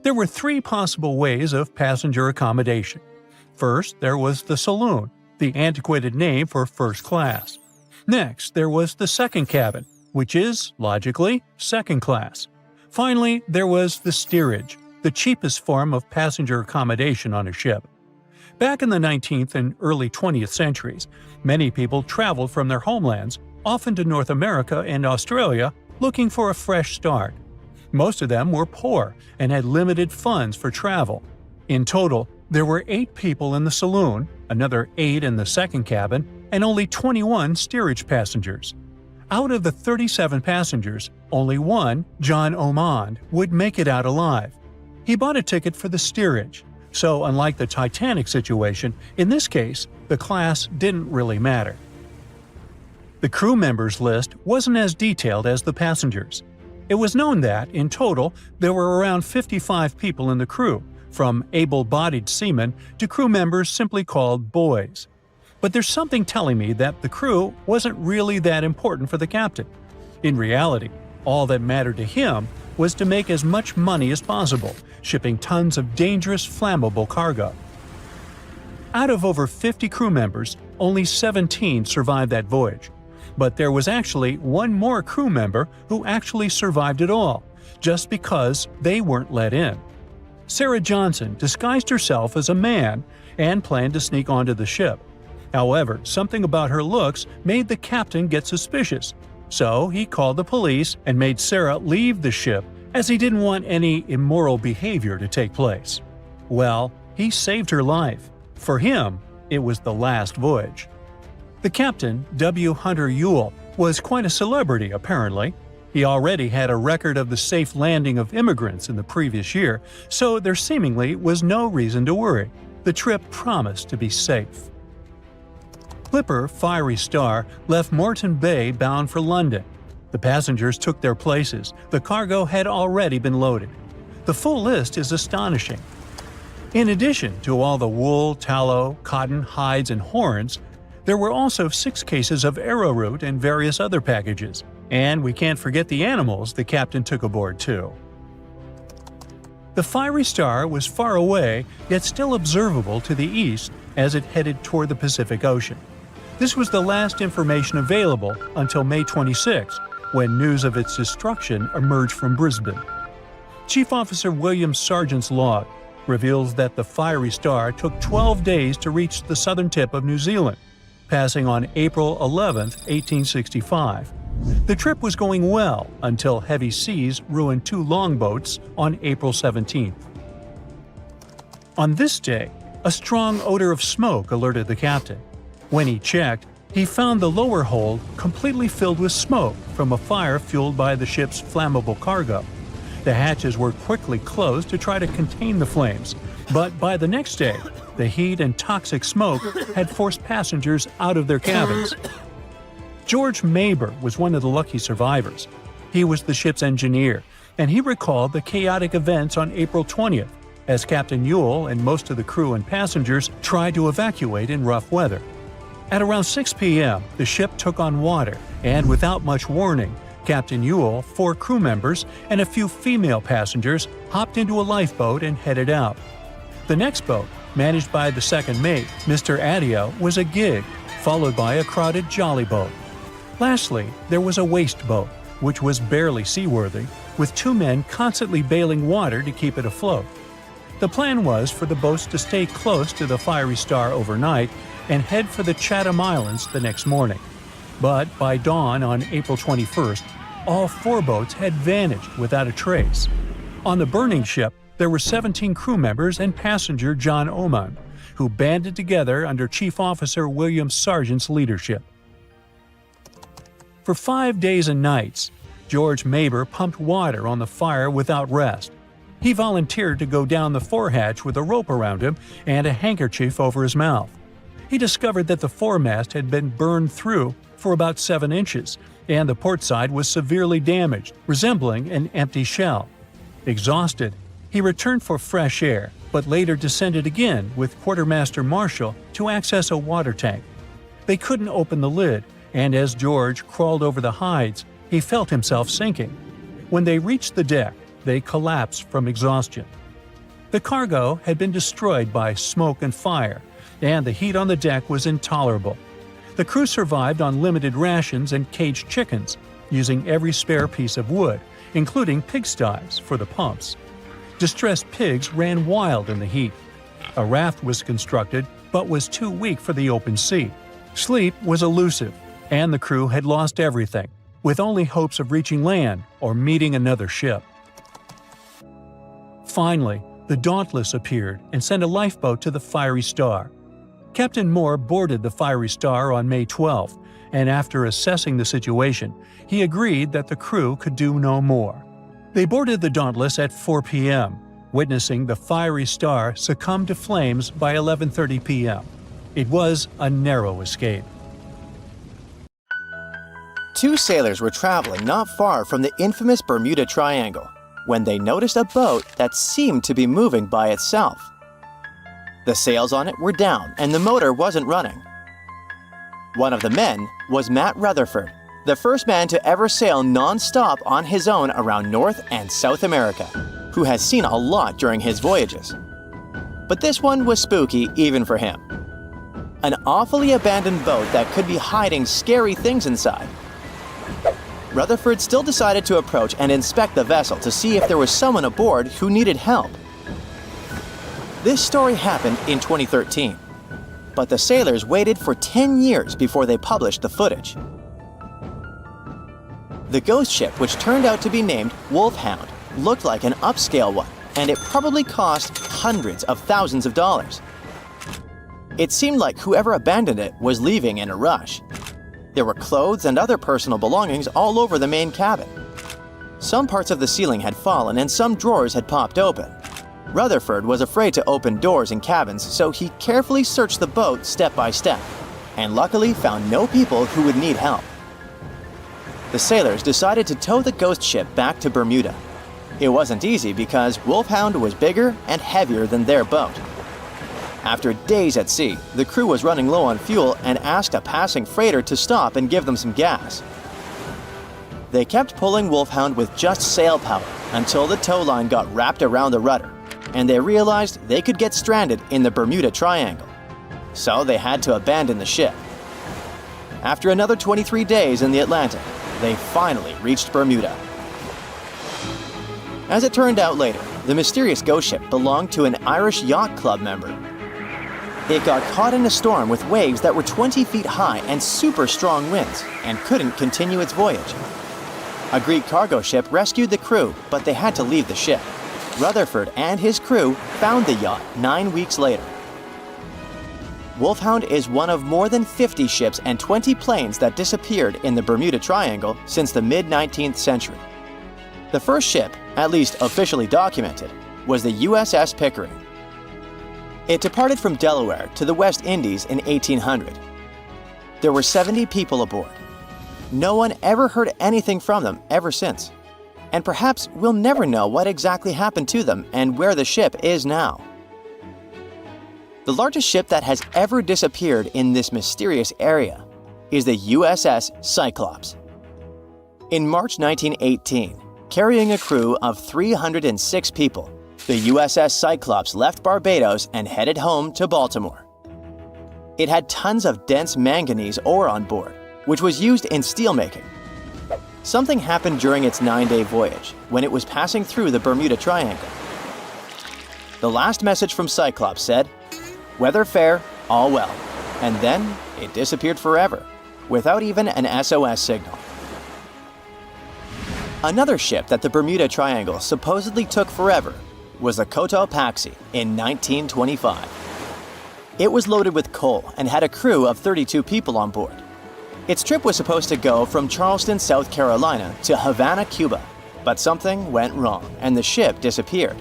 There were 3 possible ways of passenger accommodation. First, there was the saloon, the antiquated name for first class. Next, there was the second cabin, which is, logically, second class. Finally, there was the steerage, the cheapest form of passenger accommodation on a ship. Back in the 19th and early 20th centuries, many people traveled from their homelands, often to North America and Australia, looking for a fresh start. Most of them were poor and had limited funds for travel. In total, there were 8 people in the saloon, another 8 in the second cabin, and only 21 steerage passengers. Out of the 37 passengers, only one, John Ormond, would make it out alive. He bought a ticket for the steerage, so unlike the Titanic situation, in this case, the class didn't really matter. The crew members list wasn't as detailed as the passengers. It was known that, in total, there were around 55 people in the crew, from able-bodied seamen to crew members simply called boys. But there's something telling me that the crew wasn't really that important for the captain. In reality, all that mattered to him was to make as much money as possible, shipping tons of dangerous, flammable cargo. Out of over 50 crew members, only 17 survived that voyage. But there was actually one more crew member who actually survived it all, just because they weren't let in. Sarah Johnson disguised herself as a man and planned to sneak onto the ship. However, something about her looks made the captain get suspicious, so he called the police and made Sarah leave the ship as he didn't want any immoral behavior to take place. Well, he saved her life. For him, it was the last voyage. The captain, W. Hunter Ewell, was quite a celebrity apparently. He already had a record of the safe landing of immigrants in the previous year, so there seemingly was no reason to worry. The trip promised to be safe. Clipper Fiery Star left Moreton Bay bound for London. The passengers took their places. The cargo had already been loaded. The full list is astonishing. In addition to all the wool, tallow, cotton, hides, and horns, there were also 6 cases of arrowroot and various other packages. And we can't forget the animals the captain took aboard too. The Fiery Star was far away, yet still observable to the east as it headed toward the Pacific Ocean. This was the last information available until May 26, when news of its destruction emerged from Brisbane. Chief Officer William Sargent's log reveals that the Fiery Star took 12 days to reach the southern tip of New Zealand, passing on April 11, 1865. The trip was going well until heavy seas ruined 2 longboats on April 17. On this day, a strong odor of smoke alerted the captain. When he checked, he found the lower hold completely filled with smoke from a fire fueled by the ship's flammable cargo. The hatches were quickly closed to try to contain the flames, but by the next day, the heat and toxic smoke had forced passengers out of their cabins. George Maber was one of the lucky survivors. He was the ship's engineer, and he recalled the chaotic events on April 20th, as Captain Ewell and most of the crew and passengers tried to evacuate in rough weather. At around 6 p.m., the ship took on water, and without much warning, Captain Ewell, 4 crew members, and a few female passengers hopped into a lifeboat and headed out. The next boat, managed by the second mate, Mr. Adio, was a gig, followed by a crowded jolly boat. Lastly, there was a waste boat, which was barely seaworthy, with 2 men constantly bailing water to keep it afloat. The plan was for the boats to stay close to the Fiery Star overnight and head for the Chatham Islands the next morning. But by dawn on April 21st, all 4 boats had vanished without a trace. On the burning ship, there were 17 crew members and passenger John Oman, who banded together under Chief Officer William Sargent's leadership. For 5 days and nights, George Maber pumped water on the fire without rest. He volunteered to go down the forehatch with a rope around him and a handkerchief over his mouth. He discovered that the foremast had been burned through for about 7 inches, and the port side was severely damaged, resembling an empty shell. Exhausted, he returned for fresh air, but later descended again with Quartermaster Marshall to access a water tank. They couldn't open the lid, and as George crawled over the hides, he felt himself sinking. When they reached the deck, they collapsed from exhaustion. The cargo had been destroyed by smoke and fire, and the heat on the deck was intolerable. The crew survived on limited rations and caged chickens, using every spare piece of wood, including pigsties for the pumps. Distressed pigs ran wild in the heat. A raft was constructed, but was too weak for the open sea. Sleep was elusive, and the crew had lost everything, with only hopes of reaching land or meeting another ship. Finally, the Dauntless appeared and sent a lifeboat to the Fiery Star. Captain Moore boarded the Fiery Star on May 12th, and after assessing the situation, he agreed that the crew could do no more. They boarded the Dauntless at 4 p.m., witnessing the Fiery Star succumb to flames by 11:30 p.m. It was a narrow escape. 2 sailors were traveling not far from the infamous Bermuda Triangle when they noticed a boat that seemed to be moving by itself. The sails on it were down and the motor wasn't running. One of the men was Matt Rutherford, the first man to ever sail non-stop on his own around North and South America, who has seen a lot during his voyages. But this one was spooky even for him. An awfully abandoned boat that could be hiding scary things inside. Rutherford still decided to approach and inspect the vessel to see if there was someone aboard who needed help. This story happened in 2013, but the sailors waited for 10 years before they published the footage. The ghost ship, which turned out to be named Wolfhound, looked like an upscale one, and it probably cost hundreds of thousands of dollars. It seemed like whoever abandoned it was leaving in a rush. There were clothes and other personal belongings all over the main cabin. Some parts of the ceiling had fallen and some drawers had popped open. Rutherford was afraid to open doors in cabins, so he carefully searched the boat step by step, and luckily found no people who would need help. The sailors decided to tow the ghost ship back to Bermuda. It wasn't easy because Wolfhound was bigger and heavier than their boat. After days at sea, the crew was running low on fuel and asked a passing freighter to stop and give them some gas. They kept pulling Wolfhound with just sail power until the tow line got wrapped around the rudder, and they realized they could get stranded in the Bermuda Triangle. So they had to abandon the ship. After another 23 days in the Atlantic, they finally reached Bermuda. As it turned out later, the mysterious ghost ship belonged to an Irish yacht club member. It got caught in a storm with waves that were 20 feet high and super strong winds, and couldn't continue its voyage. A Greek cargo ship rescued the crew, but they had to leave the ship. Rutherford and his crew found the yacht 9 weeks later. Wolfhound is one of more than 50 ships and 20 planes that disappeared in the Bermuda Triangle since the mid-19th century. The first ship, at least officially documented, was the USS Pickering. It departed from Delaware to the West Indies in 1800. There were 70 people aboard. No one ever heard anything from them ever since. And perhaps we'll never know what exactly happened to them and where the ship is now. The largest ship that has ever disappeared in this mysterious area is the USS Cyclops. In March 1918, carrying a crew of 306 people, the USS Cyclops left Barbados and headed home to Baltimore. It had tons of dense manganese ore on board, which was used in steelmaking. Something happened during its 9-day voyage when it was passing through the Bermuda Triangle. The last message from Cyclops said, "Weather fair, all well," and then it disappeared forever, without even an SOS signal. Another ship that the Bermuda Triangle supposedly took forever was the Cotopaxi in 1925. It was loaded with coal and had a crew of 32 people on board. Its trip was supposed to go from Charleston, South Carolina to Havana, Cuba, but something went wrong and the ship disappeared.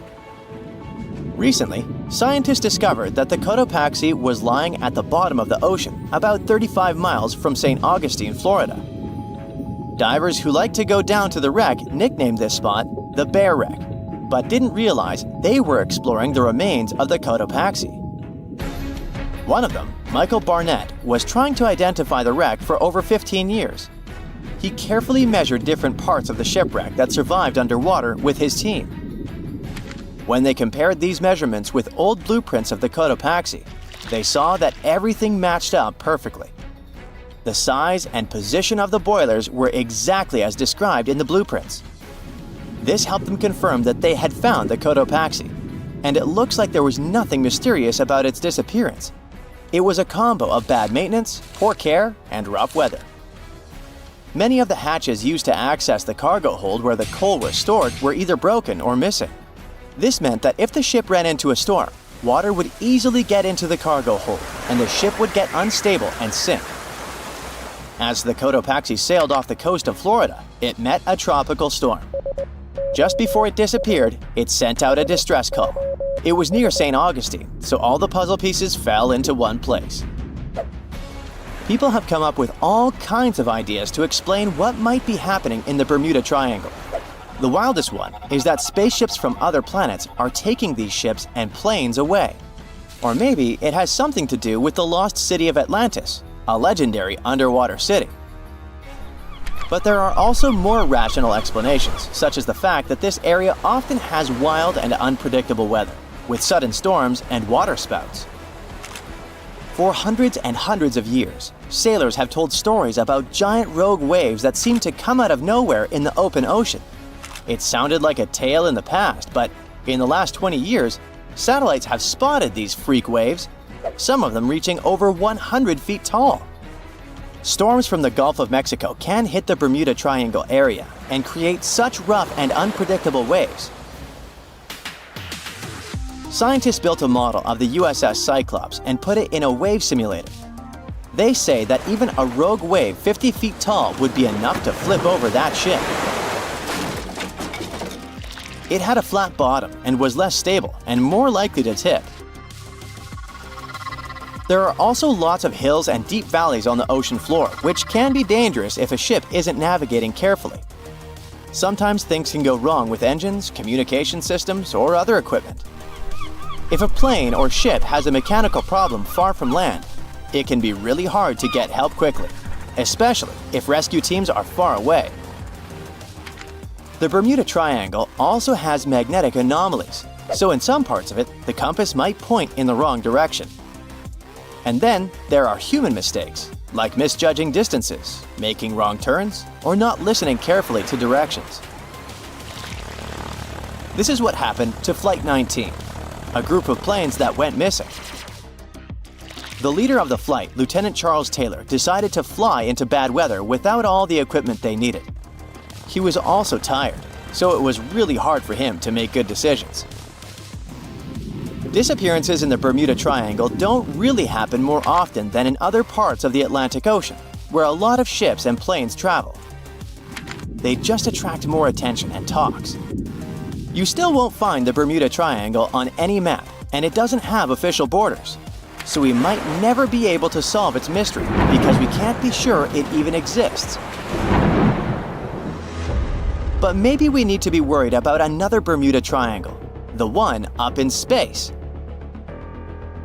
Recently, scientists discovered that the Cotopaxi was lying at the bottom of the ocean, about 35 miles from St. Augustine, Florida. Divers who like to go down to the wreck nicknamed this spot the Bear Wreck, but didn't realize they were exploring the remains of the Cotopaxi. One of them, Michael Barnett, was trying to identify the wreck for over 15 years. He carefully measured different parts of the shipwreck that survived underwater with his team. When they compared these measurements with old blueprints of the Cotopaxi, they saw that everything matched up perfectly. The size and position of the boilers were exactly as described in the blueprints. This helped them confirm that they had found the Cotopaxi, and it looks like there was nothing mysterious about its disappearance. It was a combo of bad maintenance, poor care, and rough weather. Many of the hatches used to access the cargo hold where the coal was stored were either broken or missing. This meant that if the ship ran into a storm, water would easily get into the cargo hold, and the ship would get unstable and sink. As the Cotopaxi sailed off the coast of Florida, it met a tropical storm. Just before it disappeared, it sent out a distress call. It was near St. Augustine, so all the puzzle pieces fell into one place. People have come up with all kinds of ideas to explain what might be happening in the Bermuda Triangle. The wildest one is that spaceships from other planets are taking these ships and planes away. Or maybe it has something to do with the lost city of Atlantis, a legendary underwater city. But there are also more rational explanations, such as the fact that this area often has wild and unpredictable weather, with sudden storms and water spouts. For hundreds and hundreds of years, sailors have told stories about giant rogue waves that seem to come out of nowhere in the open ocean. It sounded like a tale in the past, but in the last 20 years, satellites have spotted these freak waves, some of them reaching over 100 feet tall. Storms from the Gulf of Mexico can hit the Bermuda Triangle area and create such rough and unpredictable waves. Scientists built a model of the USS Cyclops and put it in a wave simulator. They say that even a rogue wave 50 feet tall would be enough to flip over that ship. It had a flat bottom and was less stable and more likely to tip. There are also lots of hills and deep valleys on the ocean floor, which can be dangerous if a ship isn't navigating carefully. Sometimes things can go wrong with engines, communication systems, or other equipment. If a plane or ship has a mechanical problem far from land, it can be really hard to get help quickly, especially if rescue teams are far away. The Bermuda Triangle also has magnetic anomalies, so in some parts of it, the compass might point in the wrong direction. And then there are human mistakes, like misjudging distances, making wrong turns, or not listening carefully to directions. This is what happened to Flight 19, a group of planes that went missing. The leader of the flight, Lieutenant Charles Taylor, decided to fly into bad weather without all the equipment they needed. He was also tired, so it was really hard for him to make good decisions. Disappearances in the Bermuda Triangle don't really happen more often than in other parts of the Atlantic Ocean, where a lot of ships and planes travel. They just attract more attention and talks. You still won't find the Bermuda Triangle on any map, and it doesn't have official borders. So we might never be able to solve its mystery because we can't be sure it even exists. But maybe we need to be worried about another Bermuda Triangle, the one up in space.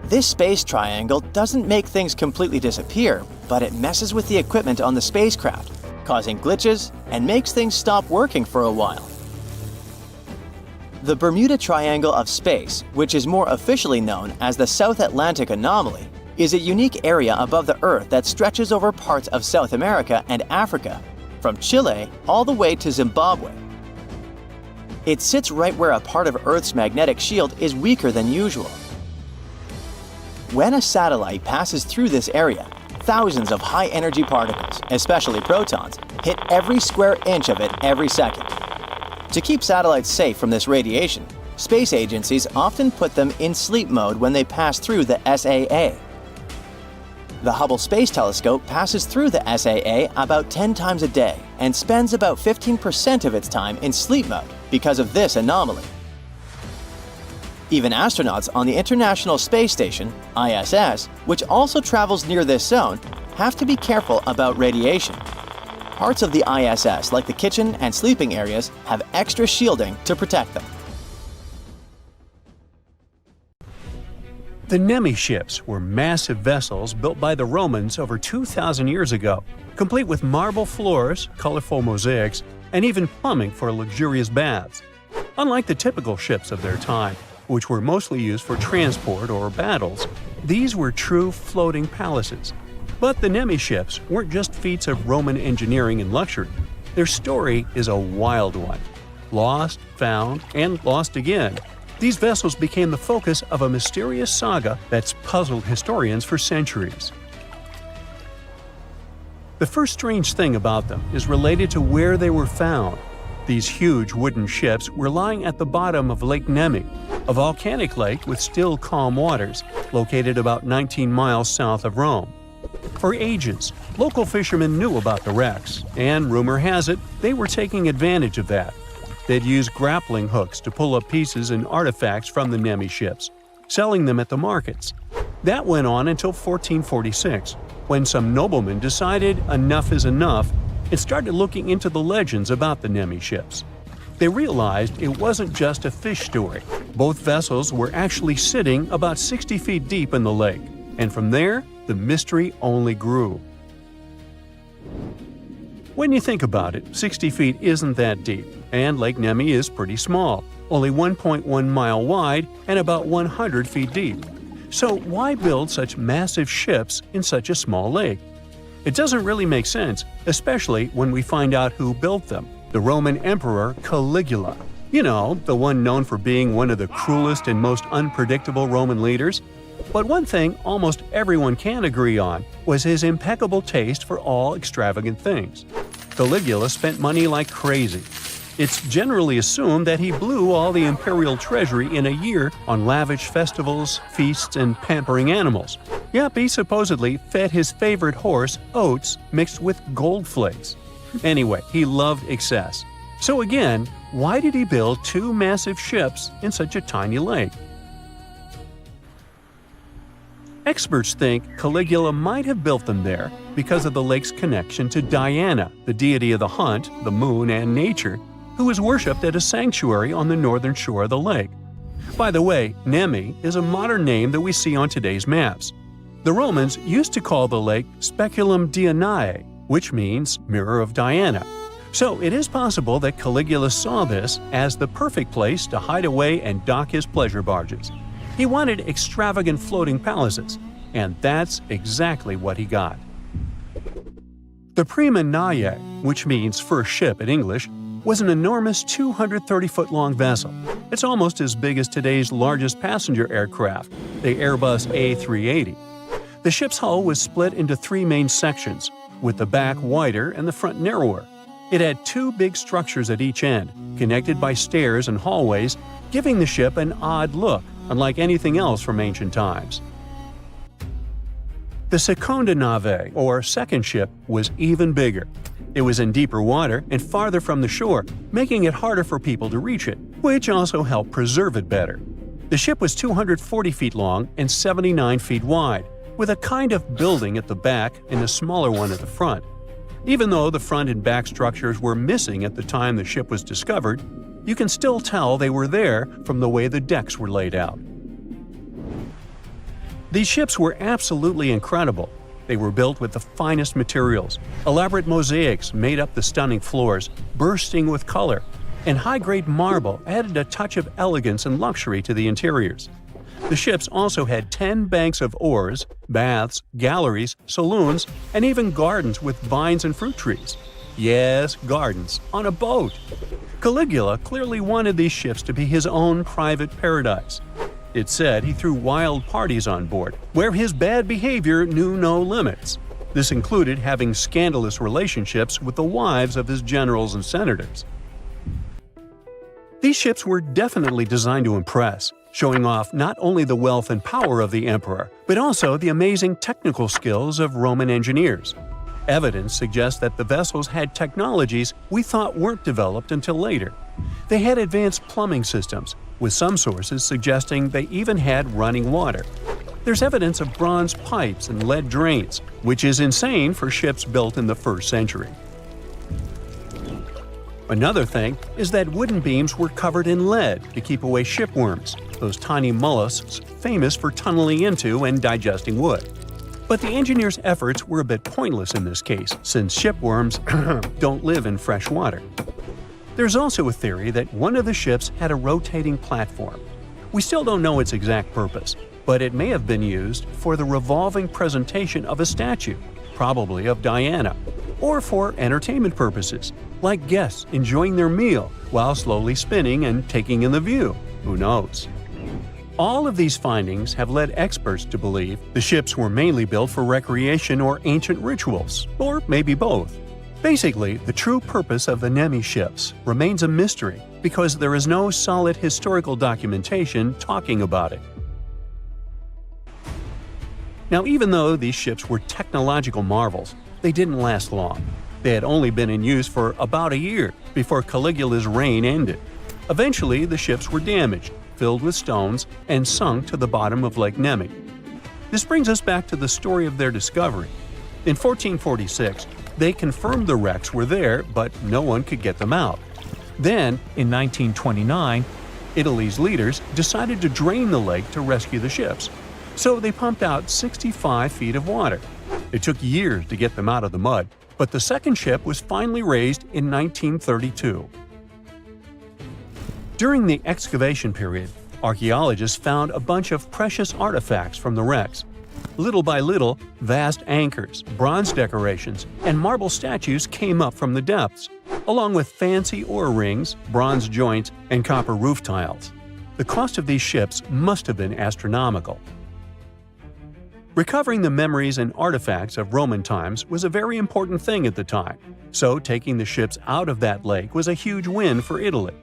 This space triangle doesn't make things completely disappear, but it messes with the equipment on the spacecraft, causing glitches and makes things stop working for a while. The Bermuda Triangle of Space, which is more officially known as the South Atlantic Anomaly, is a unique area above the Earth that stretches over parts of South America and Africa, from Chile all the way to Zimbabwe. It sits right where a part of Earth's magnetic shield is weaker than usual. When a satellite passes through this area, thousands of high-energy particles, especially protons, hit every square inch of it every second. To keep satellites safe from this radiation, space agencies often put them in sleep mode when they pass through the SAA. The Hubble Space Telescope passes through the SAA about 10 times a day and spends about 15% of its time in sleep mode because of this anomaly. Even astronauts on the International Space Station, ISS, which also travels near this zone, have to be careful about radiation. Parts of the ISS, like the kitchen and sleeping areas, have extra shielding to protect them. The Nemi ships were massive vessels built by the Romans over 2,000 years ago, complete with marble floors, colorful mosaics, and even plumbing for luxurious baths. Unlike the typical ships of their time, which were mostly used for transport or battles, these were true floating palaces. But the Nemi ships weren't just feats of Roman engineering and luxury. Their story is a wild one. Lost, found, and lost again, these vessels became the focus of a mysterious saga that's puzzled historians for centuries. The first strange thing about them is related to where they were found. These huge wooden ships were lying at the bottom of Lake Nemi, a volcanic lake with still calm waters, located about 19 miles south of Rome. For ages, local fishermen knew about the wrecks, and rumor has it they were taking advantage of that. They'd use grappling hooks to pull up pieces and artifacts from the Nemi ships, selling them at the markets. That went on until 1446, when some noblemen decided enough is enough and started looking into the legends about the Nemi ships. They realized it wasn't just a fish story. Both vessels were actually sitting about 60 feet deep in the lake, and from there, the mystery only grew. When you think about it, 60 feet isn't that deep, and Lake Nemi is pretty small, only 1.1 mile wide and about 100 feet deep. So why build such massive ships in such a small lake? It doesn't really make sense, especially when we find out who built them: the Roman Emperor Caligula. You know, the one known for being one of the cruelest and most unpredictable Roman leaders. But one thing almost everyone can agree on was his impeccable taste for all extravagant things. Caligula spent money like crazy. It's generally assumed that he blew all the imperial treasury in a year on lavish festivals, feasts, and pampering animals. Yep, he supposedly fed his favorite horse oats mixed with gold flakes. Anyway, he loved excess. So again, why did he build two massive ships in such a tiny lake? Experts think Caligula might have built them there because of the lake's connection to Diana, the deity of the hunt, the moon, and nature, who is worshipped at a sanctuary on the northern shore of the lake. By the way, Nemi is a modern name that we see on today's maps. The Romans used to call the lake Speculum Dianae, which means Mirror of Diana. So it is possible that Caligula saw this as the perfect place to hide away and dock his pleasure barges. He wanted extravagant floating palaces, and that's exactly what he got. The Prima Naie, which means first ship in English, was an enormous 230-foot-long vessel. It's almost as big as today's largest passenger aircraft, the Airbus A380. The ship's hull was split into three main sections, with the back wider and the front narrower. It had two big structures at each end, connected by stairs and hallways, giving the ship an odd look, unlike anything else from ancient times. The Seconda Nave, or second ship, was even bigger. It was in deeper water and farther from the shore, making it harder for people to reach it, which also helped preserve it better. The ship was 240 feet long and 79 feet wide, with a kind of building at the back and a smaller one at the front. Even though the front and back structures were missing at the time the ship was discovered, you can still tell they were there from the way the decks were laid out. These ships were absolutely incredible. They were built with the finest materials. Elaborate mosaics made up the stunning floors, bursting with color, and high-grade marble added a touch of elegance and luxury to the interiors. The ships also had 10 banks of oars, baths, galleries, saloons, and even gardens with vines and fruit trees. Yes, gardens, on a boat. Caligula clearly wanted these ships to be his own private paradise. It's said he threw wild parties on board, where his bad behavior knew no limits. This included having scandalous relationships with the wives of his generals and senators. These ships were definitely designed to impress, showing off not only the wealth and power of the emperor, but also the amazing technical skills of Roman engineers. Evidence suggests that the vessels had technologies we thought weren't developed until later. They had advanced plumbing systems, with some sources suggesting they even had running water. There's evidence of bronze pipes and lead drains, which is insane for ships built in the 1st century. Another thing is that wooden beams were covered in lead to keep away shipworms, those tiny mollusks famous for tunneling into and digesting wood. But the engineers' efforts were a bit pointless in this case, since shipworms don't live in fresh water. There's also a theory that one of the ships had a rotating platform. We still don't know its exact purpose, but it may have been used for the revolving presentation of a statue, probably of Diana, or for entertainment purposes, like guests enjoying their meal while slowly spinning and taking in the view. Who knows? All of these findings have led experts to believe the ships were mainly built for recreation or ancient rituals, or maybe both. Basically, the true purpose of the Nemi ships remains a mystery because there is no solid historical documentation talking about it. Now, even though these ships were technological marvels, they didn't last long. They had only been in use for about a year before Caligula's reign ended. Eventually, the ships were damaged, filled with stones, and sunk to the bottom of Lake Nemi. This brings us back to the story of their discovery. In 1446, they confirmed the wrecks were there, but no one could get them out. Then, in 1929, Italy's leaders decided to drain the lake to rescue the ships. So they pumped out 65 feet of water. It took years to get them out of the mud, but the second ship was finally raised in 1932. During the excavation period, archaeologists found a bunch of precious artifacts from the wrecks. Little by little, vast anchors, bronze decorations, and marble statues came up from the depths, along with fancy oar rings, bronze joints, and copper roof tiles. The cost of these ships must have been astronomical. Recovering the memories and artifacts of Roman times was a very important thing at the time, so taking the ships out of that lake was a huge win for Italy.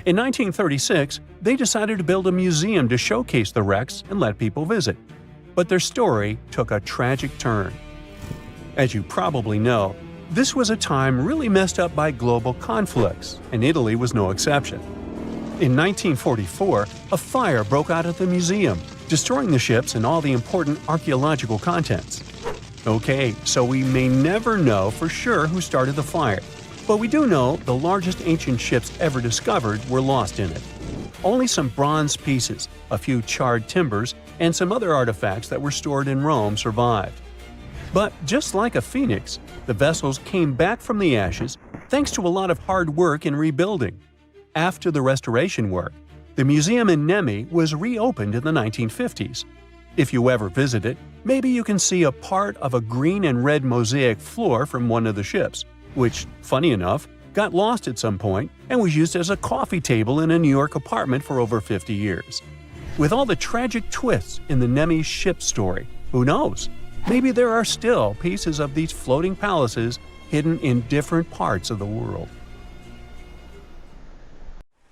In 1936, they decided to build a museum to showcase the wrecks and let people visit. But their story took a tragic turn. As you probably know, this was a time really messed up by global conflicts, and Italy was no exception. In 1944, a fire broke out at the museum, destroying the ships and all the important archaeological contents. Okay, so we may never know for sure who started the fire, but we do know the largest ancient ships ever discovered were lost in it. Only some bronze pieces, a few charred timbers, and some other artifacts that were stored in Rome survived. But just like a phoenix, the vessels came back from the ashes thanks to a lot of hard work in rebuilding. After the restoration work, the museum in Nemi was reopened in the 1950s. If you ever visit it, maybe you can see a part of a green and red mosaic floor from one of the ships, which, funny enough, got lost at some point and was used as a coffee table in a New York apartment for over 50 years. With all the tragic twists in the Nemi ship story, who knows? Maybe there are still pieces of these floating palaces hidden in different parts of the world.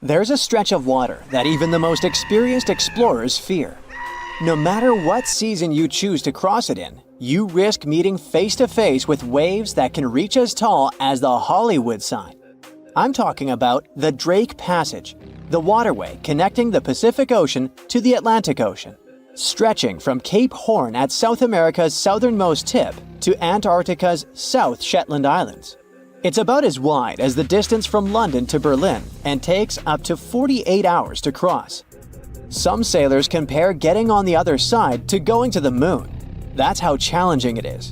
There's a stretch of water that even the most experienced explorers fear. No matter what season you choose to cross it in, you risk meeting face-to-face with waves that can reach as tall as the Hollywood sign. I'm talking about the Drake Passage, the waterway connecting the Pacific Ocean to the Atlantic Ocean, stretching from Cape Horn at South America's southernmost tip to Antarctica's South Shetland Islands. It's about as wide as the distance from London to Berlin and takes up to 48 hours to cross. Some sailors compare getting on the other side to going to the moon. That's how challenging it is.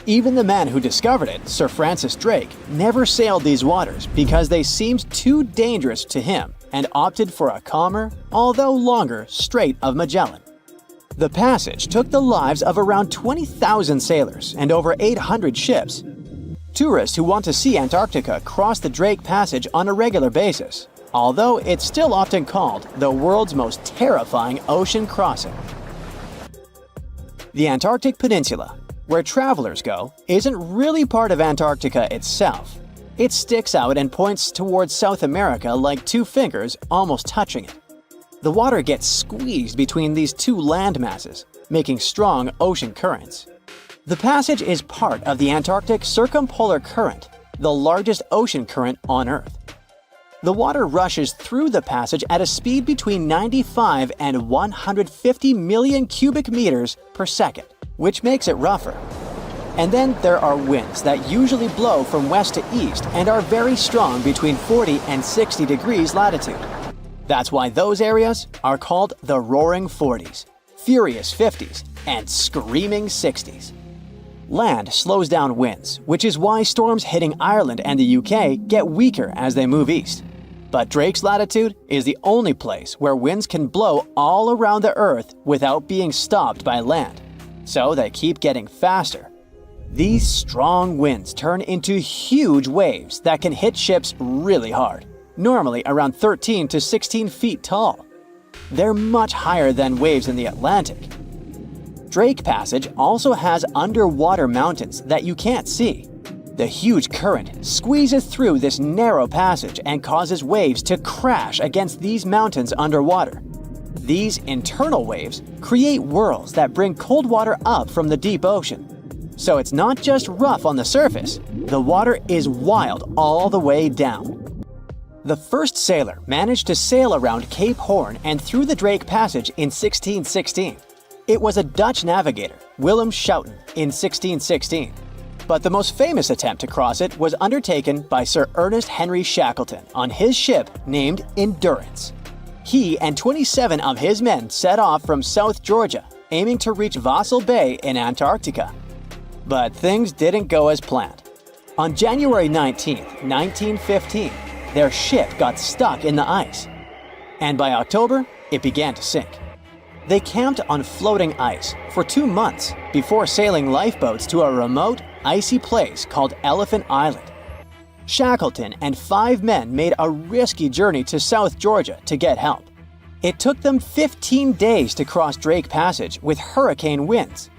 Even the man who discovered it, Sir Francis Drake, never sailed these waters because they seemed too dangerous to him and opted for a calmer, although longer, Strait of Magellan. The passage took the lives of around 20,000 sailors and over 800 ships. Tourists who want to see Antarctica cross the Drake Passage on a regular basis, although it's still often called the world's most terrifying ocean crossing. The Antarctic Peninsula, where travelers go, isn't really part of Antarctica itself. It sticks out and points towards South America like two fingers almost touching it. The water gets squeezed between these two land masses, making strong ocean currents. The passage is part of the Antarctic Circumpolar Current, the largest ocean current on Earth. The water rushes through the passage at a speed between 95 and 150 million cubic meters per second, which makes it rougher. And then there are winds that usually blow from west to east and are very strong between 40 and 60 degrees latitude. That's why those areas are called the Roaring 40s, Furious 50s, and Screaming 60s. Land slows down winds, which is why storms hitting Ireland and the UK get weaker as they move east. But Drake's latitude is the only place where winds can blow all around the Earth without being stopped by land. So they keep getting faster. These strong winds turn into huge waves that can hit ships really hard, normally around 13 to 16 feet tall. They're much higher than waves in the Atlantic. Drake Passage also has underwater mountains that you can't see. The huge current squeezes through this narrow passage and causes waves to crash against these mountains underwater. These internal waves create whirls that bring cold water up from the deep ocean. So it's not just rough on the surface, the water is wild all the way down. The first sailor managed to sail around Cape Horn and through the Drake Passage in 1616. It was a Dutch navigator, Willem Schouten, in 1616. But the most famous attempt to cross it was undertaken by Sir Ernest Henry Shackleton on his ship named Endurance. He and 27 of his men set off from South Georgia, aiming to reach Vassal Bay in Antarctica. But things didn't go as planned. On January 19, 1915, their ship got stuck in the ice. And by October, it began to sink. They camped on floating ice for 2 months before sailing lifeboats to a remote, icy place called Elephant Island. Shackleton and 5 men made a risky journey to South Georgia to get help. It took them 15 days to cross Drake Passage with hurricane winds.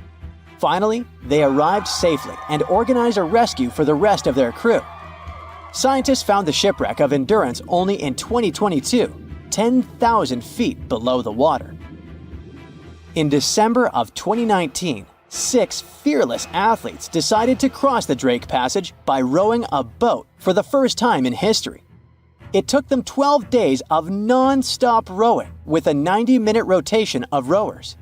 Finally, they arrived safely and organized a rescue for the rest of their crew. Scientists found the shipwreck of Endurance only in 2022, 10,000 feet below the water. In December of 2019, 6 fearless athletes decided to cross the Drake Passage by rowing a boat for the first time in history. It took them 12 days of non-stop rowing with a 90-minute rotation of rowers.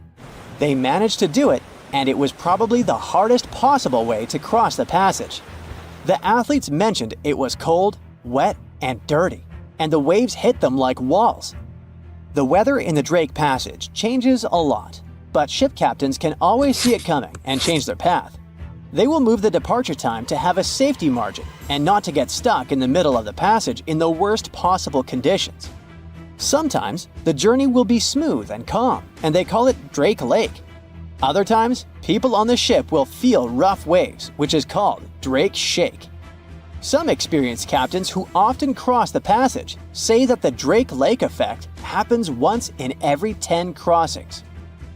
They managed to do it, and it was probably the hardest possible way to cross the passage. The athletes mentioned it was cold, wet, and dirty, and the waves hit them like walls. The weather in the Drake Passage changes a lot, but ship captains can always see it coming and change their path. They will move the departure time to have a safety margin and not to get stuck in the middle of the passage in the worst possible conditions. Sometimes, the journey will be smooth and calm, and they call it Drake Lake. Other times, people on the ship will feel rough waves, which is called Drake Shake. Some experienced captains who often cross the passage say that the Drake Lake effect happens once in every 10 crossings.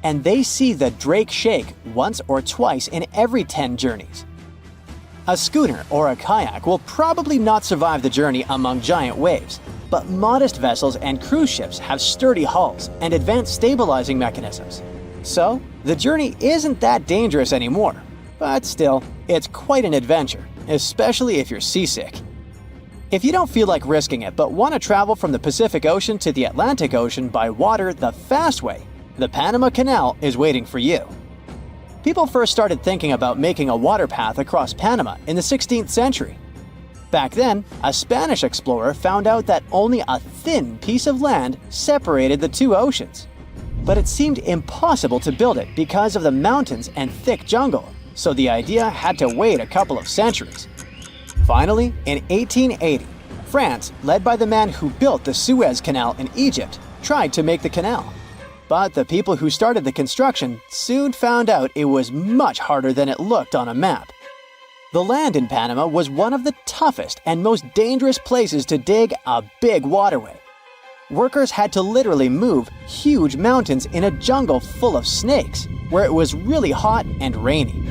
And they see the Drake Shake once or twice in every 10 journeys. A schooner or a kayak will probably not survive the journey among giant waves, but modest vessels and cruise ships have sturdy hulls and advanced stabilizing mechanisms. So, the journey isn't that dangerous anymore, but still, it's quite an adventure, especially if you're seasick. If you don't feel like risking it but want to travel from the Pacific Ocean to the Atlantic Ocean by water the fast way, the Panama Canal is waiting for you. People first started thinking about making a water path across Panama in the 16th century. Back then, a Spanish explorer found out that only a thin piece of land separated the 2 oceans. But it seemed impossible to build it because of the mountains and thick jungle, so the idea had to wait a couple of centuries. Finally, in 1880, France, led by the man who built the Suez Canal in Egypt, tried to make the canal. But the people who started the construction soon found out it was much harder than it looked on a map. The land in Panama was one of the toughest and most dangerous places to dig a big waterway. Workers had to literally move huge mountains in a jungle full of snakes, where it was really hot and rainy.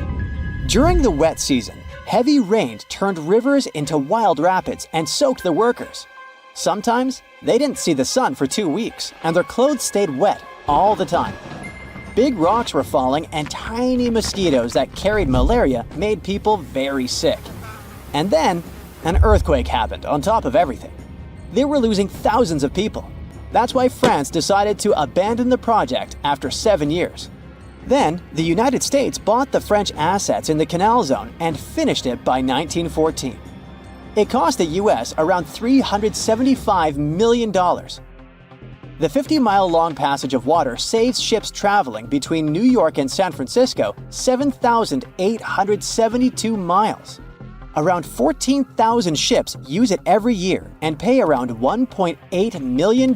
During the wet season, heavy rain turned rivers into wild rapids and soaked the workers. Sometimes, they didn't see the sun for 2 weeks, and their clothes stayed wet all the time. Big rocks were falling, and tiny mosquitoes that carried malaria made people very sick. And then, an earthquake happened on top of everything. They were losing thousands of people. That's why France decided to abandon the project after 7 years. Then, the United States bought the French assets in the canal zone and finished it by 1914. It cost the US around $375 million. The 50-mile-long passage of water saves ships traveling between New York and San Francisco 7,872 miles. Around 14,000 ships use it every year and pay around $1.8 million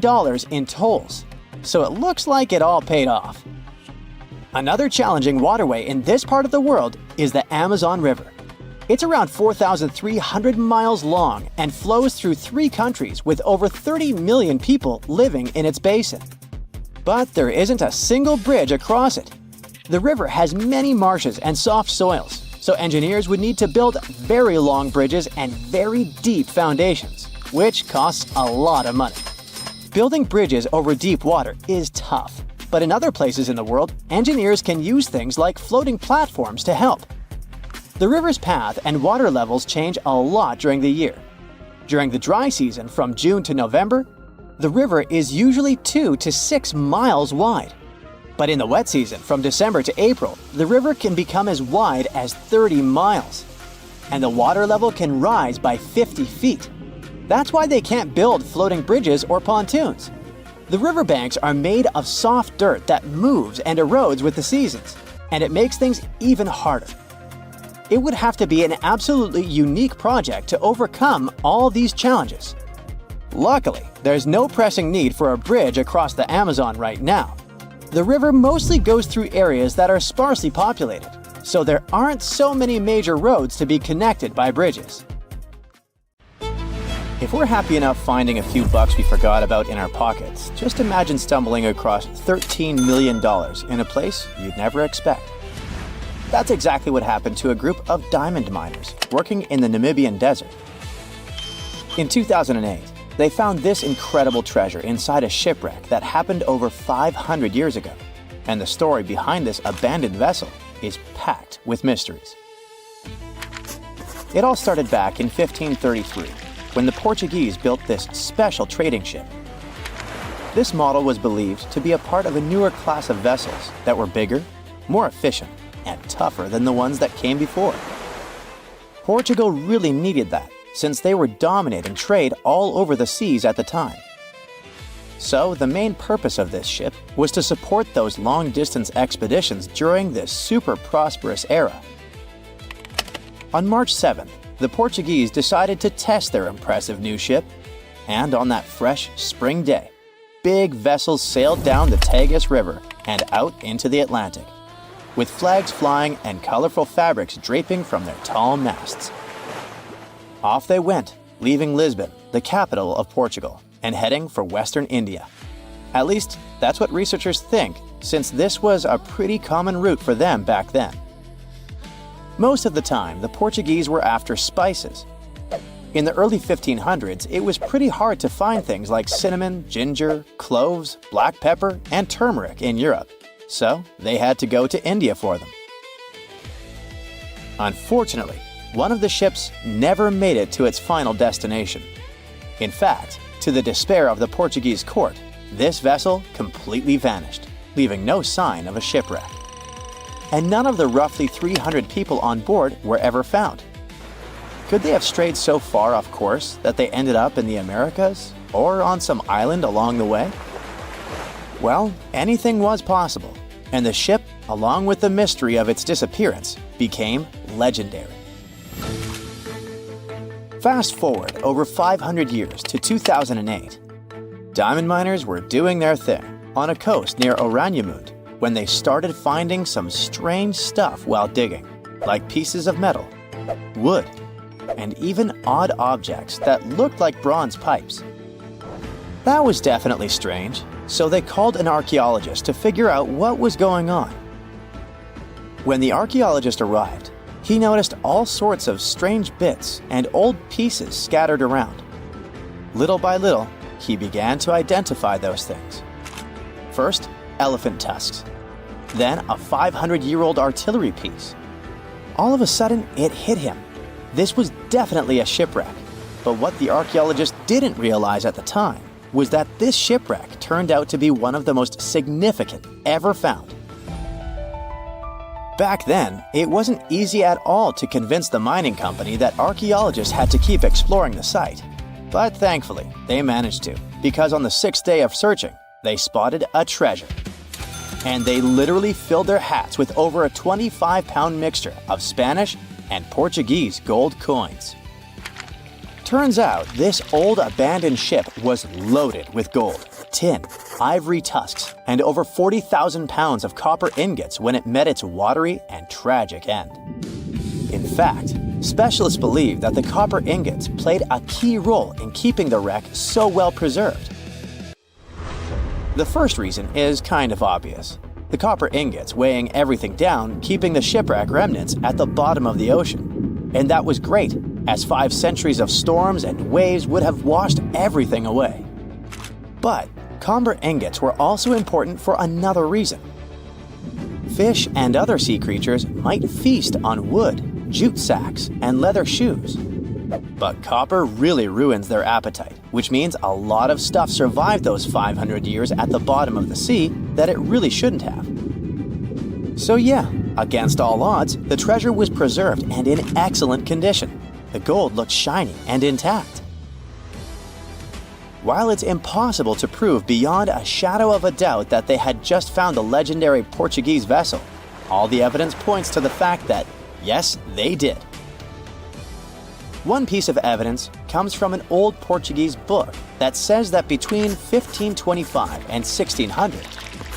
in tolls. So it looks like it all paid off. Another challenging waterway in this part of the world is the Amazon River. It's around 4,300 miles long and flows through 3 countries with over 30 million people living in its basin. But there isn't a single bridge across it. The river has many marshes and soft soils, so engineers would need to build very long bridges and very deep foundations, which costs a lot of money. Building bridges over deep water is tough, but in other places in the world, engineers can use things like floating platforms to help. The river's path and water levels change a lot during the year. During the dry season from June to November, the river is usually 2 to 6 miles wide. But in the wet season from December to April, the river can become as wide as 30 miles. And the water level can rise by 50 feet. That's why they can't build floating bridges or pontoons. The riverbanks are made of soft dirt that moves and erodes with the seasons, and it makes things even harder. It would have to be an absolutely unique project to overcome all these challenges. Luckily, there's no pressing need for a bridge across the Amazon right now. The river mostly goes through areas that are sparsely populated, so there aren't so many major roads to be connected by bridges. If we're happy enough finding a few bucks we forgot about in our pockets, just imagine stumbling across $13 million in a place you'd never expect. That's exactly what happened to a group of diamond miners working in the Namibian desert. In 2008, they found this incredible treasure inside a shipwreck that happened over 500 years ago, and the story behind this abandoned vessel is packed with mysteries. It all started back in 1533, when the Portuguese built this special trading ship. This model was believed to be a part of a newer class of vessels that were bigger, more efficient, and tougher than the ones that came before. Portugal really needed that, since they were dominating trade all over the seas at the time. So the main purpose of this ship was to support those long-distance expeditions during this super prosperous era. On March 7th, the Portuguese decided to test their impressive new ship, and on that fresh spring day, big vessels sailed down the Tagus River and out into the Atlantic, with flags flying and colorful fabrics draping from their tall masts. Off they went, leaving Lisbon, the capital of Portugal, and heading for Western India. At least, that's what researchers think, since this was a pretty common route for them back then. Most of the time, the Portuguese were after spices. In the early 1500s, it was pretty hard to find things like cinnamon, ginger, cloves, black pepper, and turmeric in Europe, so they had to go to India for them. Unfortunately, one of the ships never made it to its final destination. In fact, to the despair of the Portuguese court, this vessel completely vanished, leaving no sign of a shipwreck. And none of the roughly 300 people on board were ever found. Could they have strayed so far off course that they ended up in the Americas or on some island along the way? Well, anything was possible, and the ship, along with the mystery of its disappearance, became legendary. Fast forward over 500 years to 2008. Diamond miners were doing their thing on a coast near Oranienburg when they started finding some strange stuff while digging, like pieces of metal, wood, and even odd objects that looked like bronze pipes. That was definitely strange, so they called an archaeologist to figure out what was going on. When the archaeologist arrived, he noticed all sorts of strange bits and old pieces scattered around. Little by little, he began to identify those things. First, elephant tusks. Then a 500-year-old artillery piece. All of a sudden, it hit him. This was definitely a shipwreck. But what the archaeologist didn't realize at the time was that this shipwreck turned out to be one of the most significant ever found. Back then, it wasn't easy at all to convince the mining company that archaeologists had to keep exploring the site. But thankfully, they managed to, because on the 6th day of searching, they spotted a treasure. And they literally filled their hats with over a 25-pound mixture of Spanish and Portuguese gold coins. Turns out, this old abandoned ship was loaded with gold, tin, ivory tusks, and over 40,000 pounds of copper ingots when it met its watery and tragic end. In fact, specialists believe that the copper ingots played a key role in keeping the wreck so well preserved. The first reason is kind of obvious. The copper ingots weighing everything down, keeping the shipwreck remnants at the bottom of the ocean. And that was great, as 5 centuries of storms and waves would have washed everything away. But copper ingots were also important for another reason. Fish and other sea creatures might feast on wood, jute sacks, and leather shoes. But copper really ruins their appetite, which means a lot of stuff survived those 500 years at the bottom of the sea that it really shouldn't have. So yeah, against all odds, the treasure was preserved and in excellent condition. The gold looked shiny and intact. While it's impossible to prove beyond a shadow of a doubt that they had just found the legendary Portuguese vessel, all the evidence points to the fact that Yes, they did. One piece of evidence comes from an old Portuguese book that says that between 1525 and 1600,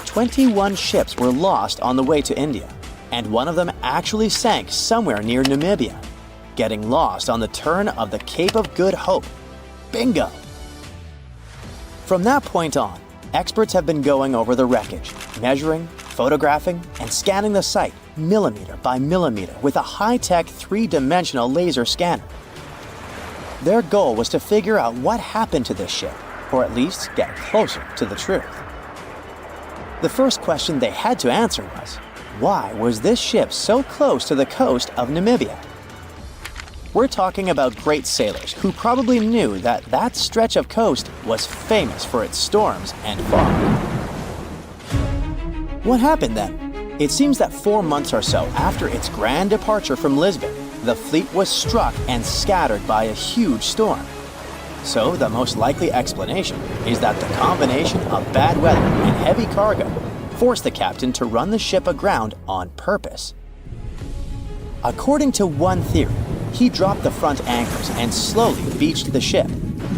21 ships were lost on the way to India, and one of them actually sank somewhere near Namibia, getting lost on the turn of the Cape of Good Hope. Bingo! From that point on, experts have been going over the wreckage, measuring, photographing, and scanning the site millimeter by millimeter with a high-tech three-dimensional laser scanner. Their goal was to figure out what happened to this ship, or at least get closer to the truth. The first question they had to answer was, why was this ship so close to the coast of Namibia? We're talking about great sailors who probably knew that that stretch of coast was famous for its storms and fog. What happened then? It seems that 4 months or so after its grand departure from Lisbon, the fleet was struck and scattered by a huge storm. So the most likely explanation is that the combination of bad weather and heavy cargo forced the captain to run the ship aground on purpose. According to one theory, he dropped the front anchors and slowly beached the ship.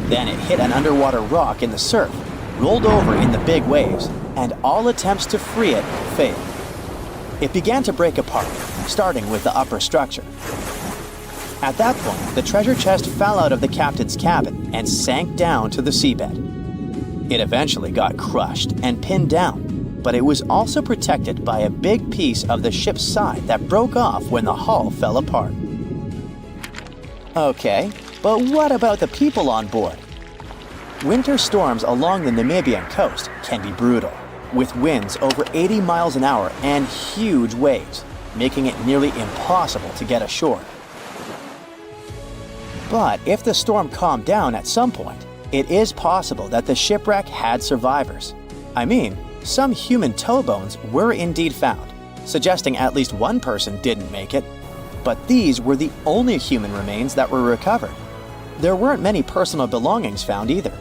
Then it hit an underwater rock in the surf, rolled over in the big waves, and all attempts to free it failed. It began to break apart, starting with the upper structure. At that point, the treasure chest fell out of the captain's cabin and sank down to the seabed. It eventually got crushed and pinned down, but it was also protected by a big piece of the ship's side that broke off when the hull fell apart. Okay, but what about the people on board? Winter storms along the Namibian coast can be brutal, with winds over 80 miles an hour and huge waves, making it nearly impossible to get ashore. But if the storm calmed down at some point, it is possible that the shipwreck had survivors. I mean, some human toe bones were indeed found, suggesting at least one person didn't make it, but these were the only human remains that were recovered. There weren't many personal belongings found either,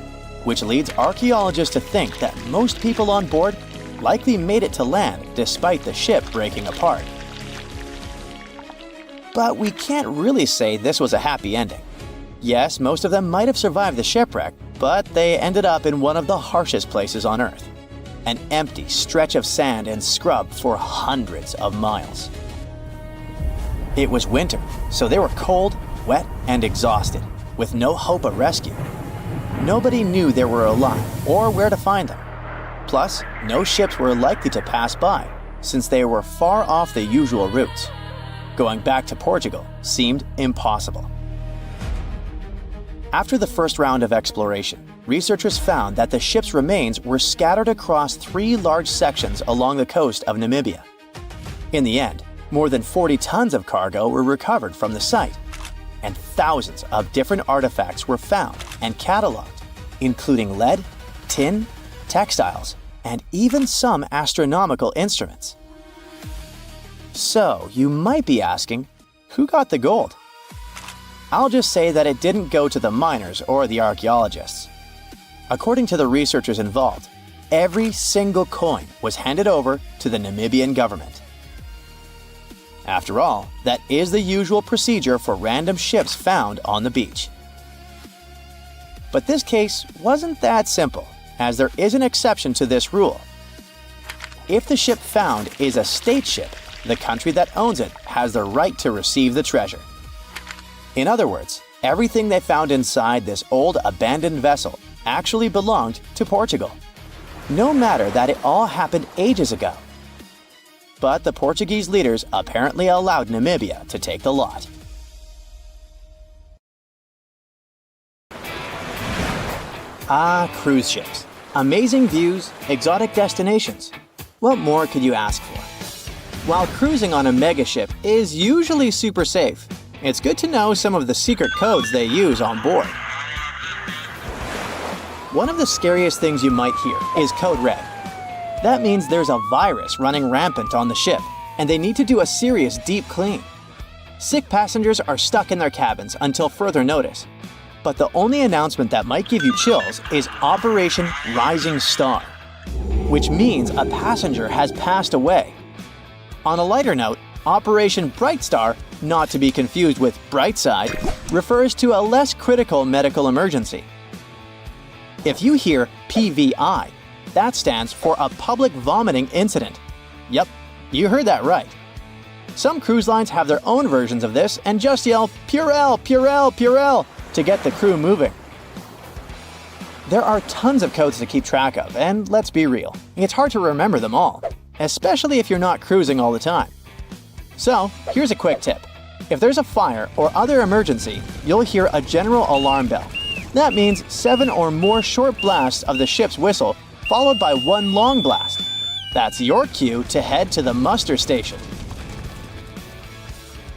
which leads archaeologists to think that most people on board likely made it to land despite the ship breaking apart. But we can't really say this was a happy ending. Yes, most of them might have survived the shipwreck, but they ended up in one of the harshest places on Earth. An empty stretch of sand and scrub for hundreds of miles. It was winter, so they were cold, wet, and exhausted, with no hope of rescue. Nobody knew they were alive or where to find them. Plus, no ships were likely to pass by, since they were far off the usual routes. Going back to Portugal seemed impossible. After the first round of exploration, researchers found that the ship's remains were scattered across 3 large sections along the coast of Namibia. In the end, more than 40 tons of cargo were recovered from the site, and thousands of different artifacts were found and cataloged, including lead, tin, textiles, and even some astronomical instruments. So, you might be asking, who got the gold? I'll just say that it didn't go to the miners or the archaeologists. According to the researchers involved, every single coin was handed over to the Namibian government. After all, that is the usual procedure for random ships found on the beach. But this case wasn't that simple, as there is an exception to this rule. If the ship found is a state ship, the country that owns it has the right to receive the treasure. In other words, everything they found inside this old abandoned vessel actually belonged to Portugal, no matter that it all happened ages ago. But the Portuguese leaders apparently allowed Namibia to take the lot. Ah, cruise ships. Amazing views, exotic destinations. What more could you ask for? While cruising on a megaship is usually super safe, it's good to know some of the secret codes they use on board. One of the scariest things you might hear is Code Red. That means there's a virus running rampant on the ship, and they need to do a serious deep clean. Sick passengers are stuck in their cabins until further notice. But the only announcement that might give you chills is Operation Rising Star, which means a passenger has passed away. On a lighter note, Operation Bright Star not to be confused with bright side, refers to a less critical medical emergency. If you hear PVI, that stands for a public vomiting incident. Yep, you heard that right. Some cruise lines have their own versions of this and just yell Purell, Purell, Purell to get the crew moving. There are tons of codes to keep track of, and let's be real, it's hard to remember them all, especially if you're not cruising all the time. So, here's a quick tip. If there's a fire or other emergency, you'll hear a general alarm bell. That means 7 or more short blasts of the ship's whistle, followed by 1 long blast. That's your cue to head to the muster station.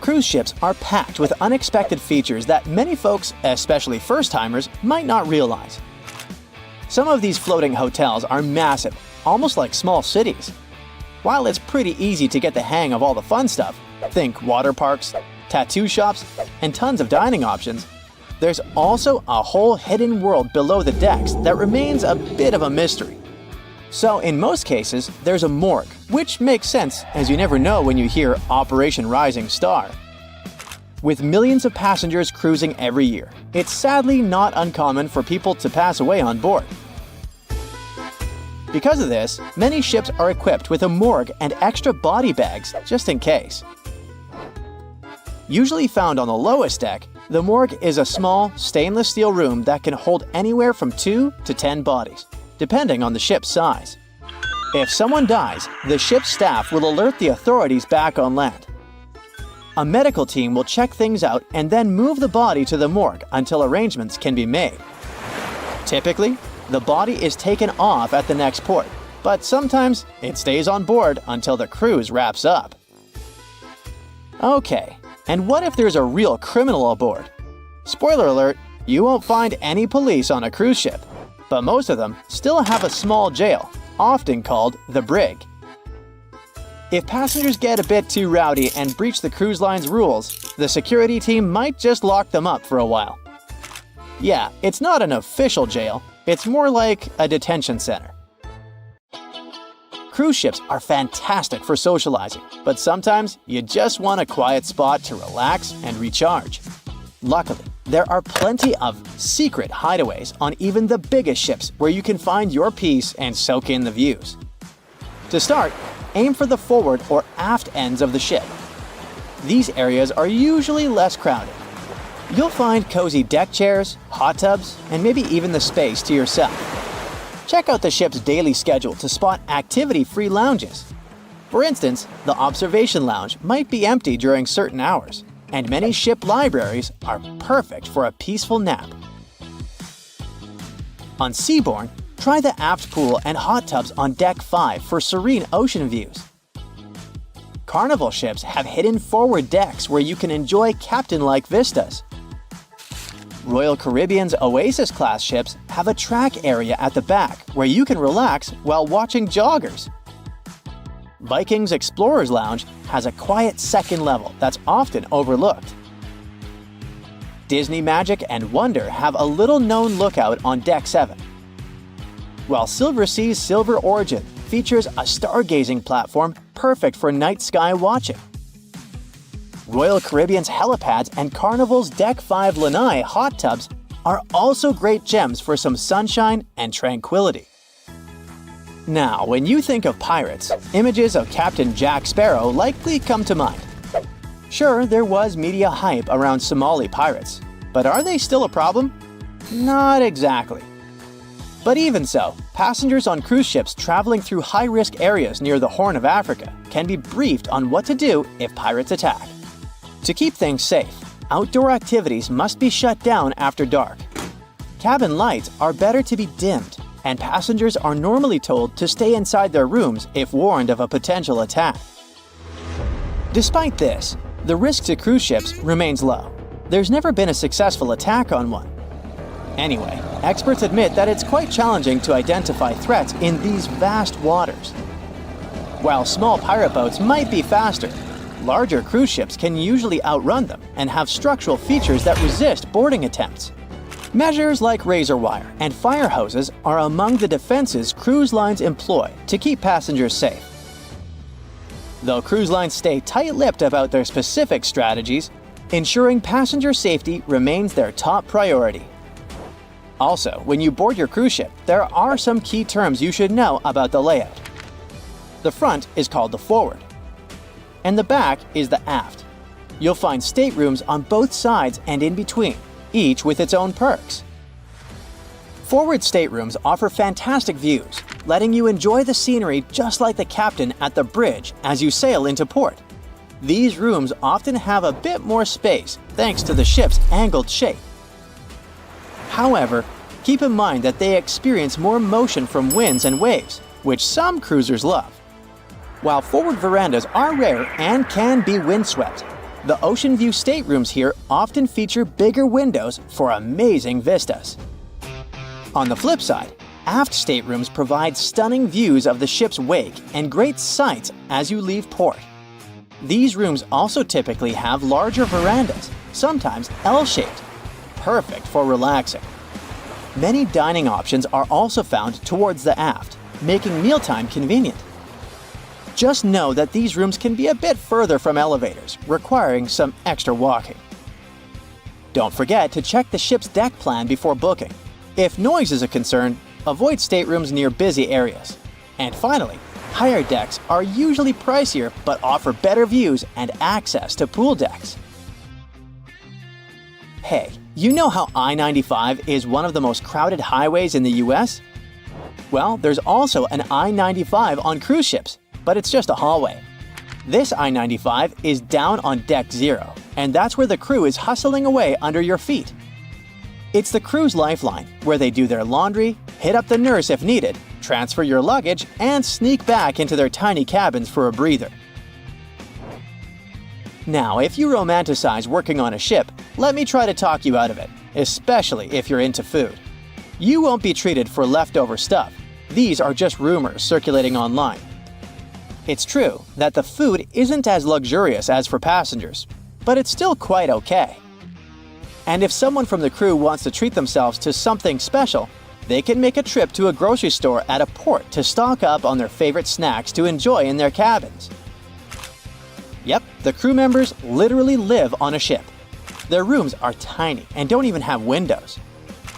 Cruise ships are packed with unexpected features that many folks, especially first-timers, might not realize. Some of these floating hotels are massive, almost like small cities. While it's pretty easy to get the hang of all the fun stuff, think water parks, tattoo shops, and tons of dining options, there's also a whole hidden world below the decks that remains a bit of a mystery. So in most cases, there's a morgue, which makes sense as you never know when you hear Operation Rising Star. With millions of passengers cruising every year, it's sadly not uncommon for people to pass away on board. Because of this, many ships are equipped with a morgue and extra body bags just in case. Usually found on the lowest deck, the morgue is a small, stainless steel room that can hold anywhere from 2 to 10 bodies, depending on the ship's size. If someone dies, the ship's staff will alert the authorities back on land. A medical team will check things out and then move the body to the morgue until arrangements can be made. Typically, the body is taken off at the next port, but sometimes it stays on board until the cruise wraps up. Okay, and what if there's a real criminal aboard? Spoiler alert, you won't find any police on a cruise ship, but most of them still have a small jail, often called the brig. If passengers get a bit too rowdy and breach the cruise line's rules, the security team might just lock them up for a while. Yeah, it's not an official jail, it's more like a detention center. Cruise ships are fantastic for socializing, but sometimes you just want a quiet spot to relax and recharge. Luckily, there are plenty of secret hideaways on even the biggest ships where you can find your peace and soak in the views. To start, aim for the forward or aft ends of the ship. These areas are usually less crowded. You'll find cozy deck chairs, hot tubs, and maybe even the space to yourself. Check out the ship's daily schedule to spot activity-free lounges. For instance, the observation lounge might be empty during certain hours, and many ship libraries are perfect for a peaceful nap. On Seabourn, try the aft pool and hot tubs on Deck 5 for serene ocean views. Carnival ships have hidden forward decks where you can enjoy captain-like vistas. Royal Caribbean's Oasis-class ships have a track area at the back where you can relax while watching joggers. Viking's Explorer's Lounge has a quiet second level that's often overlooked. Disney Magic and Wonder have a little-known lookout on Deck 7. While Silversea's Silver Origin features a stargazing platform perfect for night sky watching. Royal Caribbean's helipads and Carnival's Deck 5 Lanai hot tubs are also great gems for some sunshine and tranquility. Now, when you think of pirates, images of Captain Jack Sparrow likely come to mind. Sure, there was media hype around Somali pirates, but are they still a problem? Not exactly. But even so, passengers on cruise ships traveling through high-risk areas near the Horn of Africa can be briefed on what to do if pirates attack. To keep things safe, outdoor activities must be shut down after dark. Cabin lights are better to be dimmed, and passengers are normally told to stay inside their rooms if warned of a potential attack. Despite this, the risk to cruise ships remains low. There's never been a successful attack on one. Anyway, experts admit that it's quite challenging to identify threats in these vast waters. While small pirate boats might be faster, larger cruise ships can usually outrun them and have structural features that resist boarding attempts. Measures like razor wire and fire hoses are among the defenses cruise lines employ to keep passengers safe. Though cruise lines stay tight-lipped about their specific strategies, ensuring passenger safety remains their top priority. Also, when you board your cruise ship, there are some key terms you should know about the layout. The front is called the forward, and the back is the aft. You'll find staterooms on both sides and in between, each with its own perks. Forward staterooms offer fantastic views, letting you enjoy the scenery just like the captain at the bridge as you sail into port. These rooms often have a bit more space thanks to the ship's angled shape. However, keep in mind that they experience more motion from winds and waves, which some cruisers love. While forward verandas are rare and can be windswept, the ocean view staterooms here often feature bigger windows for amazing vistas. On the flip side, aft staterooms provide stunning views of the ship's wake and great sights as you leave port. These rooms also typically have larger verandas, sometimes L-shaped, perfect for relaxing. Many dining options are also found towards the aft, making mealtime convenient. Just know that these rooms can be a bit further from elevators, requiring some extra walking. Don't forget to check the ship's deck plan before booking. If noise is a concern, avoid staterooms near busy areas. And finally, higher decks are usually pricier but offer better views and access to pool decks. Hey, you know how I-95 is one of the most crowded highways in the US? Well, there's also an I-95 on cruise ships, but it's just a hallway. This I-95 is down on Deck 0, and that's where the crew is hustling away under your feet. It's the crew's lifeline, where they do their laundry, hit up the nurse if needed, transfer your luggage, and sneak back into their tiny cabins for a breather. Now, if you romanticize working on a ship, let me try to talk you out of it, especially if you're into food. You won't be treated for leftover stuff. These are just rumors circulating online. It's true that the food isn't as luxurious as for passengers, but it's still quite okay. And if someone from the crew wants to treat themselves to something special, they can make a trip to a grocery store at a port to stock up on their favorite snacks to enjoy in their cabins. Yep, the crew members literally live on a ship. Their rooms are tiny and don't even have windows.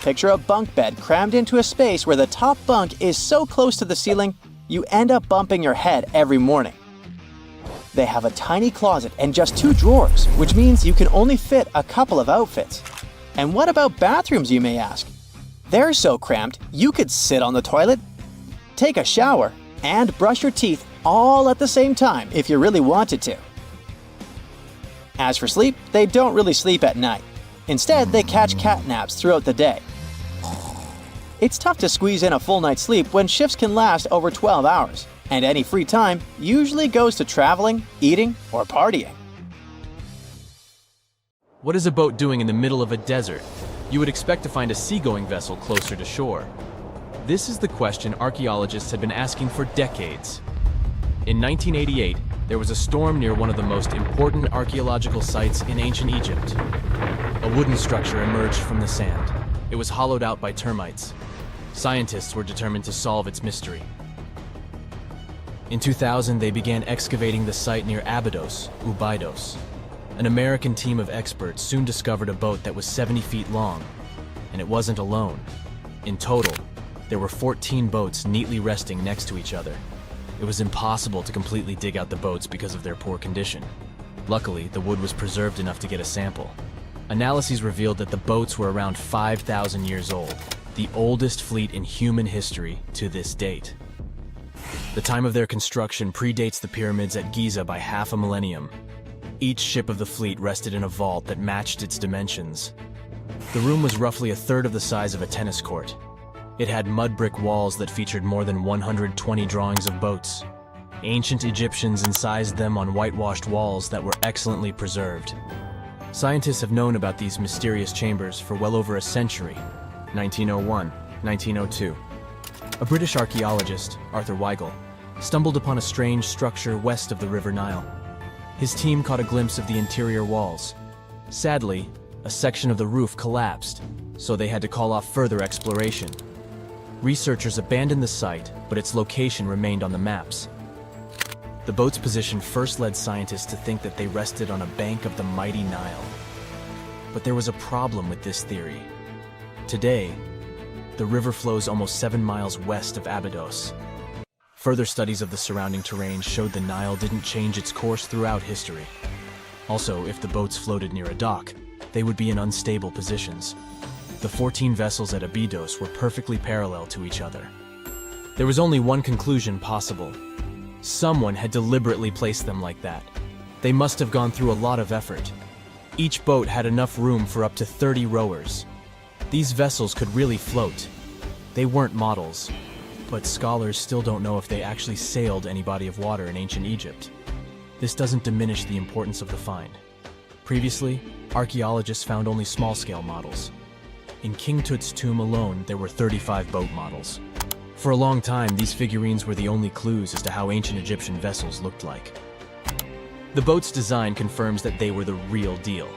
Picture a bunk bed crammed into a space where the top bunk is so close to the ceiling, you end up bumping your head every morning. They have a tiny closet and just 2 drawers, which means you can only fit a couple of outfits. And what about bathrooms, you may ask? They're so cramped, you could sit on the toilet, take a shower, and brush your teeth all at the same time if you really wanted to. As for sleep, they don't really sleep at night. Instead, they catch cat naps throughout the day. It's tough to squeeze in a full night's sleep when shifts can last over 12 hours, and any free time usually goes to traveling, eating, or partying. What is a boat doing in the middle of a desert? You would expect to find a seagoing vessel closer to shore. This is the question archaeologists have been asking for decades. In 1988, there was a storm near one of the most important archaeological sites in ancient Egypt. A wooden structure emerged from the sand. It was hollowed out by termites. Scientists were determined to solve its mystery. In 2000, they began excavating the site near Abydos, Ubidos. An American team of experts soon discovered a boat that was 70 feet long, and it wasn't alone. In total, there were 14 boats neatly resting next to each other. It was impossible to completely dig out the boats because of their poor condition. Luckily, the wood was preserved enough to get a sample. Analyses revealed that the boats were around 5,000 years old, the oldest fleet in human history to this date. The time of their construction predates the pyramids at Giza by half a millennium. Each ship of the fleet rested in a vault that matched its dimensions. The room was roughly a third of the size of a tennis court. It had mud brick walls that featured more than 120 drawings of boats. Ancient Egyptians incised them on whitewashed walls that were excellently preserved. Scientists have known about these mysterious chambers for well over a century. 1901, 1902. A British archaeologist, Arthur Weigel, stumbled upon a strange structure west of the River Nile. His team caught a glimpse of the interior walls. Sadly, a section of the roof collapsed, so they had to call off further exploration. Researchers abandoned the site, but its location remained on the maps. The boat's position first led scientists to think that they rested on a bank of the mighty Nile. But there was a problem with this theory. Today, the river flows almost 7 miles west of Abydos. Further studies of the surrounding terrain showed the Nile didn't change its course throughout history. Also, if the boats floated near a dock, they would be in unstable positions. The 14 vessels at Abydos were perfectly parallel to each other. There was only one conclusion possible. Someone had deliberately placed them like that. They must have gone through a lot of effort. Each boat had enough room for up to 30 rowers. These vessels could really float. They weren't models, but scholars still don't know if they actually sailed any body of water in ancient Egypt. This doesn't diminish the importance of the find. Previously, archaeologists found only small-scale models. In King Tut's tomb alone, there were 35 boat models. For a long time, these figurines were the only clues as to how ancient Egyptian vessels looked like. The boat's design confirms that they were the real deal.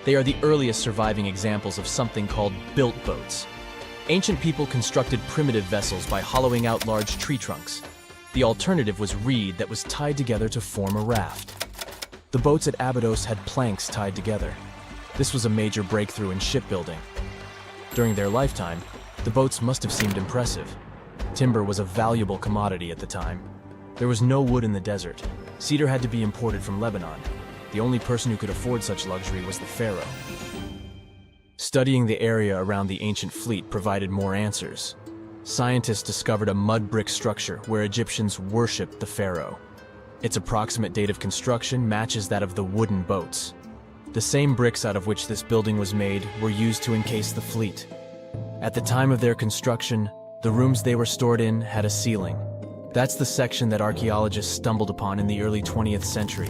They are the earliest surviving examples of something called built boats. Ancient people constructed primitive vessels by hollowing out large tree trunks. The alternative was reed that was tied together to form a raft. The boats at Abydos had planks tied together. This was a major breakthrough in shipbuilding. During their lifetime, the boats must have seemed impressive. Timber was a valuable commodity at the time. There was no wood in the desert. Cedar had to be imported from Lebanon. The only person who could afford such luxury was the pharaoh. Studying the area around the ancient fleet provided more answers. Scientists discovered a mud brick structure where Egyptians worshipped the pharaoh. Its approximate date of construction matches that of the wooden boats. The same bricks out of which this building was made were used to encase the fleet. At the time of their construction, the rooms they were stored in had a ceiling. That's the section that archaeologists stumbled upon in the early 20th century.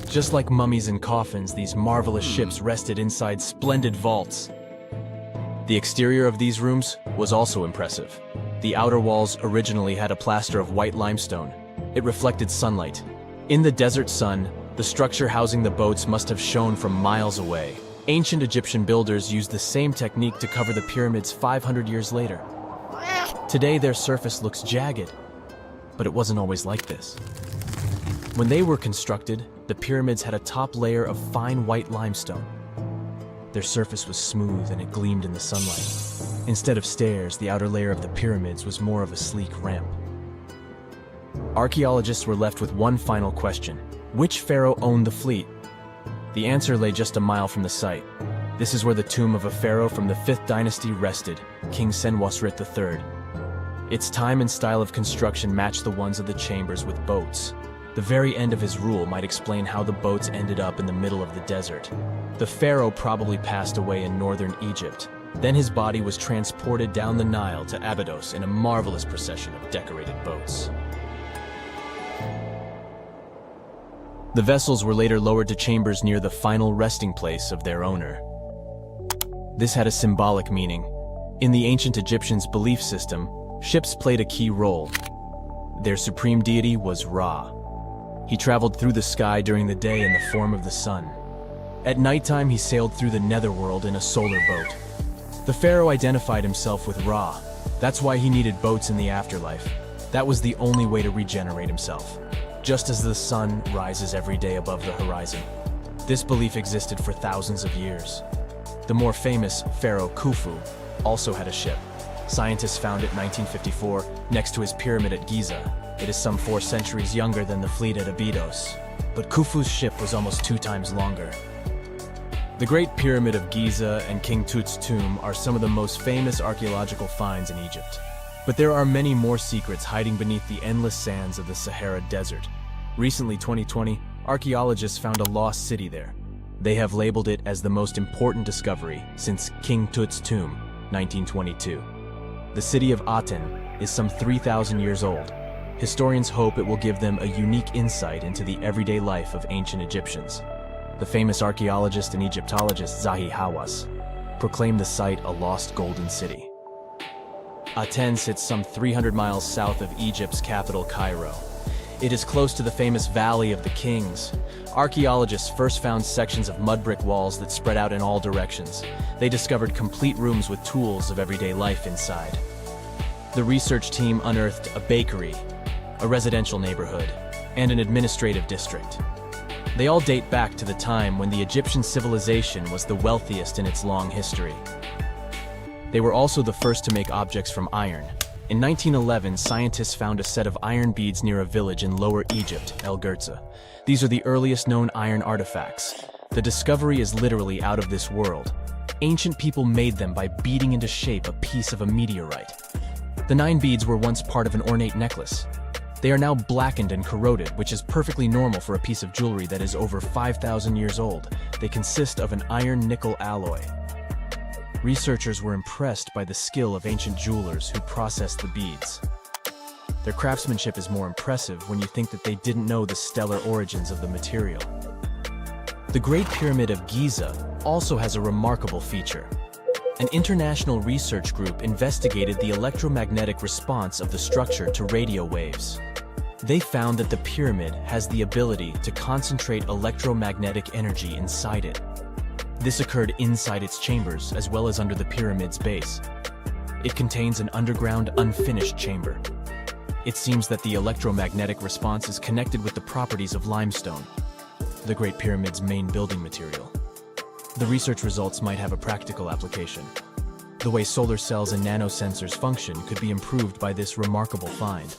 Just like mummies and coffins, these marvelous ships rested inside splendid vaults. The exterior of these rooms was also impressive. The outer walls originally had a plaster of white limestone. It reflected sunlight. In the desert sun, the structure housing the boats must have shone from miles away. Ancient Egyptian builders used the same technique to cover the pyramids 500 years later. Today, their surface looks jagged, but it wasn't always like this. When they were constructed, the pyramids had a top layer of fine white limestone. Their surface was smooth and it gleamed in the sunlight. Instead of stairs, the outer layer of the pyramids was more of a sleek ramp. Archaeologists were left with one final question. Which pharaoh owned the fleet? The answer lay just a mile from the site. This is where the tomb of a pharaoh from the 5th dynasty rested, King Senwosret III. Its time and style of construction matched the ones of the chambers with boats. The very end of his rule might explain how the boats ended up in the middle of the desert. The pharaoh probably passed away in northern Egypt. Then his body was transported down the Nile to Abydos in a marvelous procession of decorated boats. The vessels were later lowered to chambers near the final resting place of their owner. This had a symbolic meaning. In the ancient Egyptians' belief system, ships played a key role. Their supreme deity was Ra. He traveled through the sky during the day in the form of the sun. At nighttime, he sailed through the netherworld in a solar boat. The pharaoh identified himself with Ra. That's why he needed boats in the afterlife. That was the only way to regenerate himself. Just as the sun rises every day above the horizon. This belief existed for thousands of years. The more famous Pharaoh Khufu also had a ship. Scientists found it in 1954 next to his pyramid at Giza. It is some 4 centuries younger than the fleet at Abydos, but Khufu's ship was almost 2 times longer. The Great Pyramid of Giza and King Tut's tomb are some of the most famous archaeological finds in Egypt. But there are many more secrets hiding beneath the endless sands of the Sahara Desert. Recently, 2020, archaeologists found a lost city there. They have labeled it as the most important discovery since King Tut's tomb, 1922. The city of Aten is some 3,000 years old. Historians hope it will give them a unique insight into the everyday life of ancient Egyptians. The famous archaeologist and Egyptologist Zahi Hawass proclaimed the site a lost golden city. Aten sits some 300 miles south of Egypt's capital, Cairo. It is close to the famous Valley of the Kings. Archaeologists first found sections of mud brick walls that spread out in all directions. They discovered complete rooms with tools of everyday life inside. The research team unearthed a bakery, a residential neighborhood, and an administrative district. They all date back to the time when the Egyptian civilization was the wealthiest in its long history. They were also the first to make objects from iron. In 1911, scientists found a set of iron beads near a village in Lower Egypt, El Girza. These are the earliest known iron artifacts. The discovery is literally out of this world. Ancient people made them by beating into shape a piece of a meteorite. The 9 beads were once part of an ornate necklace. They are now blackened and corroded, which is perfectly normal for a piece of jewelry that is over 5,000 years old. They consist of an iron-nickel alloy. Researchers were impressed by the skill of ancient jewelers who processed the beads. Their craftsmanship is more impressive when you think that they didn't know the stellar origins of the material. The Great Pyramid of Giza also has a remarkable feature. An international research group investigated the electromagnetic response of the structure to radio waves. They found that the pyramid has the ability to concentrate electromagnetic energy inside it. This occurred inside its chambers as well as under the pyramid's base. It contains an underground unfinished chamber. It seems that the electromagnetic response is connected with the properties of limestone, the Great Pyramid's main building material. The research results might have a practical application. The way solar cells and nanosensors function could be improved by this remarkable find.